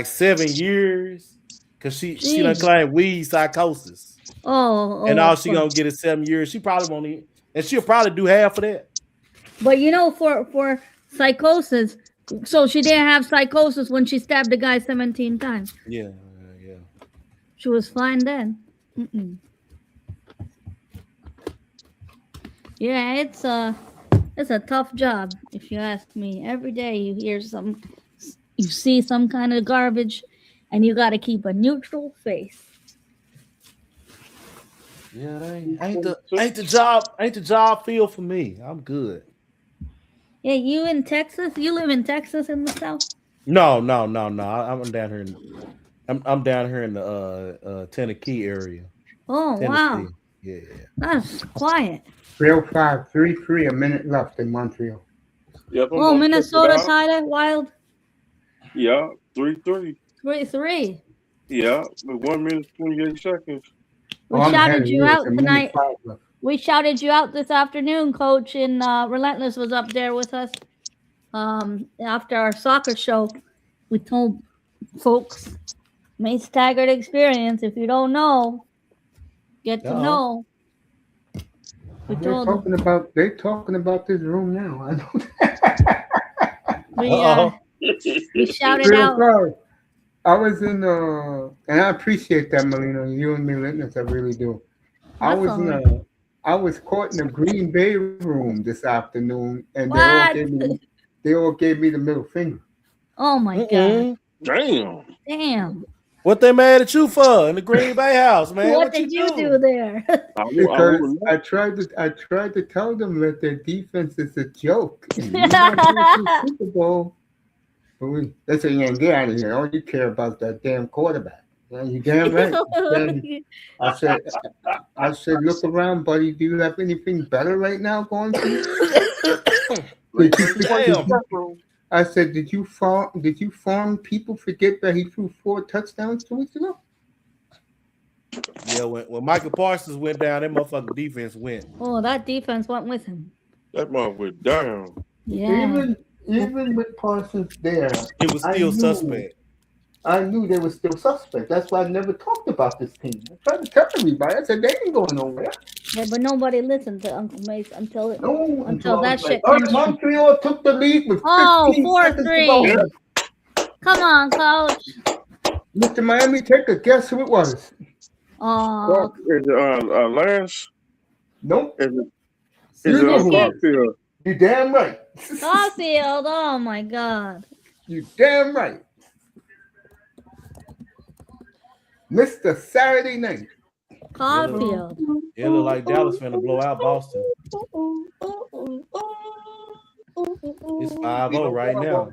7 years because she done claimed weed psychosis. And all she gonna get is 7 years. She probably won't even, and she'll probably do half of that. But for psychosis, so she didn't have psychosis when she stabbed the guy 17 times. Yeah. She was fine then. Mm-mm. Yeah, it's a tough job, if you ask me. Every day you see some kind of garbage, and you got to keep a neutral face. Yeah, ain't the job feel for me. I'm good. Yeah, you in Texas? You live in Texas in the South? No. I'm down here. I'm down here in the Tennessee area. Oh, Tennessee. wow. Yeah. That's quiet. 3:05, 3-3, a minute left in Montreal. Yep, oh, Minnesota Tade, Wild? Yeah, 3-3. 3-3. Yeah, with 1 minute 28 seconds. We shouted you out tonight. We shouted you out this afternoon, Coach, and Relentless was up there with us. After our soccer show, we told folks, Mace Taggart experience. If you don't know, get to know. They're talking about this room now. I know. We shouted out. I was in and I appreciate that, Melina. You and me, Relentless, I really do. I was caught in the Green Bay room this afternoon, and they all gave me the middle finger. Oh my God! Damn! What they mad at you for in the Green Bay house, man? What did you do there? Because I tried to tell them that their defense is a joke. And Super Bowl. They say, "Yeah, get out of here! All you care about is that damn quarterback." Well, you damn right. I said, look around, buddy. Do you have anything better right now going for you? I said, did you farm people forget that he threw 4 touchdowns 2 weeks ago? Yeah, when Michael Parsons went down, that motherfucking defense went. Oh, that defense went with him. That motherfucker went down. Yeah. Even with Parsons there, it was still suspect. I knew they were still suspect. That's why I never talked about this team. I tried to tell everybody. I said they ain't going nowhere. Yeah, but nobody listened to Uncle Mace until that shit. Montreal took the lead with 4-3. Come on, Coach. Mr. Miami, take a guess who it was. Oh, is it Lance? Nope. Is it Caufield? You damn right. Caufield. Oh my God. You damn right. Mr. Saturday Night. Caufield. It look like Dallas finna blow out Boston. It's 5-0 right now.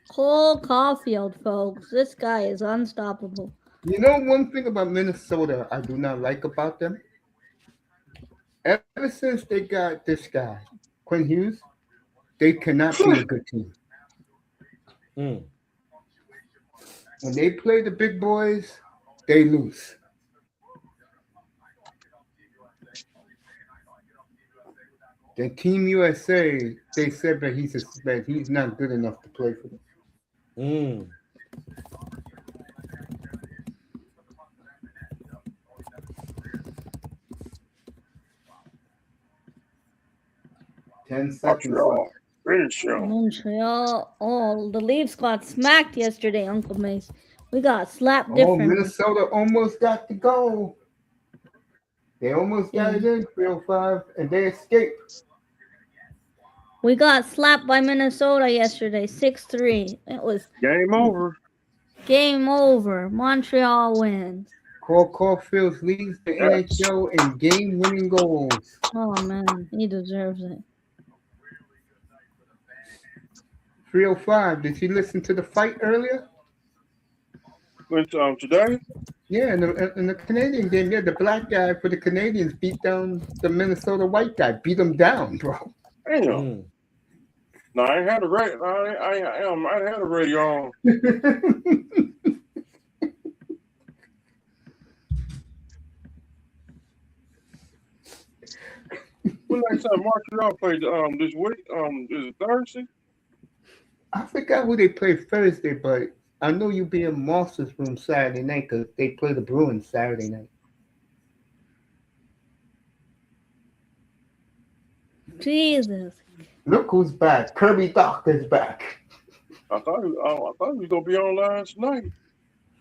Cole Caufield, folks. This guy is unstoppable. You know one thing about Minnesota I do not like about them? Ever since they got this guy, Quinn Hughes, they cannot be a good team. When they play the big boys, they lose. The Team USA, they said that he's not good enough to play for them. Mm. 10 seconds left. Montreal. Finish him. Montreal. Oh, the Leafs got smacked yesterday, Uncle Mace. We got slapped Oh, differently. Minnesota almost got the goal. They almost got it Yeah. in 305, and they escaped. We got slapped by Minnesota yesterday, 6-3. It was Game over. game over. Montreal wins. Caufield leads the Yes. NHL in game-winning goals. Oh man, he deserves it. 305. Did you listen to the fight earlier? Went today. Yeah, in the Canadian game, yeah, the black guy for the Canadiens beat down the Minnesota white guy. Beat him down, bro. Damn. Mm. No, I ain't had the radio. I had the radio on. When next time Montreal played this week? Is it Thursday? I forgot who they played Thursday, but I know you'll be in Moss's room Saturday night because they play the Bruins Saturday night. Jesus. Look who's back. Kirby Doc is back. I thought he was gonna be on last night.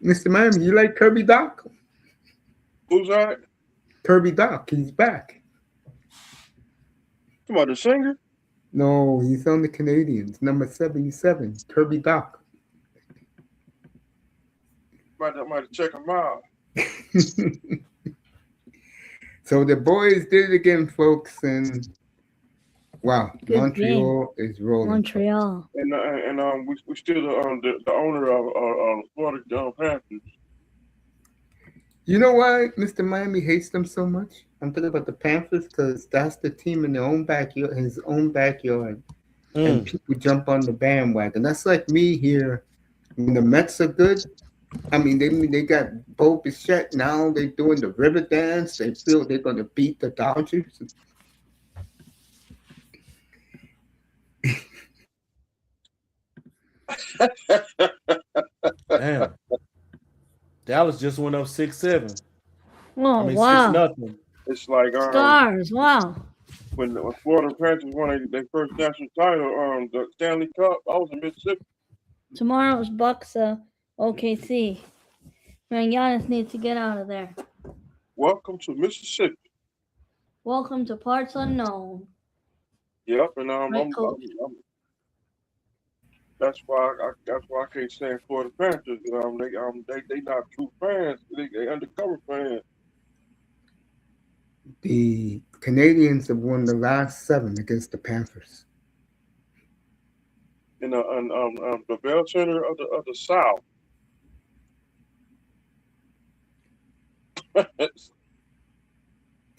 Mr. Miami, you like Kirby Doc? Who's that? Kirby Doc, he's back. Come on, the singer. No, he's on the Canadiens, number 77, Kirby Doc. Might check him out. So the boys did it again, folks, and wow, Good Montreal is rolling. Montreal. And we still the owner of Florida Panthers. You know why Mr. Miami hates them so much? I'm talking about the Panthers because that's the team in their own backyard, his own backyard, and people jump on the bandwagon. That's like me here when the Mets are good. I mean, they got Bo Bichette now. They're doing the river dance. They feel they're going to beat the Dodgers. Damn. Dallas just went up 6-7. Oh, I mean, wow. 6-0. It's like Stars, wow. when Florida Panthers won their first national title, the Stanley Cup. I was in Mississippi. Tomorrow's Bucks, OKC. Man, Giannis needs to get out of there. Welcome to Mississippi. Welcome to parts unknown. Yep, and Right, coach. that's why I can't stand Florida Panthers. They not true fans. They undercover fans. The Canadiens have won the last 7 against the Panthers. In the Belle Center of the South.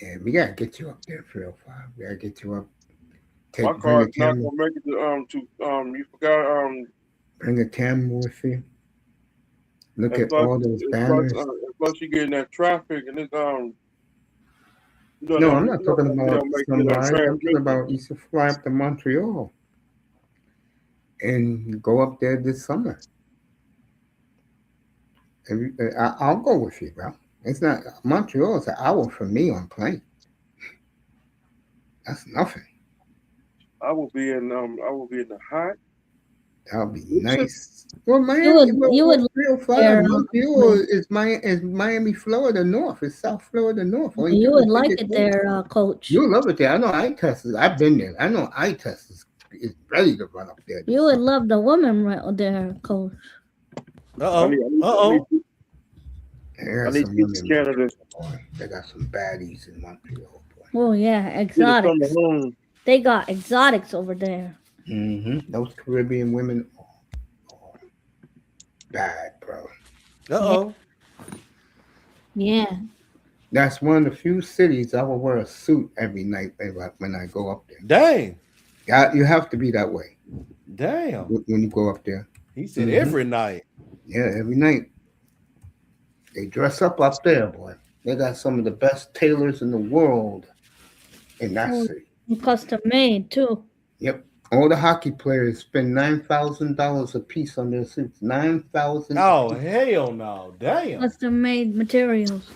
Yeah, we gotta get you up there, 305. We gotta get you up. My car's not gonna make it to you forgot bring a camera with you. Look at plus, all those banners. Plus you get in that traffic and it's No, I'm not talking about Sunrise. I'm talking about you should fly up to Montreal and go up there this summer. I'll go with you, bro. It's not Montreal is an hour from me on plane. That's nothing. I will be in the hot. That'll be nice. Well, Miami, You would real fun. Montreal is Miami, Florida North. It's South Florida North. You would like it there, Coach. You love it there. I know eye test. I've been there. I know eye test is ready to run up there. You would love the women right there, Coach. Uh-oh. I need to get to Canada. Boy, they got some baddies in Montreal. Boy. Oh yeah, exotics. They got exotics over there. Mm-hmm. Those Caribbean women, bad, bro. Uh-oh. Yeah. That's one of the few cities I will wear a suit every night when I go up there. Dang. You have to be that way. Damn. When you go up there. He said every night. Yeah, every night. They dress up there, boy. They got some of the best tailors in the world in that city. Custom made too. Yep. All the hockey players spend $9,000 a piece on their suits. 9,000. Oh hell no! Damn. Custom made materials.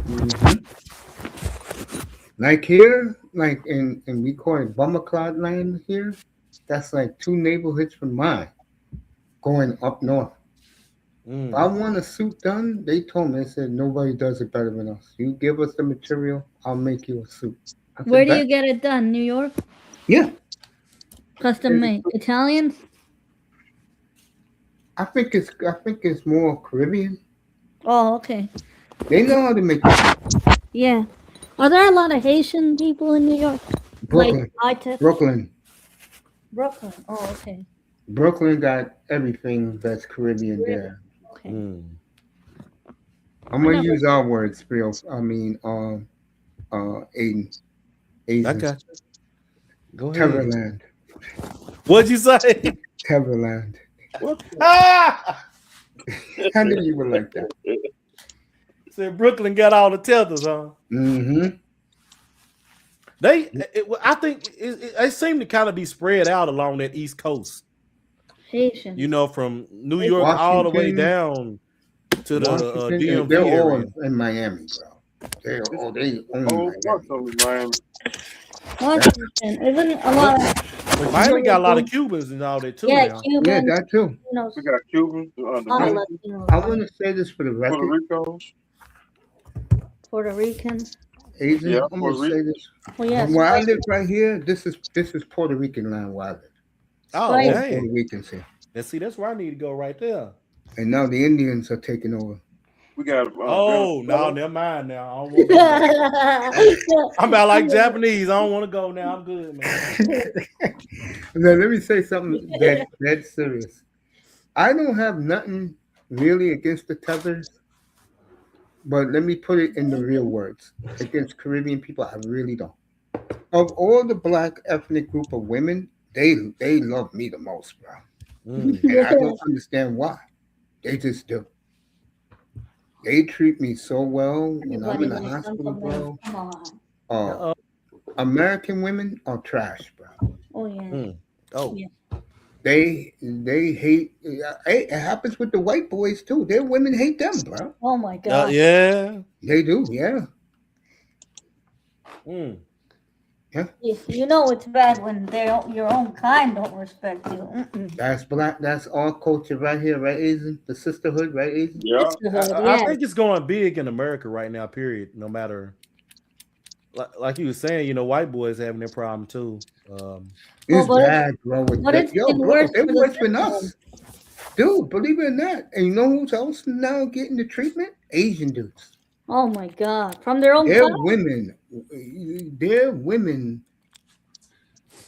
Mhm. Like here, like in we call it Bummercloud land here. That's like 2 neighborhoods from mine, going up north. If I want a suit done, they told me, they said nobody does it better than us. You give us the material, I'll make you a suit. I said, Where do you "Bet." get it done? New York? Yeah, Custom made. Italians? I think it's more Caribbean. Oh, okay. They know how to make it. Yeah. Are there a lot of Haitian people in New York? Brooklyn, Like I test Brooklyn, Brooklyn. Oh, okay. Brooklyn got everything that's Caribbean there. Okay. I'm gonna use our words, Bill. I mean, Aiden. I got you. Go ahead. Teverland. What'd you say? Teverland. Ah! I knew you would like that. Said Brooklyn got all the tethers, huh? Mm-hmm. I think it seemed to kind of be spread out along that East Coast. Haitian. You know, from New York all the way Washington, down to the DMV they're all area. in Miami, bro. They own Oh, Miami. Miami. Washington. Isn't it a lot of Miami got a lot of Cubans and all that too. yeah, now. Cubans, Yeah, that too. Latinos, We got Cubans, a lot of Latinos. I want to say this for the Puerto record, Ricos. Puerto Ricans. Asian. Yeah, I'm gonna Puerto say this. Well, yes. Where I live right here, this is Puerto Rican land where I live. Oh, Right. Puerto dang. Ricans here, And see, that's where I need to go right there. and now the Indians are taking over. We got. Oh, no, never mind now. I don't want to go. I'm about like Japanese. I don't want to go now. I'm good, man. Now let me say something that's serious. I don't have nothing really against the tethers, but let me put it in the real words. Against Caribbean people, I really don't. Of all the black ethnic group of women, they love me the most, bro. And I don't understand why. They just do. They treat me so well when I'm in the hospital, bro. Come on. American women are trash, bro. Oh yeah. Oh, Yeah. They hate. It happens with the white boys too. Their women hate them, bro. Oh my God. yeah. They do, yeah. You know it's bad when your own kind don't respect you. Mm-mm. That's black. That's our culture right here, right, Asian? The sisterhood, right, Asian? Yeah. I think it's going big in America right now, period. No matter, like you were saying, you know, white boys having their problem too. It's but bad, bro. it's Yo, getting bro, worse they're for the worse than sisterhood. us. Dude, believe it or not. And you know who's else now getting the treatment? Asian dudes. Oh my God. From their own Their kind? women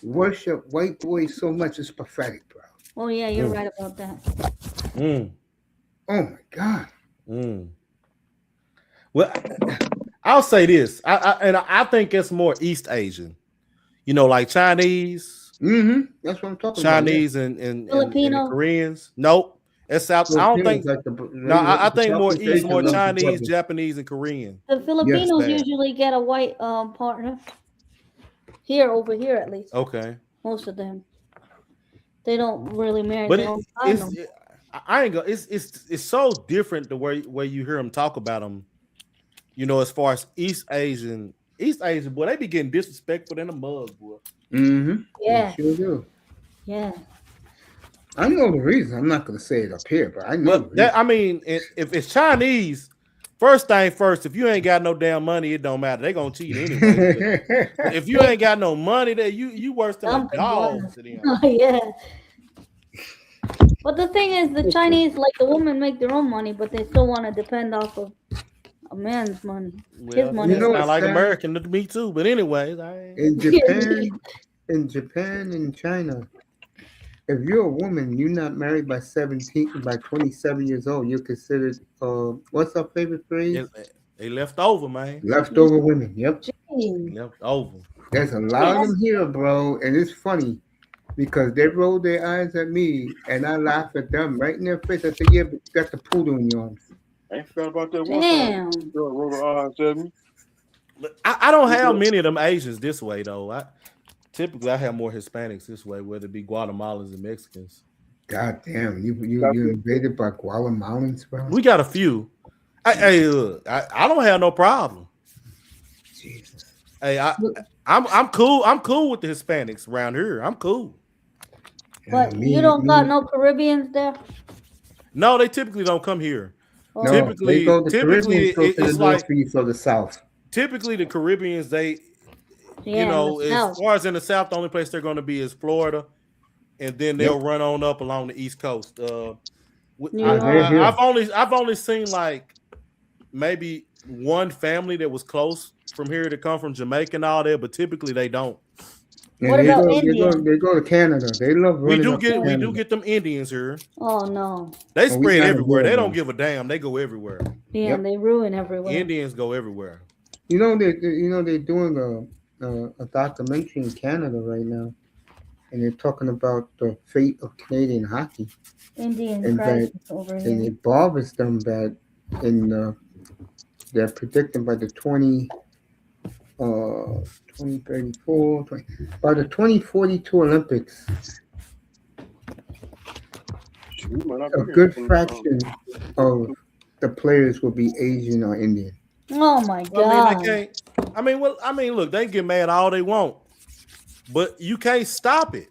worship white boys so much it's pathetic, bro. Oh yeah, you're right about that. Oh my God. Well, I'll say this. I think it's more East Asian. You know, like Chinese. That's what I'm talking Chinese and the Filipino? Koreans. Nope. It's South. I don't think. I think more East, more Chinese, Japanese, and Korean. The Filipinos bad. usually get a white partner. Over here at least. Okay. Most of them. They don't really marry But their own kind. I ain't gonna. It's so different the way you hear them talk about them. You know, as far as East Asian, boy, they be getting disrespectful in the mug, boy. Yeah. Sure do. Yeah. I know the reason. I'm not going to say it up here, but I know. But that, I mean, if it's Chinese, first thing first, if you ain't got no damn money, it don't matter. They gonna cheat anyway. If you ain't got no money, that you worse than a dog to them. Oh, yeah. But the thing is, the Chinese, like the women, make their own money, but they still want to depend off of a man's money. His money. It's not like American to me too. But anyways, in Japan and China, if you're a woman, you're not married by 27 years old, you're considered what's our favorite phrase? They left over, man. Leftover women. Yep. Left over. There's a lot of them here, bro, and it's funny because they roll their eyes at me and I laugh at them right in their face. I say, yeah, but you got the poodle in your arms. I ain't forgot about that one Damn. time. Girl rolled her eyes at me. I don't have many of them Asians this way though. Typically I have more Hispanics this way, whether it be Guatemalans and Mexicans. God damn, you invaded by Guatemalans, bro. We got a few. Look, I don't have no problem. Jesus. Hey, I'm cool. I'm cool with the Hispanics around here. I'm cool. But you don't got no Caribbeans there? No, they typically don't come here. Oh. No, Typically it's like for the South. Typically the Caribbeans, they Yeah, as far as in the South, the only place they're going to be is Florida, and then they'll run on up along the East Coast. I've only seen like maybe one family that was close from here to come from Jamaica and all that, but typically they don't. Yeah, what about India? They go to Canada. They love we do get them Indians here. Oh no. They spread everywhere. They don't give a damn. They go everywhere. Yeah, they ruin everywhere. Indians go everywhere. They're doing a documentary in Canada right now, and they're talking about the fate of Canadian hockey. Indian crisis over here. And it bothers them that they're predicting by the 2034, by the 2042 Olympics, a good fraction of the players will be Asian or Indian. Oh my God! Look, they get mad all they want, but you can't stop it.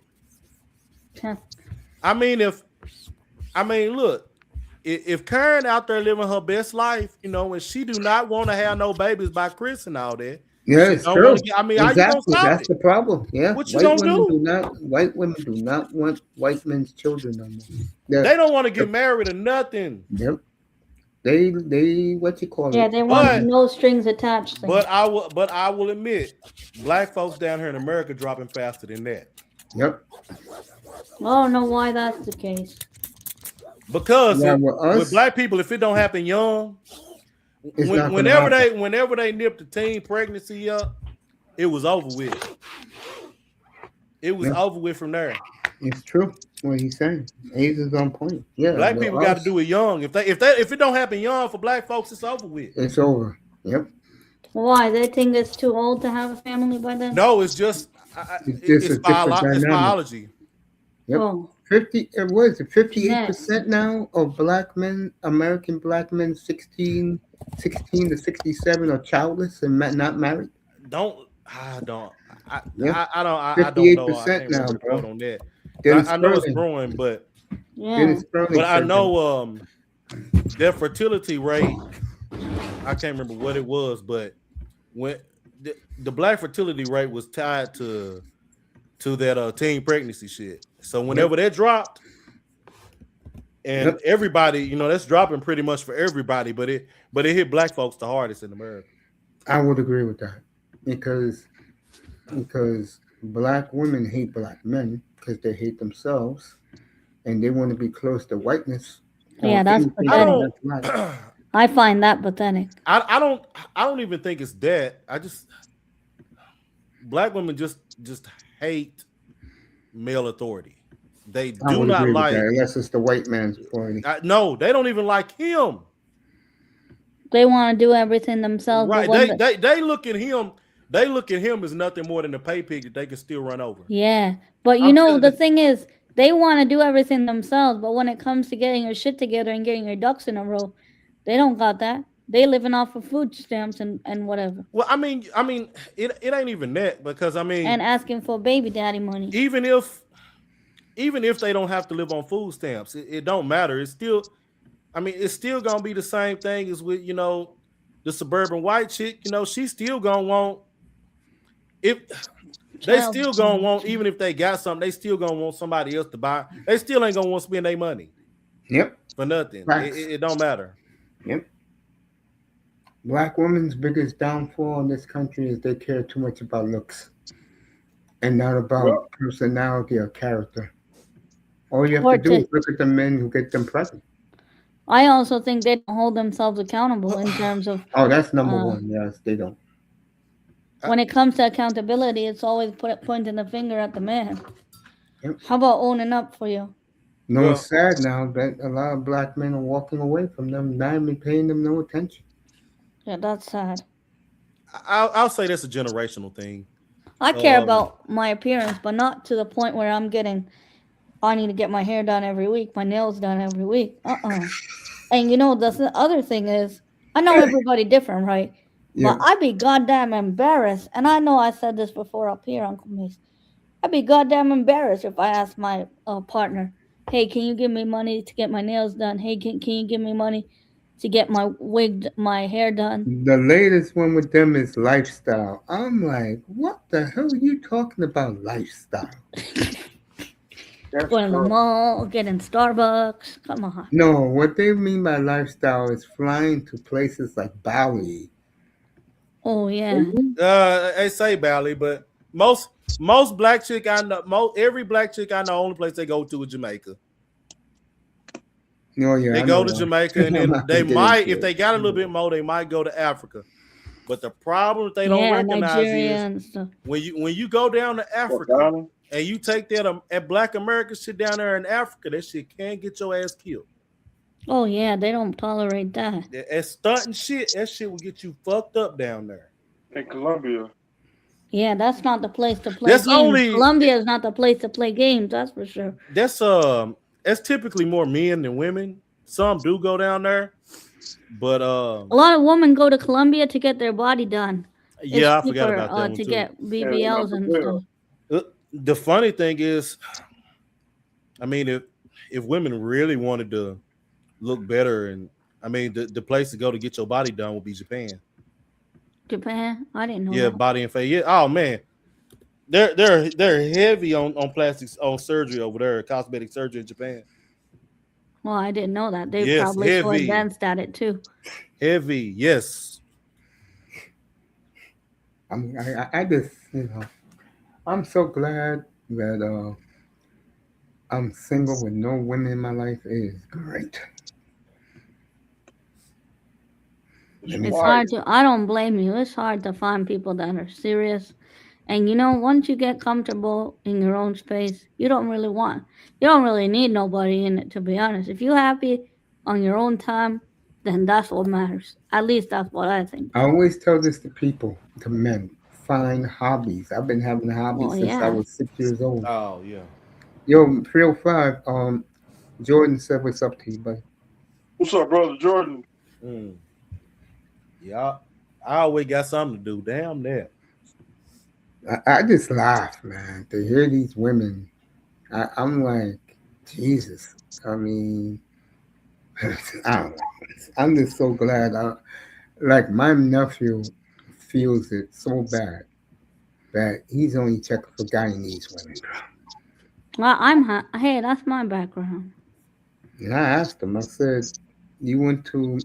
Look, if Karen out there living her best life, and she do not want to have no babies by Chris and all that. Yeah, it's true. Exactly. How you gonna stop That's the problem. Yeah, what you gonna do? White women do not want white men's children no more. They don't want to get married or nothing. Yep. They what you call it? Yeah, they want no strings attached. But I will admit, black folks down here in America dropping faster than that. Yep. I don't know why that's the case. Because with black people, if it don't happen young, whenever they nipped the teen pregnancy up, it was over with. It was over with from there. It's true what he's saying. Age is on point. Yeah, black people got to do it young. If it don't happen young for black folks, it's over with. It's over. Yep. Why? They think it's too old to have a family by then? No, it's just it's biology. Yep. Oh. 58% now of black men, American black men, 16 to 67 are childless and not married. I don't know. 58% now, bro. On that. I know it's growing, but I know their fertility rate. I can't remember what it was, but when the black fertility rate was tied to that teen pregnancy shit. So whenever that dropped, and everybody, that's dropping pretty much for everybody, but it hit black folks the hardest in America. I would agree with that because black women hate black men because they hate themselves and they want to be close to whiteness. Yeah, that's pathetic. I find that pathetic. I don't even think it's that. Black women just hate male authority. They do not like that. Unless it's the white man's authority. No, they don't even like him. They want to do everything themselves. Right. They look at him. They look at him as nothing more than a pay pig that they can still run over. Yeah, but the thing is, they want to do everything themselves. But when it comes to getting your shit together and getting your ducks in a row, they don't got that. They living off of food stamps and whatever. Well, it ain't even that because and asking for baby daddy money. Even if they don't have to live on food stamps, it don't matter. It's still gonna be the same thing as with the suburban white chick. She's still gonna want even if they got something, they still gonna want somebody else to buy. They still ain't gonna want to spend their money. Yep. For nothing. It don't matter. Yep. Black women's biggest downfall in this country is they care too much about looks and not about personality or character. All you have to do is look at the men who get them pregnant. I also think they don't hold themselves accountable in terms of... Oh, that's number one. Yes, they don't. When it comes to accountability, it's always pointing the finger at the man. Yep. How about owning up for you? No, it's sad now that a lot of black men are walking away from them, not even paying them no attention. Yeah, that's sad. I'll say that's a generational thing. I care about my appearance, but not to the point where I need to get my hair done every week, my nails done every week. And the other thing is, I know everybody different, right? But Yeah. I'd be goddamn embarrassed, and I know I said this before up here, Uncle Mace. I'd be goddamn embarrassed if I asked my partner, "Hey, can you give me money to get my nails done? Hey, can you give me money to get my hair done?" The latest one with them is lifestyle. I'm like, what the hell are you talking about, lifestyle? That's Going to the true. mall, getting Starbucks. Come on. No, what they mean by lifestyle is flying to places like Bali. Oh yeah. I say Bally, but most black chick I know, every black chick I know, only place they go to is Jamaica. No, yeah, They I go know to that. Jamaica, and I'm then not they gonna get might, into if it. they got a little bit more, they might go to Africa. But the problem that they don't Yeah, recognize Nigeria is and stuff. when you go down to What, Africa Donnie? and you take that Black American shit down there in Africa, that shit can't get your ass killed. Oh yeah, they don't tolerate that. That stunting shit, that shit will get you fucked up down there. In Colombia. Yeah, that's not the place to play That's games. only Colombia is not the place to play games, that's for sure. that's typically more men than women. Some do go down there, but A lot of women go to Colombia to get their body done. It's yeah, I forgot cheaper about that one to too. get Yeah, in BBLs and Brazil. stuff. The funny thing is, I mean, if women really wanted to look better, and I mean, the place to go to get your body done would be Japan. Japan? I didn't know Yeah, that. body and face. Yeah. Oh man, they're heavy on plastics, on surgery over there, cosmetic surgery in Japan. Well, I didn't know that. They Yes, probably so heavy, advanced at it too. heavy. Yes. I just, I'm so glad that I'm single with no women in my life. It is great. It's Let me It's tell quiet. hard to I don't blame you. It's hard to find people that are serious. And once you get comfortable in your own space, you don't really need nobody in it, to be honest. If you're happy on your own time, then that's what matters. At least that's what I think. I always tell this to people, to men, find hobbies. I've been having Well, hobbies since I yeah. was 6 years old. Oh yeah. Yo, 305, Jordan said what's up to you, buddy. What's up, brother Jordan? Mm. Yeah. I always got something to do. Damn that. I just laugh, man, to hear these women. I'm like, Jesus. I mean, I don't know. I'm just so glad. Like, my nephew feels it so bad that he's only checking for Guyanese women. Well, hey, that's my background. And I asked him, I said, you went to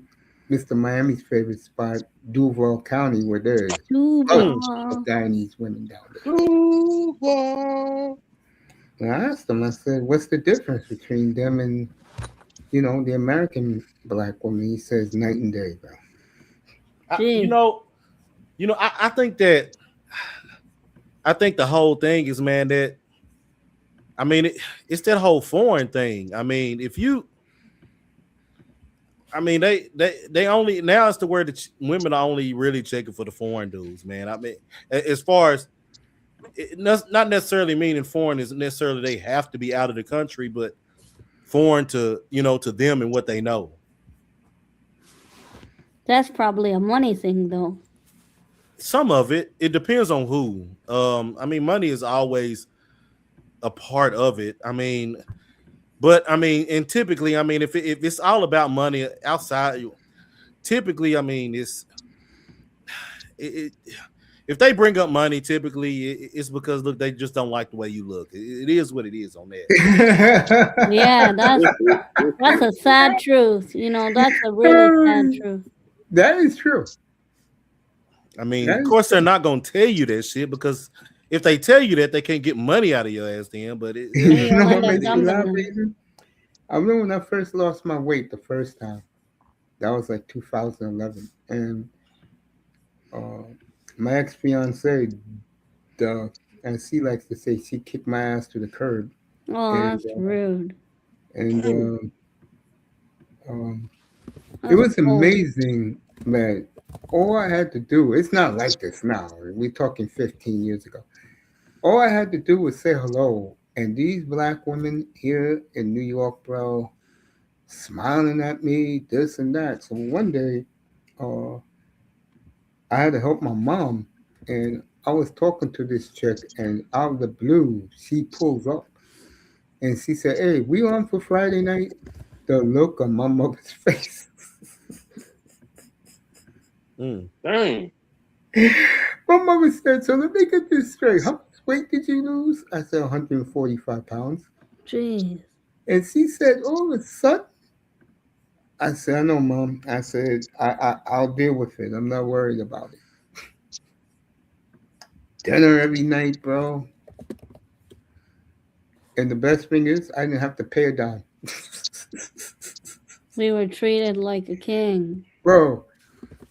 Mr. Miami's favorite spot, Duval County, where there's bunch Mm. of Duval. Guyanese women down there. Duval. And I asked him, I said, what's the difference between them and, the American black woman? He says, night and day, bro. I, you Gee. know, I think the whole thing is, man, that I mean it's that whole foreign thing. I mean, they only now it's the word that women are only really checking for the foreign dudes, man. I mean, as far as not necessarily meaning foreign is necessarily they have to be out of the country, but foreign to to them and what they know. That's probably a money thing, though. Some of it depends on who. I mean, money is always a part of it. I mean, but I mean, and typically, I mean, if it's all about money outside, typically, I mean, it if they bring up money, typically it's because look, they just don't like the way you look. It is what it is on that. Yeah, that's a sad truth. That's a really sad truth. That is true. I mean, That of is course, they're true. not gonna tell you that shit because if they tell you that, they can't get money out of your ass then. But Then You know you'll what end up makes me dumping laugh, them. Adrian? I remember when I first lost my weight the first time. That was like 2011. And uh, my ex fiance, as she likes to say, she kicked my ass to the curb. Oh, And, that's rude. and um, it That's was cold. amazing that all I had to do, it's not like this now. We're talking 15 years ago. All I had to do was say hello. And these black women here in New York, bro, smiling at me, this and that. So one day, uh, I had to help my mom. And I was talking to this chick, and out of the blue, she pulls up and she said, "Hey, we on for Friday night?" The look on my mother's face. Dang. My mother said, "So let me get this straight. How much weight did you lose?" I said, 145 pounds. Jeez. And she said, "All of a sudden," I said, "I know, Mom." I said, I'll deal with it. I'm not worried about it. Dinner every night, bro. And the best thing is, I didn't have to pay a dime. We were treated like a king. Bro,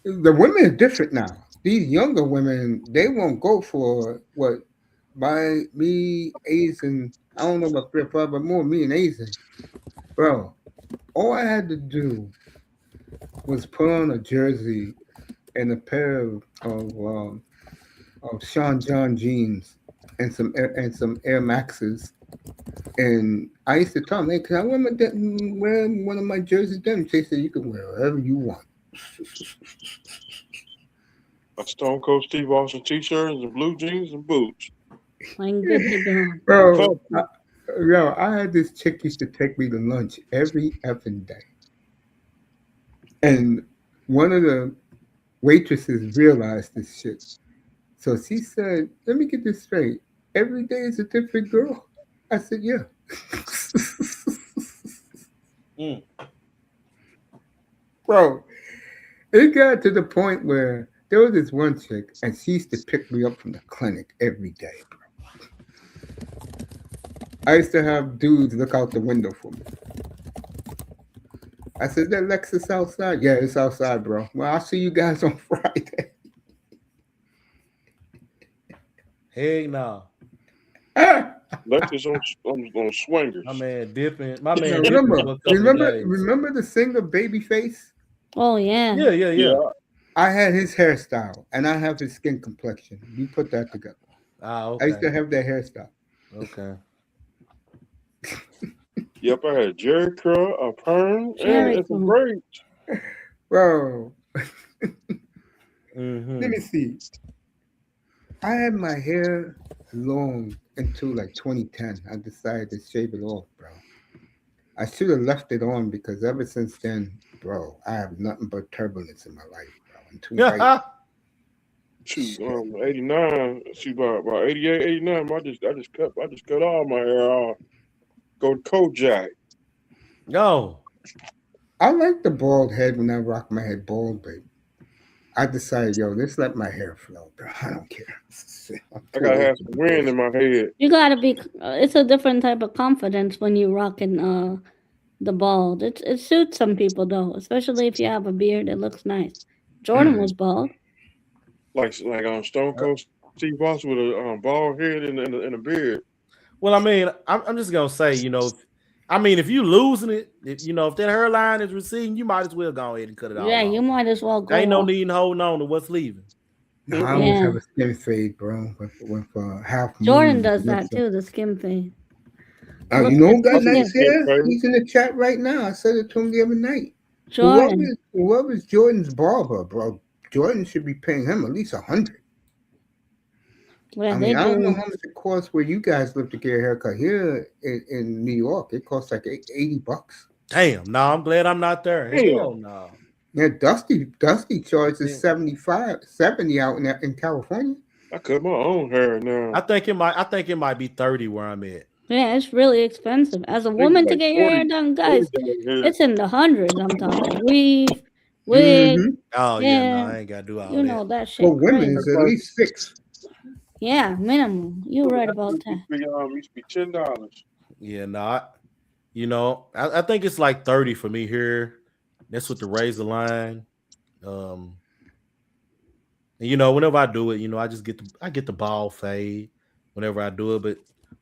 the women are different now. These younger women, they won't go for what me, Asian. I don't know about Flip Flop, but more me and Asian. Bro, all I had to do was put on a jersey and a pair of Sean John jeans and some Air Maxes. And I used to tell them, "Hey, can I wear one of my jerseys?" Then they said, "You can wear whatever you want." A Stone Cold Steve Austin t-shirt and blue jeans and boots. I'm good to go. Bro, I had this chick used to take me to lunch every effing day. And one of the waitresses realized this shit. So she said, "Let me get this straight. Every day is a different girl." I said, "Yeah." Bro, it got to the point where there was this one chick, and she used to pick me up from the clinic every day, bro. I used to have dudes look out the window for me. I said, "That Lexus outside?" "Yeah, it's outside, bro." "Well, I'll see you guys on Friday." Hey, no. Lexus on swingers. My man dipping. My man Yeah, dipping for a couple of days. remember the singer Babyface? Oh yeah. Yeah. I had his hairstyle, and I have his skin complexion. You put that together. Okay. I used to have that hairstyle. Okay. Yep, I had Jerry curl, a perm, Jerry and some curl. braids. Bro, Mm-hmm. let me see. I had my hair long until like 2010. I decided to shave it off, bro. I should have left it on because ever since then, bro, I have nothing but turbulence in my life, bro. I'm too white. Shoot, 89. Shoot, about 88, 89. I just cut all my hair off. Go to Kojak. Yo. I like the bald head when I rock my head bald, but I decided, yo, let's let my hair flow, bro. I don't care. I gotta have some wind in my head. You gotta be. It's a different type of confidence when you rocking the bald. It suits some people though, especially if you have a beard. It looks nice. Jordan was bald. Like Stone Cold Steve Austin with a bald head and a beard. Well, I mean, I'm just gonna say, if you losing it, if that hairline is receding, you might as well go ahead and cut it off. Yeah, you might as well go. Ain't no off. need in holding on to what's leaving. No, I always have a skin fade, bro. With half. Jordan does that too. The skin fade. You know who got nice hair? He's in the chat right now. I said it to him the other night. Jordan. Whoever's Jordan's barber, bro, Jordan should be paying him at least $100. Yeah, I don't know how much it costs where you guys live to get a haircut. Here in New York, it costs like $80. Damn, no, I'm glad I'm not there. Hell no. Yeah, Dusty charges $70 out in California. I cut my own hair now. I think it might be 30 where I'm at. Yeah, it's really expensive. As a woman to get your hair done, guys, it's in the hundreds. I'm talking weave, wig. Mm-hmm. Oh yeah, no, I ain't gotta do all that. You know that shit. For women, it's at least $6. Yeah, minimum. You're right about that. Used to be $10. Yeah, no, I think it's like 30 for me here. That's with the razor line. And whenever I do it, I get the ball fade whenever I do it, but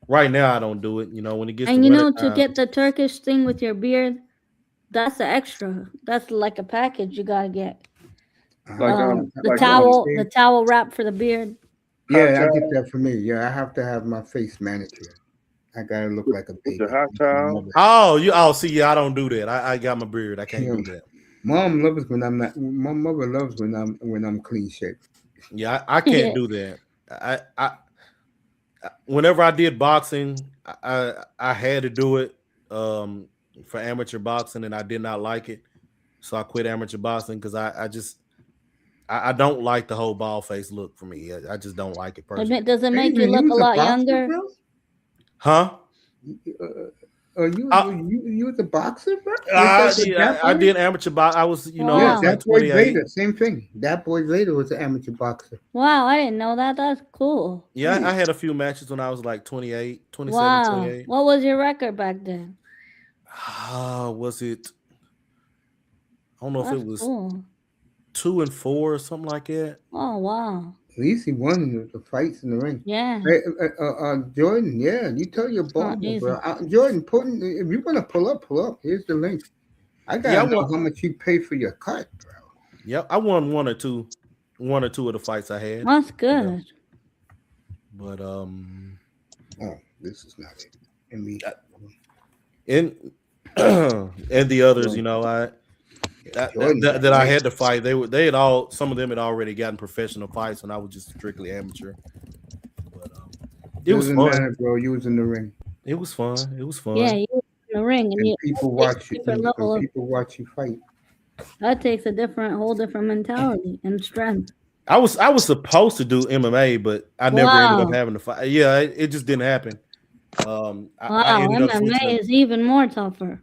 right now I don't do it. When it gets and to get the Turkish thing with your beard, that's the extra. That's like a package you gotta get. Like the like towel wrap for the beard. Yeah, hot I get towel that for me. Yeah, I have to have my face manicured. I gotta look like a with baby. the hot towel. See, yeah, I don't do that. I got my beard. I can't do that. Mom loves when I'm not. My mother loves when I'm clean shaven. Yeah, I can't do that. I whenever I did boxing, I had to do it for amateur boxing, and I did not like it, so I quit amateur boxing because I don't like the whole bald face look for me. I just don't like it personally. Does it make Hey, you look a was lot boxer, younger? bro? Huh? You was a boxer, bro? I did amateur box. I was, Wow. Yeah, I was like that boy 28. Vader, same thing. That boy Vader was an amateur boxer. Wow, I didn't know that. That's cool. Yeah, I had a few matches when I was like 28, 27, Wow. 28. What was your record back then? Was it? I don't know if That's it was cool. 2-4 or something like that. Oh, wow. At least he won the fights in the ring. Yeah. Hey, Jordan, yeah, you tell your not barber, easy. bro. Jordan, if you're gonna pull up. Here's the link. I gotta know how much you pay for your cut, bro. Yep, I won one or two of the fights I had. That's good. But Oh, this is not it. And me. and the others, you know, that I had to fight. Some of them had already gotten professional fights, and I was just strictly amateur. But it was fun, matter, bro. You was in the ring. It was fun. Yeah, you were in the ring, and people watch you. And people watch you fight. That takes a whole different mentality and strength. I was supposed to do MMA, but I never ended up having to fight. Yeah, it just didn't happen. I ended up MMA is even more tougher.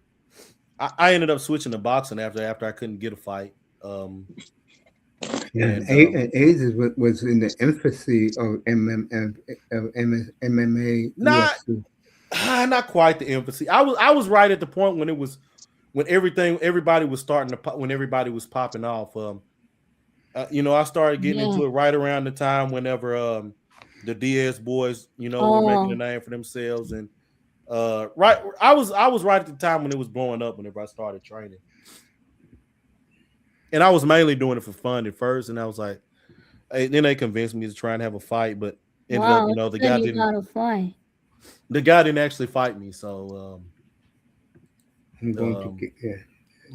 I ended up switching to boxing after I couldn't get a fight. AIDS was in the infancy of MMA. Not quite the infancy. I was right at the point when everybody was popping off. I started getting into it right around the time whenever the Diaz boys, were making a name for themselves, and I was right at the time when it was blowing up whenever I started training. And I was mainly doing it for fun at first, and I was like, then they convinced me to try and have a fight, but ended up, the guy didn't actually fight me, so I'm going to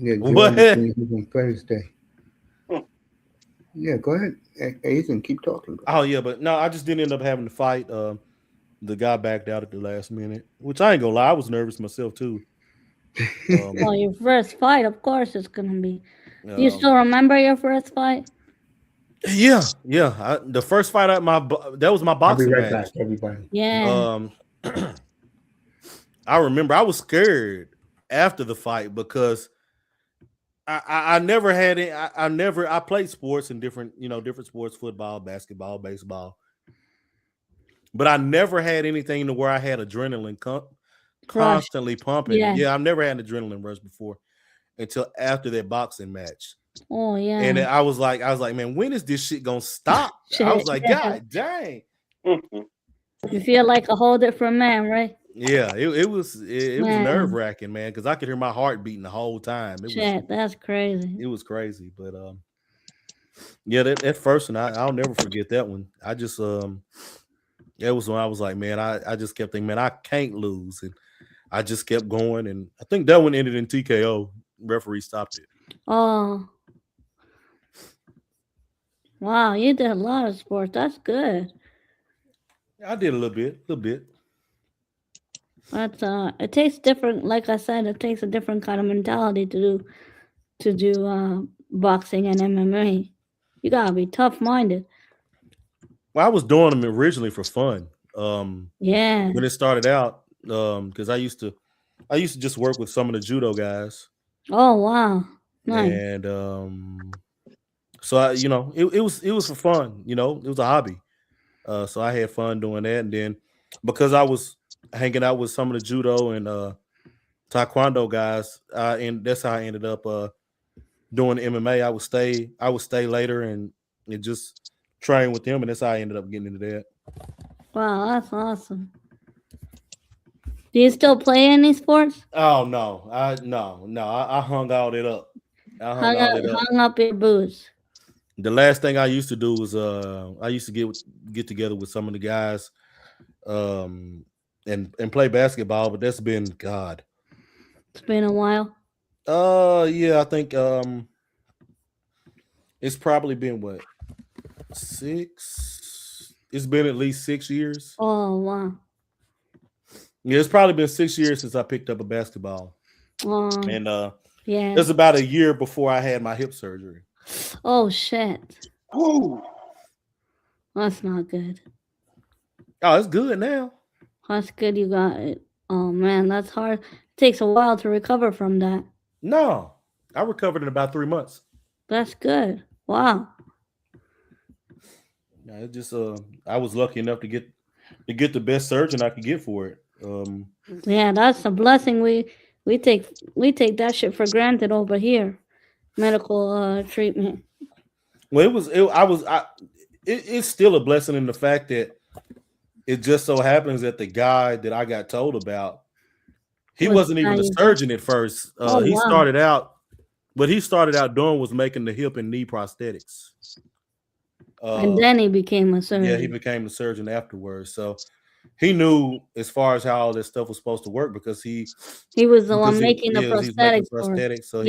get on Thursday. Yeah, go ahead, Ethan, keep talking. Bro. Oh yeah, but no, I just didn't end up having to fight. The guy backed out at the last minute, which I ain't gonna lie, I was nervous myself too. Well, your first fight, of course, it's gonna be. Do you still remember your first fight? Yeah. The first fight that was my boxing match. Back, everybody. Yeah. I remember I was scared after the fight because I never had it. I played sports in different sports, football, basketball, baseball. But I never had anything to where I had adrenaline constantly pumping. Yeah, I've never had an adrenaline rush before until after that boxing match. Oh yeah. And I was like, man, when is this shit gonna stop? I was like, God dang. You feel like a whole different man, right? Yeah, it was nerve-wracking, man, because I could hear my heart beating the whole time. That's crazy. It was crazy, but that first one, I'll never forget that one. I just that was when I was like, man, I just kept thinking, man, I can't lose, and I just kept going, and I think that one ended in TKO. Referee stopped it. Oh, wow, you did a lot of sports. That's good. I did a little bit. But it takes different. Like I said, it takes a different kind of mentality to do boxing and MMA. You gotta be tough-minded. Well, I was doing them originally for fun. When it started out, because I used to just work with some of the judo guys. Oh wow, nice. And so it was for fun. It was a hobby. So I had fun doing that, and then because I was hanging out with some of the judo and taekwondo guys, and that's how I ended up doing MMA. I would stay later and just train with them, and that's how I ended up getting into that. Wow, that's awesome. Do you still play any sports? Oh no, I hung all it up. Hung up your boots. The last thing I used to do was I used to get together with some of the guys and play basketball, but that's been God. It's been a while. Yeah, I think it's probably been what 6. It's been at least 6 years. Oh wow. Yeah, it's probably been 6 years since I picked up a basketball. And yeah. it's about a year before I had my hip surgery. Oh shit. Woo. That's not good. Oh, it's good now. That's good you got it. Oh man, that's hard. It takes a while to recover from that. No, I recovered in about 3 months. That's good. Wow. Yeah, it just I was lucky enough to get the best surgeon I could get for it. Yeah, that's a blessing. We take that shit for granted over here. Medical treatment. Well, it's still a blessing in the fact that it just so happens that the guy that I got told about, he wasn't even a surgeon at first. He started out doing was making the hip and knee prosthetics. And then he became a surgeon. Yeah, he became a surgeon afterwards. So he knew as far as how all this stuff was supposed to work because he was the one making the prosthetics. So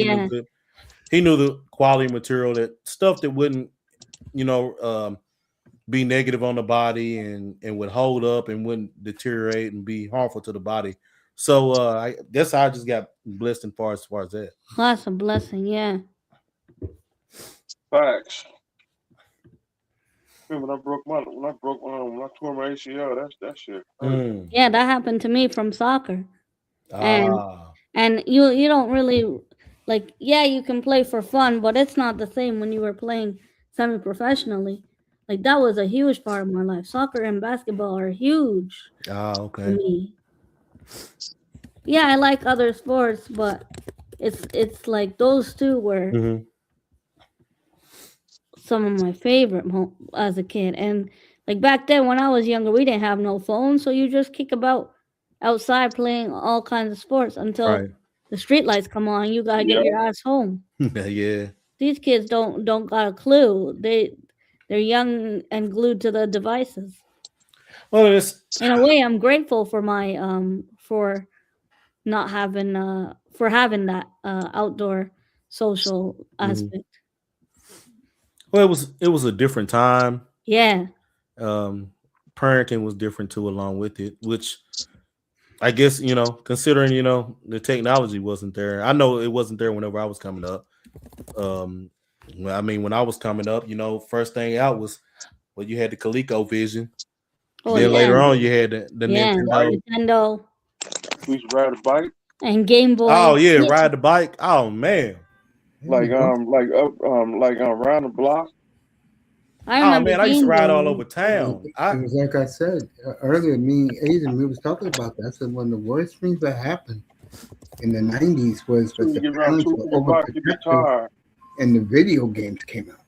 he knew the quality material, that stuff that wouldn't, be negative on the body and would hold up and wouldn't deteriorate and be harmful to the body. So I guess I just got blessed as far as that. That's a blessing, yeah. Facts. When I tore my ACL, that shit. Yeah, that happened to me from soccer. And you don't really you can play for fun, but it's not the same when you were playing semi-professionally. Like that was a huge part of my life. Soccer and basketball are huge. Okay. For me. Yeah, I like other sports, but it's like those two were some of my favorite as a kid. And like back then when I was younger, we didn't have no phones, so you just kick about outside playing all kinds of sports until the street lights come on. You gotta get your ass home. Yeah. These kids don't got a clue. They're young and glued to the devices. Well, in a way, I'm grateful for my for not having for having that outdoor social aspect. Well, it was a different time. Yeah. Parenting was different too, along with it, which I guess, considering, the technology wasn't there. I know it wasn't there whenever I was coming up. I mean, when I was coming up, first thing out was, you had the ColecoVision. Then later on, you had the Nintendo. We used to ride a bike. And Game Boy. Oh yeah, ride the bike. Oh man. Around the block. I used to ride all over town. It was like I said earlier, me and Aiden, we was talking about that. I said one of the worst things that happened in the 90s was that the parents were overprotective and the video games came out.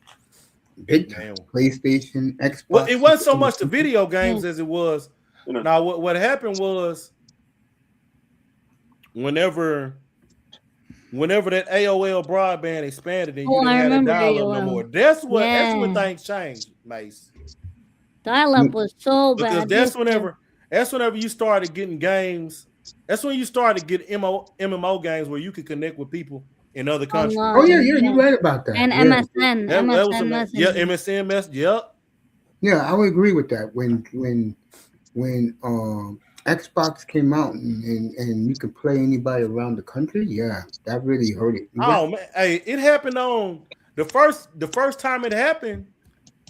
Big time. PlayStation, Xbox. Well, it wasn't so much the video games as it was. Now, what happened was whenever that AOL broadband expanded and you didn't have a dial-up no more, that's when things changed, Mace. Dial-up was so bad. Because that's whenever you started getting games. That's when you started getting MMO games where you could connect with people in other countries. Oh yeah, you read about that. And MSN. MSN message. Yep. Yeah, I would agree with that. When Xbox came out and you could play anybody around the country, yeah, that really hurt it. Oh man, hey, it happened on the first time it happened.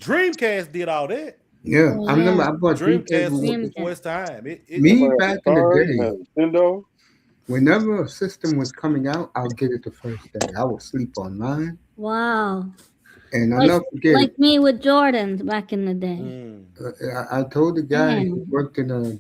Dreamcast did all that. Yeah, I remember I bought Dreamcast before its time. Me back in the day, Nintendo. Whenever a system was coming out, I'll get it the first day. I would sleep online. Wow. And I'll never forget. Like me with Jordans back in the day. I told the guy who worked in a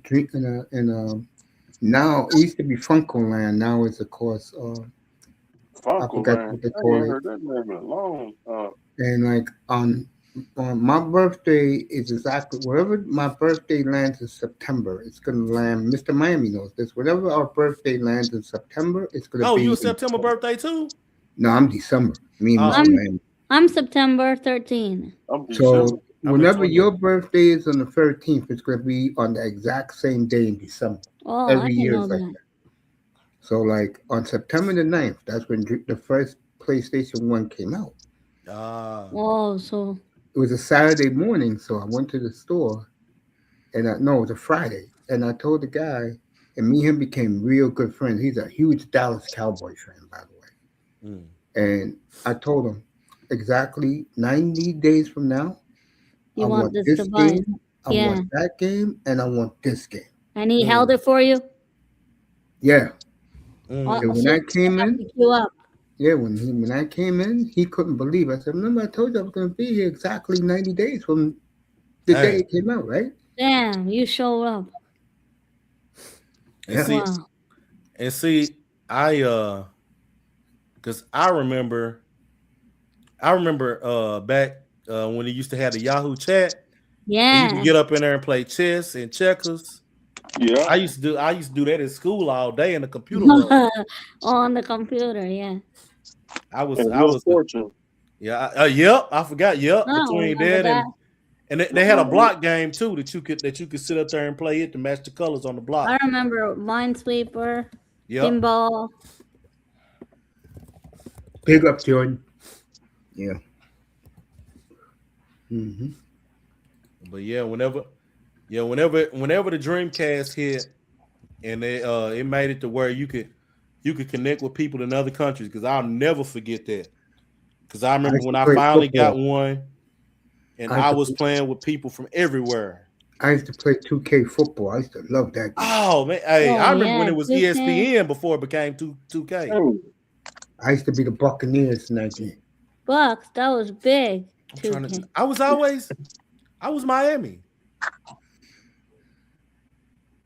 now it used to be Funkoland. Now it's of course I forgot what they call it. I heard that name in a long time. And like on my birthday is exactly wherever my birthday lands in September, it's gonna land. Mr. Miami knows this. Whenever our birthday lands in September, it's gonna be. Oh, you a September birthday too? No, I'm December. Me and Mr. Miami. I'm September 13. I'm December. So I'm in whenever 20. your birthday is on the 13th, it's going to be on the exact same day in December. Oh, I Every didn't year know is like that. that. So like on September the 9th, that's when the first PlayStation 1 came out. Oh, so It was a Saturday morning, so I went to the store, and no, it was a Friday, and I told the guy, and me and him became real good friends. He's a huge Dallas Cowboys fan, by the way. Mm. And I told him exactly 90 days from now, I you want want this this device? game, I Yeah. want that game, and I want this game. And he held it for you? Yeah. Oh, And when so I he came had to in, pick you up. yeah, when I came in, he couldn't believe it. I said, remember I told you I was going to be here exactly 90 days from the day Hey, it came out, right? Damn, you showed up. and Yeah. see, Wow. and see, because I remember back when they used to have the Yahoo chat, and you could Yeah. get up in there and play chess and checkers. Yeah. I used to do that in school all day in the computer room. On the computer, yeah. I was And Wheel of Fortune. yep, I forgot. Yep, I don't between remember that that. and they had a block game too that you could sit up there and play it to match the colors on the block. I remember Minesweeper, Yep. Pinball. Big up, Jordan. Yeah. Mm-hmm. But yeah, whenever the Dreamcast hit and it made it to where you could connect with people in other countries, because I'll never forget that. Because I remember used when to I play finally football. got one, and I used I to was play- playing with people from everywhere. I used to play 2K football. I used to love that game. Oh man, hey, Oh, I remember when yeah, it was 2K. ESPN before it became 2K. Oh, I used to be the Buccaneers in that game. Bucks, that was big. I'm trying to. 2K. I was Miami.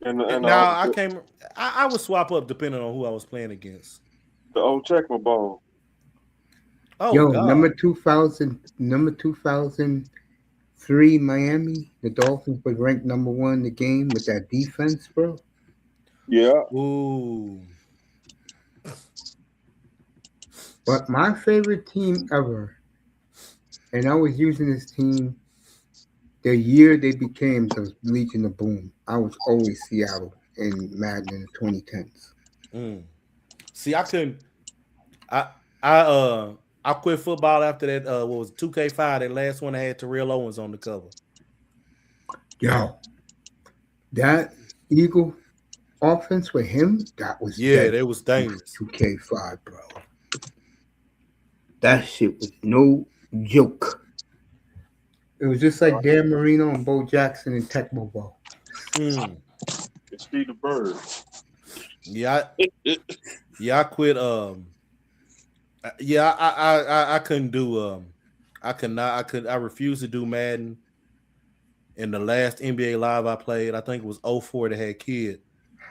and Now I would swap up depending on who I was playing against. the old Checkma ball. Oh Yo, God. number 2003 Miami, the Dolphins were ranked number 1 in the game with that defense, bro. Yeah. Ooh. But my favorite team ever, and I was using this team the year they became the Legion of Boom. I was always Seattle in Madden in the 2010s. See, I couldn't. I quit football after that. What was 2K5? That last one I had Terrell Owens on the cover. Yo, that Eagle offense with him, that was Yeah, that was dangerous. 2K5, bro. That shit was no joke. It was just like Dan Marino and Bo Jackson in Tecmo Bowl. It's Steve the Bird. Yeah, I quit. Yeah, I couldn't do. I refused to do Madden. In the last NBA Live I played, I think it was 04 that had Kid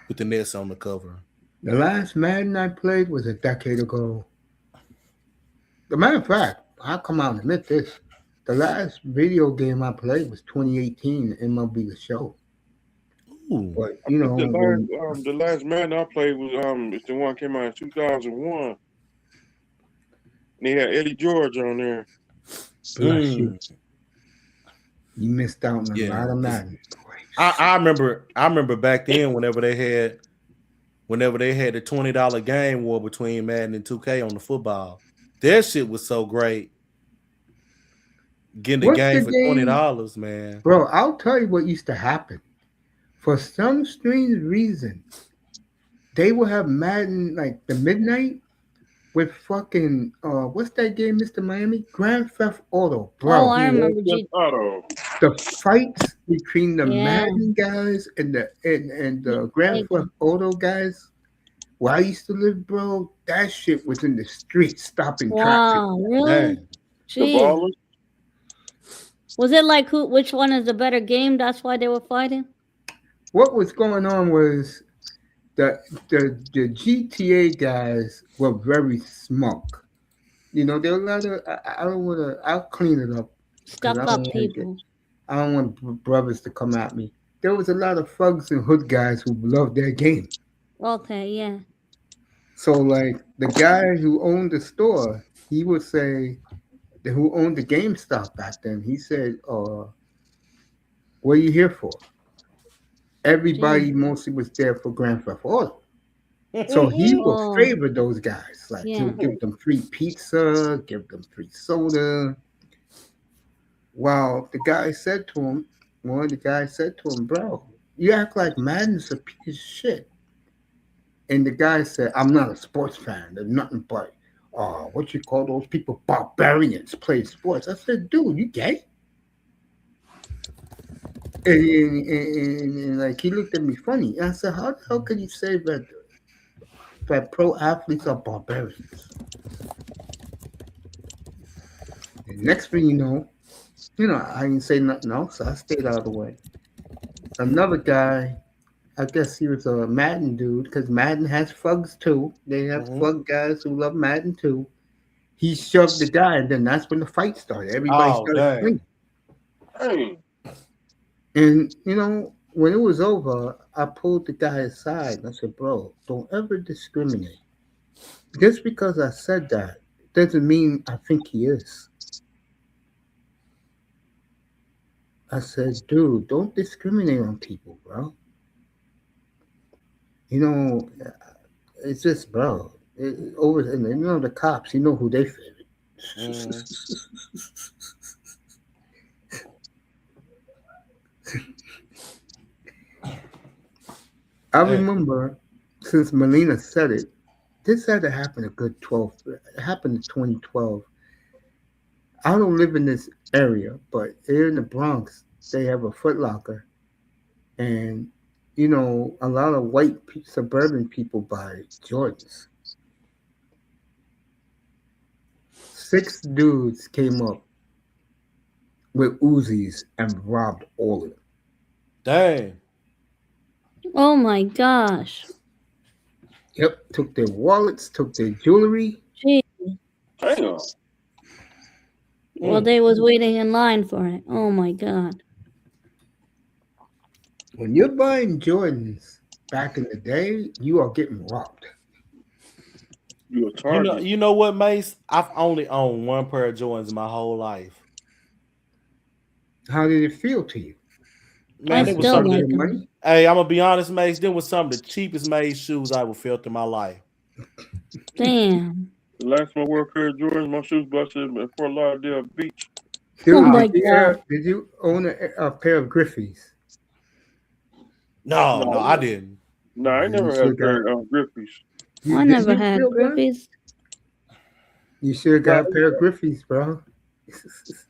with the Nets on the cover. The last Madden I played was a decade ago. As a matter of fact, I'll come out and admit this. The last video game I played was 2018 MLB The Show. Ooh. But you know, The last Madden I played was it's the one that came out in 2001. And they had Eddie George on there. bless you. You missed out on a lot of Madden. I remember back then whenever they had the $20 game war between Madden and 2K on the football. That shit was so great. Getting the game for $20, man. Bro, I'll tell you what used to happen. For some strange reason, they would have Madden like the midnight with fucking what's that game, Mr. Miami? Grand Theft Auto, bro. Oh, I remember the fights between the Madden guys and the Grand Theft Auto guys. Where I used to live, bro, that shit was in the street stopping traffic. Wow, really? Jeez. Was it like which one is the better game? That's why they were fighting? What was going on was the GTA guys were very smug. You know, there were a lot of I don't want to. I'll clean it up. Stuck up people. I don't want brothers to come at me. There was a lot of thugs and hood guys who loved their game. Okay, yeah. So like the guy who owned the store, he would say who owned the GameStop back then, he said, what are you here for? Everybody Gee. mostly was there for Grand Theft Auto. So he will Oh, favor those guys. Like he'll yeah. give them free pizza, give them free soda. While the guy said to him, one of the guys said to him, bro, you act like Madden's a piece of shit. And the guy said, I'm not a sports fan. There's nothing but what you call those people, barbarians play sports. I said, dude, you gay? And like he looked at me funny. And I said, how the hell could you say that pro athletes are barbarians? And next thing you know, I didn't say nothing else. I stayed out of the way. Another guy, I guess he was a Madden dude, because Madden has thugs too. They have thug guys who love Madden too. He shoved the guy, and then that's when the fight started. Everybody Oh, started dang. swinging. Hey, And when it was over, I pulled the guy aside and I said, bro, don't ever discriminate. Just because I said that doesn't mean I think he is. I said, dude, don't discriminate on people, bro. It's just, bro. Over, and the cops, who they favorite. Mm. I Hey. remember, since Melina said it, this had to happen a good 12. It happened in 2012. I don't live in this area, but here in the Bronx, they have a Foot Locker. And, a lot of white suburban people buy Jordans. 6 dudes came up with Uzis and robbed all of them. Dang. Oh my gosh. Yep, took their wallets, took their jewelry. Gee. damn. Well, they was waiting in line for it. Oh my god. When you're buying Jordans back in the day, you are getting robbed. You a target. You know what, Mace? I've only owned one pair of Jordans my whole life. How did it feel to you? Man, I it was still some of like the, Your them. money? hey, I'm gonna be honest, Mace. Them was some of the cheapest made shoes I ever felt in my life. Damn. The last time I wore a pair of Jordans, my shoes busted in Fort Lauderdale Beach. Dude, Oh my did you own a pair of Griffies? No, No. I didn't. Nah, I You never should had a pair of Griffies. I did never you had feel one? Griffies. You should have got a pair of Griffies, bro.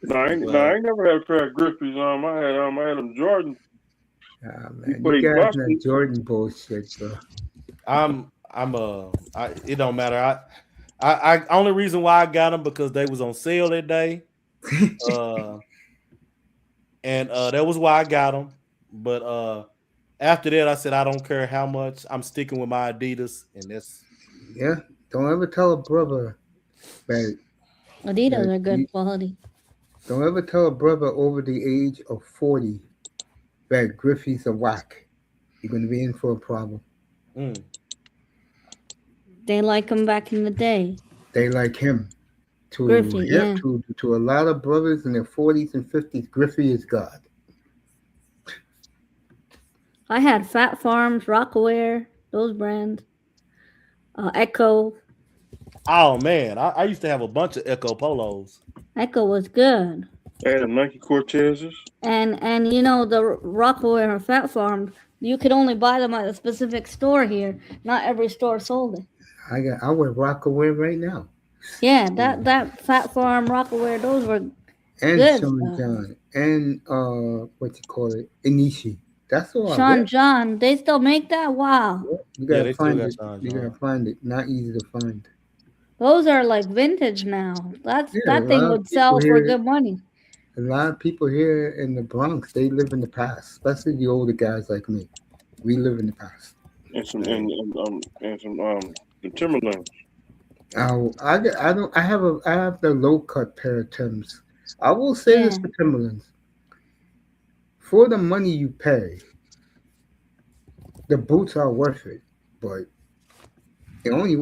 Nah, I ain't never had a pair of Griffies. I had them Jordans. Ah, man, Before you they guys busted. that Jordan bullshit, bro. It don't matter. I only reason why I got them because they was on sale that day. And that was why I got them. But after that, I said I don't care how much. I'm sticking with my Adidas, and that's Yeah, don't ever tell a brother that. Adidas are good quality. Don't ever tell a brother over the age of 40 that Griffies are whack. You're gonna be in for a problem. They like them back in the day. They like him. Griffey, yeah. To a lot of brothers in their 40s and 50s, Griffey is God. I had Fat Farms, Rockaware, those brands. Echo. Oh man, I used to have a bunch of Echo Polos. Echo was good. I had them Nike Cortezes. And the Rockaware or Fat Farm, you could only buy them at a specific store here. Not every store sold it. I wear Rockaway right now. Yeah, that Fat Farm, Rockaware, those were And good Sean stuff. John. And what you call it? Inishi. That's all I Sean wear. John, they still make that? Wow. You Yeah, gotta they still find got it. Sean You gotta John. find it. Not easy to find. Those are like vintage now. That a thing lot of would sell people for here. good money. A lot of people here in the Bronx, they live in the past, especially the older guys like me. We live in the past. And some the Timberlands. I have the low cut pair of Timbs. I will say this for Timberlands. For the money you pay, the boots are worth it, but I only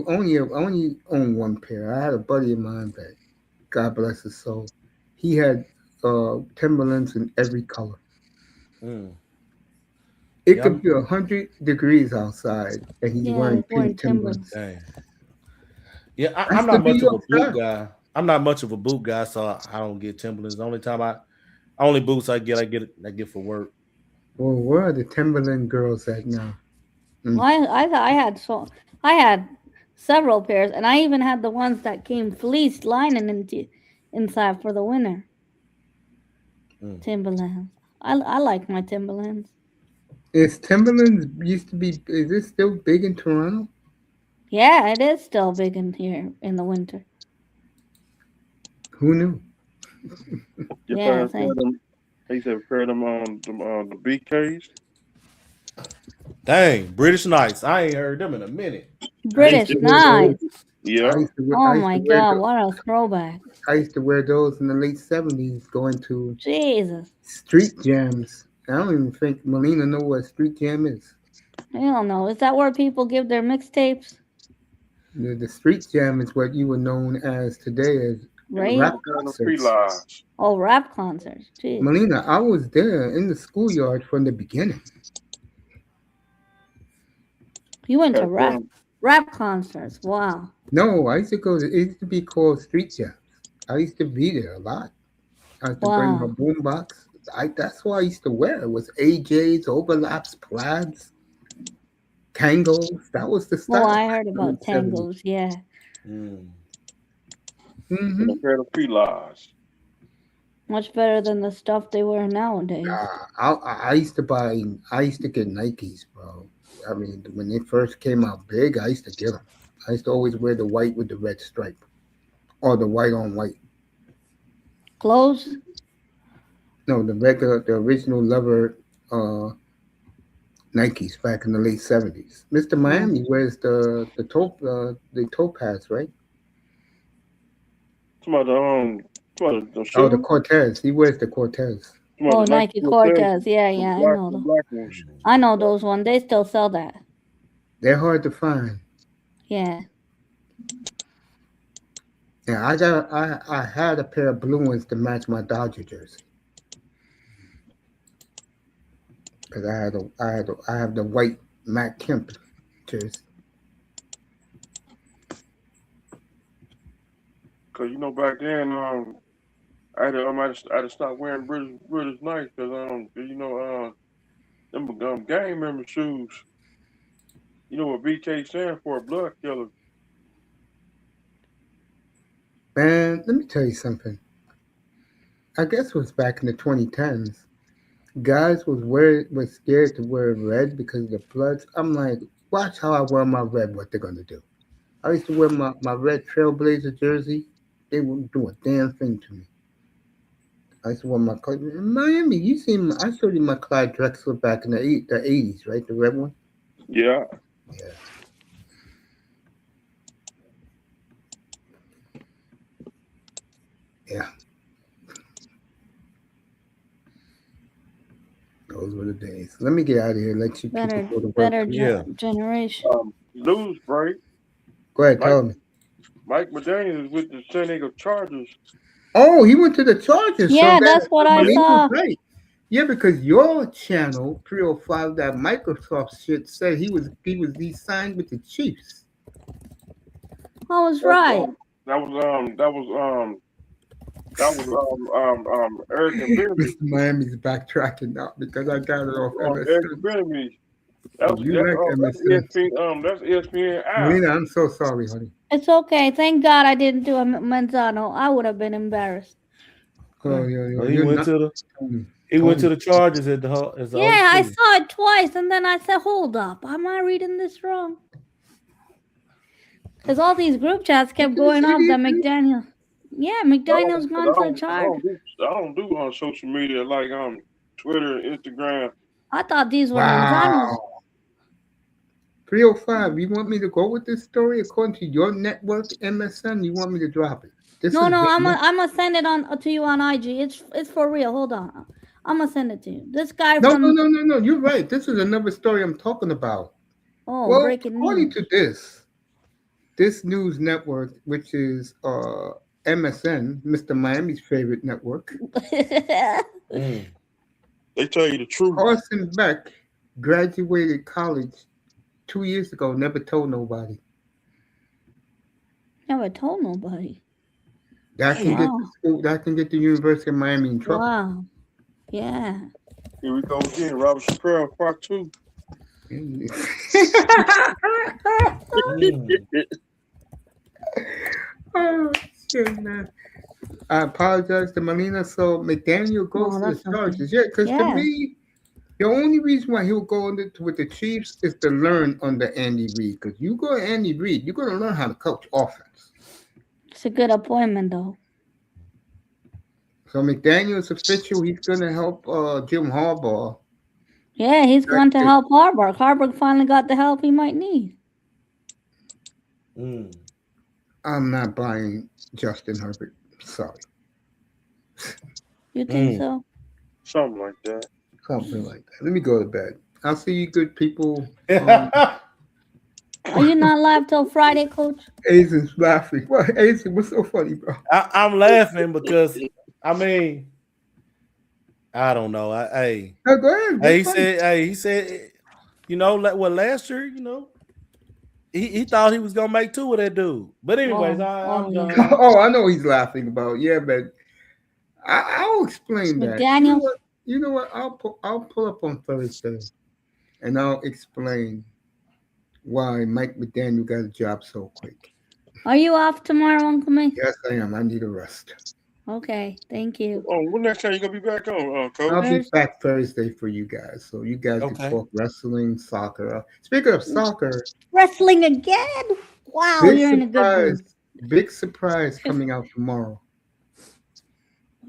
own one pair. I had a buddy of mine that God bless his soul. He had Timberlands in every color. Mm. It Yeah, could be 100 degrees outside, and he's Yeah, wearing he's wearing pink Timberlands. Timberlands. dang. Yeah, I'm That's the not New much of a York boot style. guy. I'm not much of a boot guy, so I don't get Timberlands. The only time only boots I get for work. Well, where are the Timberland girls at now? Well, I had several pairs, and I even had the ones that came fleeced lining inside for the winter. Mm. Timberlands. I like my Timberlands. Is Timberlands used to be? Is it still big in Toronto? Yeah, it is still big in here in the winter. Who knew? You Yeah, heard same. them? He said heard them on the BKs. Dang, British Knights. I ain't heard them in a minute. British to wear those. Knights. Yeah. I used to wear. Oh I used my to wear. God, what a throwback! I used to wear those in the late '70s, going to Jesus, street jams. I don't even think Melina know what a street jam is. I don't know. Is that where people give their mixtapes? The street jam is what you were known as today as Right? rap Heard them concerts. pre-lives. Oh, rap concerts. Jeez. Melina, I was there in the schoolyard from the beginning. You went to Heard rap them. rap concerts. Wow. No, I used to go. It used to be called street jams. I used to be there a lot. I used to bring my Wow. boombox. That's what I used to wear. It was AJs, overlaps, plaids, tangos. That was the Oh, style I back heard in the about late '70s. tangos. Yeah. Mm. Mm-hmm. Heard them pre-lives. Much better than the stuff they wear nowadays. I used to buy. I used to get Nikes, bro. I mean, when they first came out big, I used to get them. I used to always wear the white with the red stripe, or the white on white. Clothes? No, the original leather Nikes back in the late '70s. Mr. Oh, Miami wears the topaz, right? Some of the Oh, the shoes. Cortez. He wears the Cortez. Some of oh, the Nike Nike Cortez. Cortez. Yeah, The yeah, black the black ones. I know those ones. They still sell that. They're hard to find. Yeah. Yeah, I had a pair of blue ones to match my Dodger jersey because I have the white Matt Kemp jersey. Cause back then I had to stop wearing British Knights because them gang member shoes. You know what BK stand for? Blood killer. Man, let me tell you something. I guess it was back in the 2010s. Guys was scared to wear red because of the bloods. I'm like, watch how I wear my red. What they're gonna do? I used to wear my red Trailblazer jersey. They wouldn't do a damn thing to me. I used to wear my in Miami. I showed you my Clyde Drexler back in the '80s, right? The red one. Yeah. Yeah. Yeah. Those were the days. Let me get out of here. Let you people go to work. Better Yeah. generation. News break. Go ahead, Mike, tell me. Mike McDaniel is with the San Diego Chargers. Oh, he went to the Chargers. Yeah, so that's what I Molina saw. was right. Yeah, because your channel 305, that Microsoft shit said he signed with the Chiefs. I was right. That was Eric and Benny. Mr. Miami's backtracking now because I got it off Eric and MSN. Benny. That's MSN. ESPN. That's ESPN app. Molina, I'm so sorry, honey. It's okay. Thank God I didn't do a Manzano. I would have been embarrassed. Oh, yeah. He went to the Chargers as the Yeah, I OC. saw it twice, and then I said, "Hold up, am I reading this wrong?" Because all these group chats kept going off that McDaniel. Yeah, McDaniel's gone to the Chargers. I don't do on social media like Twitter, Instagram. I thought these were Manzanos. Wow. 305, you want me to go with this story according to your network, MSN? You want me to drop it? No, I'm gonna send it on to you on IG. It's for real. Hold on, I'm gonna send it to you. This guy No, from no. You're right. This is another story I'm talking about. Oh, breaking according news. to this news network, which is MSN, Mr. Miami's favorite network. Mm. They tell you the truth. Carson Beck graduated college 2 years ago, never told nobody. Never told nobody. That can get Wow. the school, that can get the University of Miami in trouble. Wow. Yeah. Here we go again. Robert Shapiro, part 2. Mm. Oh, shit, man. I apologize to Melina. So McDaniel goes No, to that's the okay. Chargers. Yeah, because to Yeah. me, the only reason why he'll go with the Chiefs is to learn under Andy Reid. Because you go to Andy Reid, you're going to learn how to coach offense. It's a good appointment, though. So McDaniel's official. He's going to help Jim Harbaugh. Yeah, he's going to That's it. help Harburg. Harburg finally got the help he might need. Mm. I'm not buying Justin Herbert. Sorry. You think Mm. so? Something like that. Something like that. Let me go to bed. I'll see you good people. Are you not live till Friday, Coach? Aizen's laughing. What, Aizen, what's so funny, bro? I'm laughing because I mean, I don't know. Hey, No, go ahead. he What's funny? said, you know, last year, you know, he thought he was gonna make 2 with that dude. But anyways, I'm yeah. done. Oh, I know what he's laughing about. Yeah, but I'll explain that. McDaniel. You know what? I'll pull up on Thursday, and I'll explain why Mike McDaniel got a job so quick. Are you off tomorrow, Uncle May? Yes, I am. I need a rest. Okay, thank you. Oh, when next time you gonna be back on, Coach? I'll be Thursday. back Thursday for you guys, so you guys Okay. can talk wrestling, soccer. Speaking of soccer, Wrestling again? Wow, big you're in a good surprise! mood. Big surprise coming out tomorrow,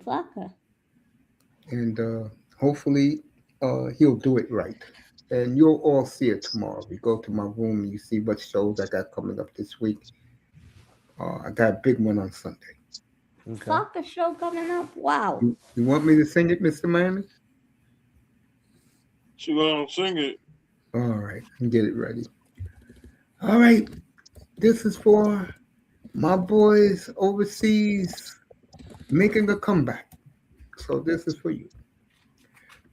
Soccer. and hopefully he'll do it right. And you'll all see it tomorrow. You go to my room and you see what shows I got coming up this week. I got a big one on Sunday. Okay. Soccer show coming up? Wow. You want me to sing it, Mr. Miami? She gonna sing it. All right, and get it ready. All right, this is for my boys overseas making a comeback. So this is for you.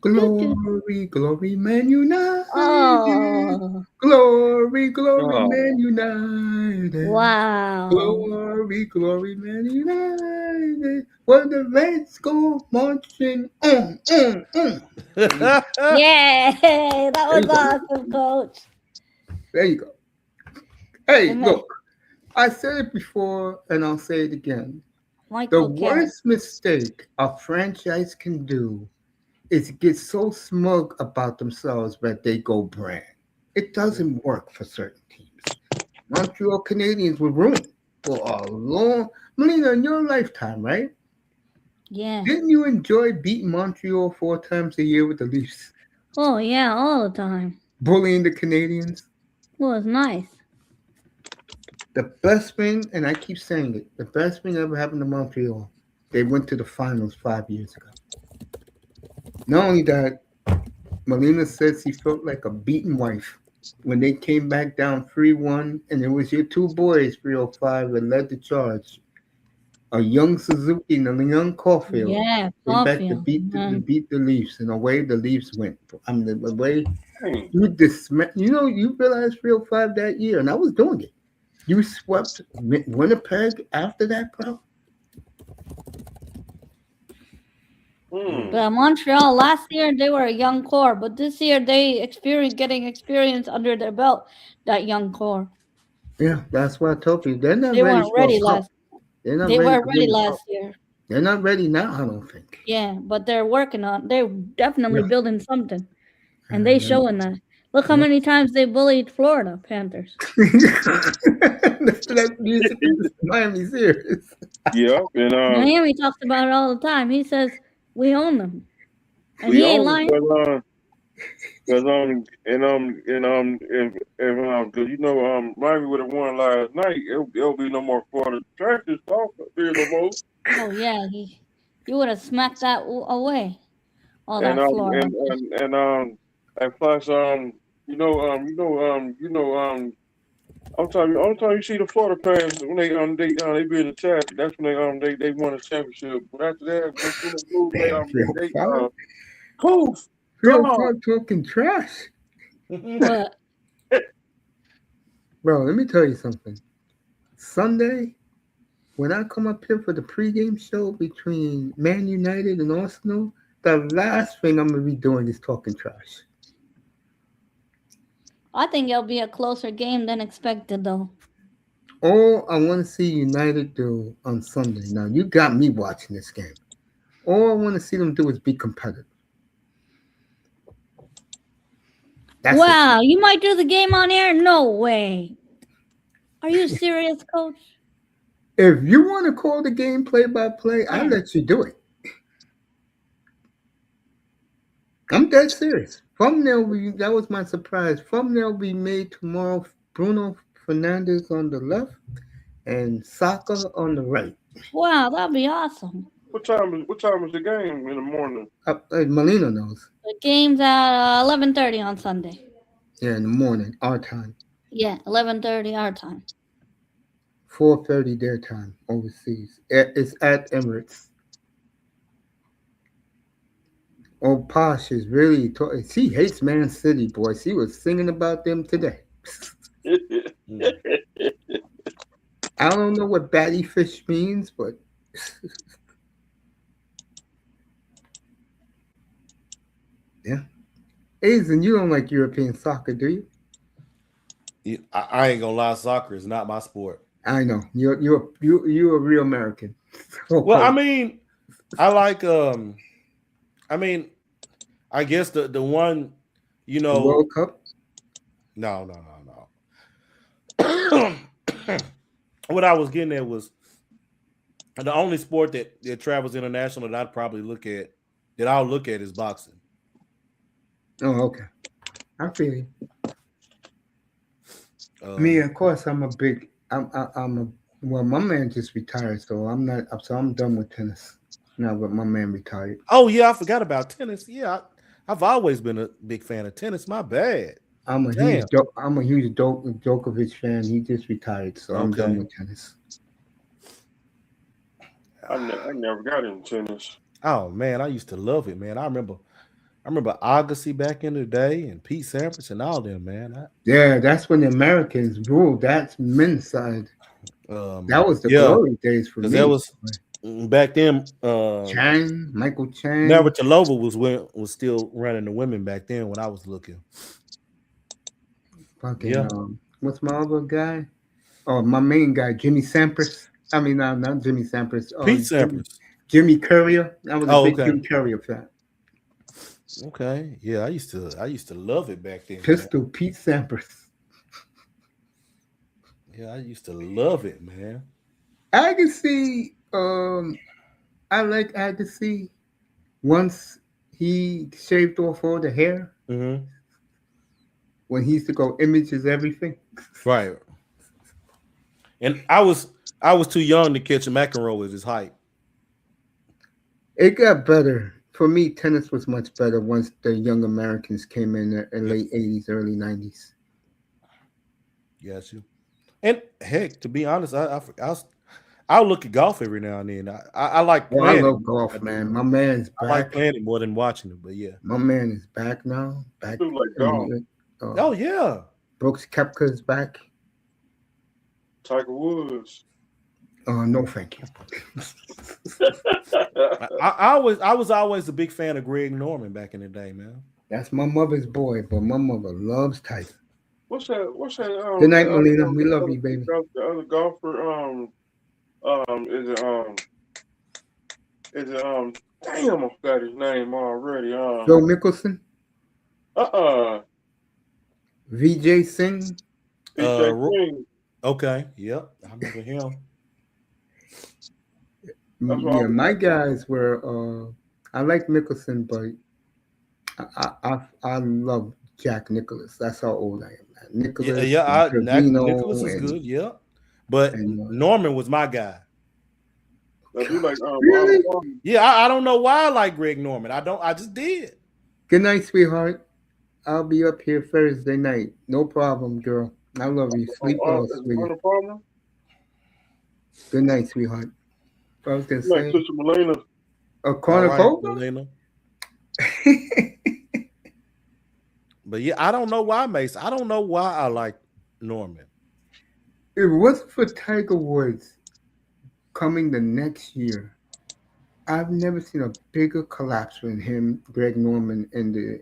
Glory, glory, Man United. Oh, Glory, glory, Oh. Man United. wow. Glory, glory, Man United. When the Reds go marching on. Yeah, that was There you go. awesome, Coach. There you go. Hey, And look, I said it before and I'll say it again. The Michael Carey. worst mistake a franchise can do is get so smug about themselves that they go brand. It doesn't work for certain teams. Montreal Canadiens were ruined for a long, Melina, in your lifetime, right? Yeah. Didn't you enjoy beating Montreal 4 times a year with the Leafs? Oh, yeah, all the time. Bullying the Canadiens? Well, it's nice. The best thing, and I keep saying it, the best thing ever happened to Montreal, they went to the finals 5 years ago. Not only that, Melina says he felt like a beaten wife when they came back down 3-1, and it was your 2 boys, 305, that led the charge. A young Suzuki and a young Caufield Yeah, came back to Caufield. beat the Leafs, and away the Leafs went. I mean, the way Hey, you realized 305 that year, and I was doing it. You swept Winnipeg after that, bro? But Montreal last year they were a young core, but this year they getting experience under their belt. That young core. Yeah, that's what I told you. They're not They ready weren't for ready a cup. last. They're not They ready were to ready win a last cup. year. They're not ready now, I don't think. Yeah, but they're working on. They're definitely Yeah. building something, and they Yeah. showing that. Look how Yeah. many times they bullied Florida Panthers. That music is Miami serious. yeah, and Miami talks about it all the time. He says we own them, and we he ain't own lying. because because you know Miami would have won last night. It'll be no more Florida Panthers talk here no more. Oh yeah, you would have smacked that away. All that And Florida. and plus Only time you see the Florida fans when they be in the traffic. That's when they won a championship. But after that, when they lose, Damn, poof, Real gone. Five talking trash. What? Bro, let me tell you something. Sunday, when I come up here for the pregame show between Man United and Arsenal, the last thing I'm gonna be doing is talking trash. I think it'll be a closer game than expected, though. All I want to see United do on Sunday. Now you got me watching this game. All I want to see them do is be competitive. That's Wow, you might do the game on air? No way. Are you serious, Coach? If you want to call the game play-by-play, I'll let you do it. I'm dead serious. That was my surprise. Thumbnail will be made tomorrow. Bruno Fernandes on the left and Saka on the right. Wow, that'd be awesome. What time is the game in the morning? Molina knows. The game's at 11:30 on Sunday. Yeah, in the morning, our time. Yeah, 11:30 our time. 4:30 their time overseas. It's at Emirates. Oh, Posh is really talking. She hates Man City, boy. She was singing about them today. I don't know what batty fish means, but yeah. Aizen, you don't like European soccer, do you? I ain't gonna lie, soccer is not my sport. I know. You're a real American. Well, I mean, I like I guess the one, you know, the World Cup. No. What I was getting at was the only sport that travels international that I'll look at is boxing. Oh, okay. I feel you. Me, of course, my man just retired, so I'm done with tennis. Now that my man retired. Oh yeah, I forgot about tennis. Yeah, I've always been a big fan of tennis. My bad. I'm a huge Djokovic fan. He just retired, so I'm done with tennis. I never got into tennis. Oh man, I used to love it, man. I remember Agassi back in the day and Pete Sampras and all them, man. Yeah, that's when the Americans ruled. That's men's side. That was the glory days for me. That was back then. Michael Chang. Navratilova was still running the women back then when I was looking. Fucking what's my other guy? Oh, my main guy, Jimmy Sampras. I mean, not Jimmy Sampras. Pete Sampras. Jimmy Courier. I was a big Jimmy Courier fan. Okay, yeah, I used to love it back then. Pistol man. Pete Sampras. Yeah, I used to love it, man. Agassi, I like Agassi. Once he shaved off all the hair. Mm-hmm. When he used to go, image is everything. Right. And I was too young to catch McEnroe with his height. It got better. For me, tennis was much better once the young Americans came in the late 80s, early 90s. Got you. And heck, to be honest, I'll look at golf every now and then. I like playing. I love golf, man. My man's back. I like playing it more than watching it, but yeah. My man is back now. Back. I do like golf. Oh yeah. Brooks Koepka's back. Tiger Woods. No, thank you. I was always a big fan of Greg Norman back in the day, man. That's my mother's boy, but my mother loves Tiger. What's that? Good night, Molina. We love you, baby. The other golfer, damn, I forgot his name already. Phil Mickelson. Vijay Singh. Okay. Yep. I remember him. Yeah, my guys were. I like Mickelson, but I love Jack Nicklaus. That's how old I am. Nicklaus. Nicklaus is good. Yeah, but Norman was my guy. Really? Yeah, I don't know why I like Greg Norman. I just did. Good night, sweetheart. I'll be up here Thursday night. No problem, girl. I love you. Sleep well, sweetie. Arnold Palmer. Good night, sweetheart. I was gonna Like say Sister Melina. a All right, cornucopia. Melina. But yeah, I don't know why, Mace. I don't know why I like Norman. If it wasn't for Tiger Woods coming the next year, I've never seen a bigger collapse than him, Greg Norman, in the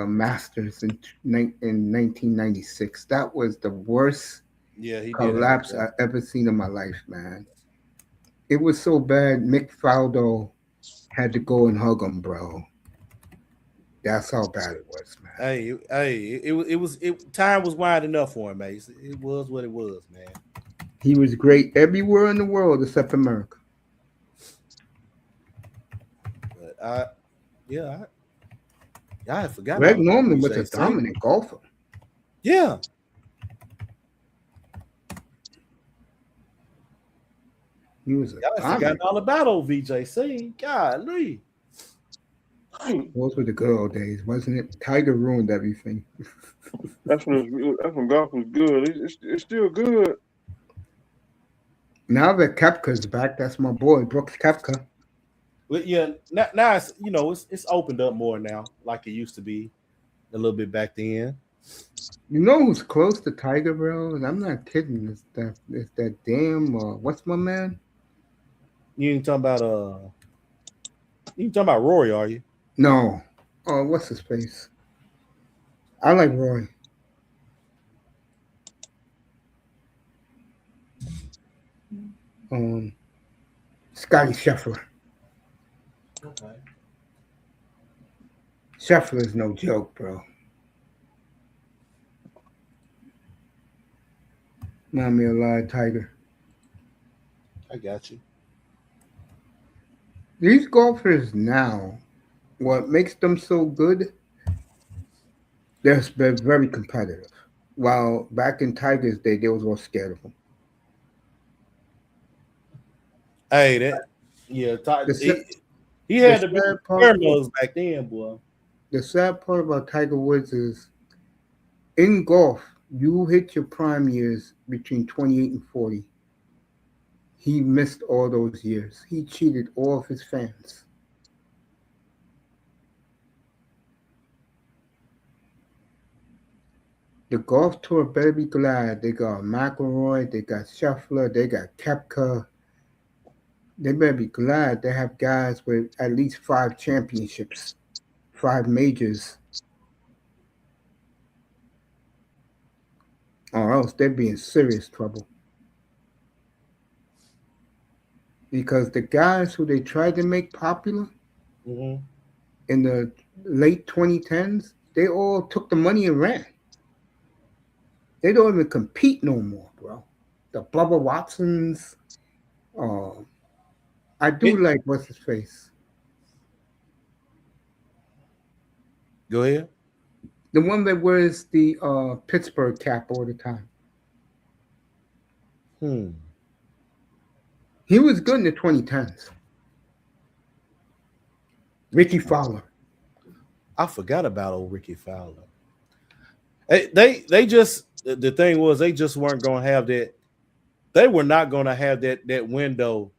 Masters in 1996. That was the worst Yeah, he did. collapse I've ever seen in my life, man. It was so bad. Mick Faldo had to go and hug him, bro. That's how bad it was, man. Time was winding up for him, Mace. It was what it was, man. He was great everywhere in the world except America. But I forgot. Greg about Norman was a VJC. dominant golfer. Yeah. He was a Y'all forgot dominant. all about old VJC. Golly. Those were the good old days, wasn't it? Tiger ruined everything. That's when golf was good. It's still good. Now that Koepka's back, that's my boy, Brooks Koepka. But yeah, now it's it's opened up more now, like it used to be a little bit back then. You know who's close to Tiger, bro? And I'm not kidding. It's that damn what's my man? You ain't talking about Rory, are you? No. Oh, what's his face? I like Roy. Scotty Scheffler. Okay. Scheffler is no joke, bro. Mommy alive, Tiger. I got you. These golfers now, what makes them so good? They're very competitive. While back in Tiger's day, they was all scared of him. Hey, he had the big parallels back then, boy. The sad part about Tiger Woods is, in golf, you hit your prime years between 28 and 40. He missed all those years. He cheated all of his fans. The golf tour better be glad they got McIlroy, they got Scheffler, they got Koepka. They better be glad they have guys with at least 5 championships, 5 majors. Or else they'd be in serious trouble. Because the guys who they tried to make popular in the late 2010s, they all took the money and ran. They don't even compete no more, bro. The Bubba Watsons. I do like what's his face. Go ahead. The one that wears the Pittsburgh cap all the time. He was good in the 2010s. Ricky Fowler. I forgot about old Ricky Fowler. They just, the thing was, they just weren't going to have that. They were not going to have that window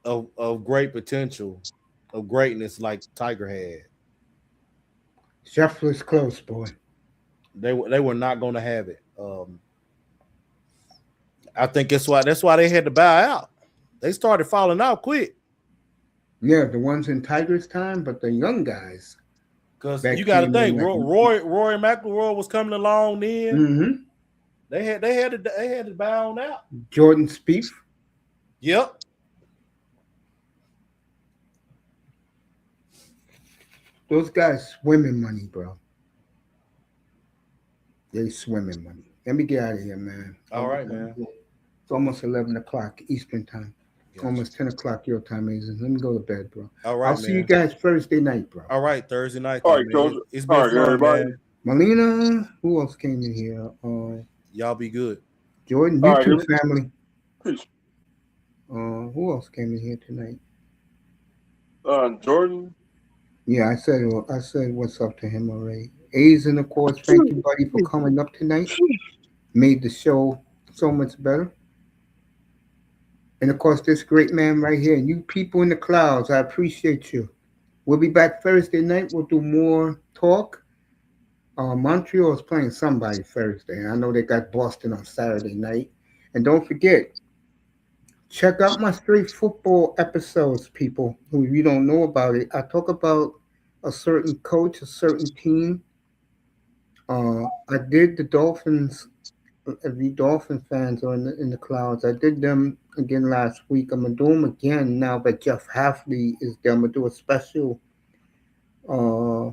of great potential, of greatness like Tiger had. Scheffler's close, boy. They were not going to have it. I think that's why they had to bow out. They started falling out quick. Yeah, the ones in Tiger's time, but the young guys. Because you got to think, Rory McIlroy was coming along then. Mm-hmm. They had to bow on out. Jordan Spieth. Yep. Those guys swim in money, bro. They swim in money. Let me get out of here, man. All right, man. It's almost 11 o'clock Eastern time. Gotcha. Almost 10 o'clock your time, Asian. Let me go to bed, bro. All right, I'll see you guys Thursday night, bro. All right, Thursday night. All right, Coach. It's been fun, everybody. man. Melina, who else came in here? Y'all be good. Jordan, All you right, too, family. Peace. Who else came in here tonight? Jordan. Yeah, I said what's up to him already. A's, and of course, thank you, buddy, for coming up tonight. Made the show so much better. And of course, this great man right here, you people in the clouds, I appreciate you. We'll be back Thursday night. We'll do more talk. Montreal is playing somebody Thursday. I know they got Boston on Saturday night. And don't forget, check out my straight football episodes, people, who you don't know about it. I talk about a certain coach, a certain team. I did the Dolphins. If you Dolphin fans are in the clouds, I did them again last week. I'm gonna do them again now that Jeff Halfley is there. I'm gonna do a special uh,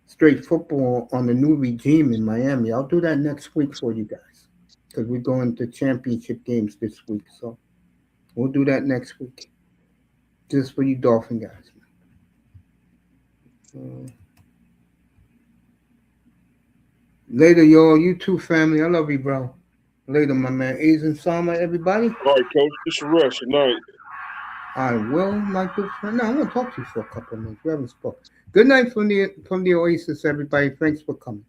straight football on the new regime in Miami. I'll do that next week for you guys because we're going to championship games this week. So we'll do that next week just for you Dolphin guys. Later, y'all. You too, family. I love you, bro. Later, my man. A's and Sama, everybody. All right, Coach. It's a rush tonight. I will, my good friend. No, I'm gonna talk to you for a couple of minutes. We haven't spoken. Good night from the Oasis, everybody. Thanks for coming.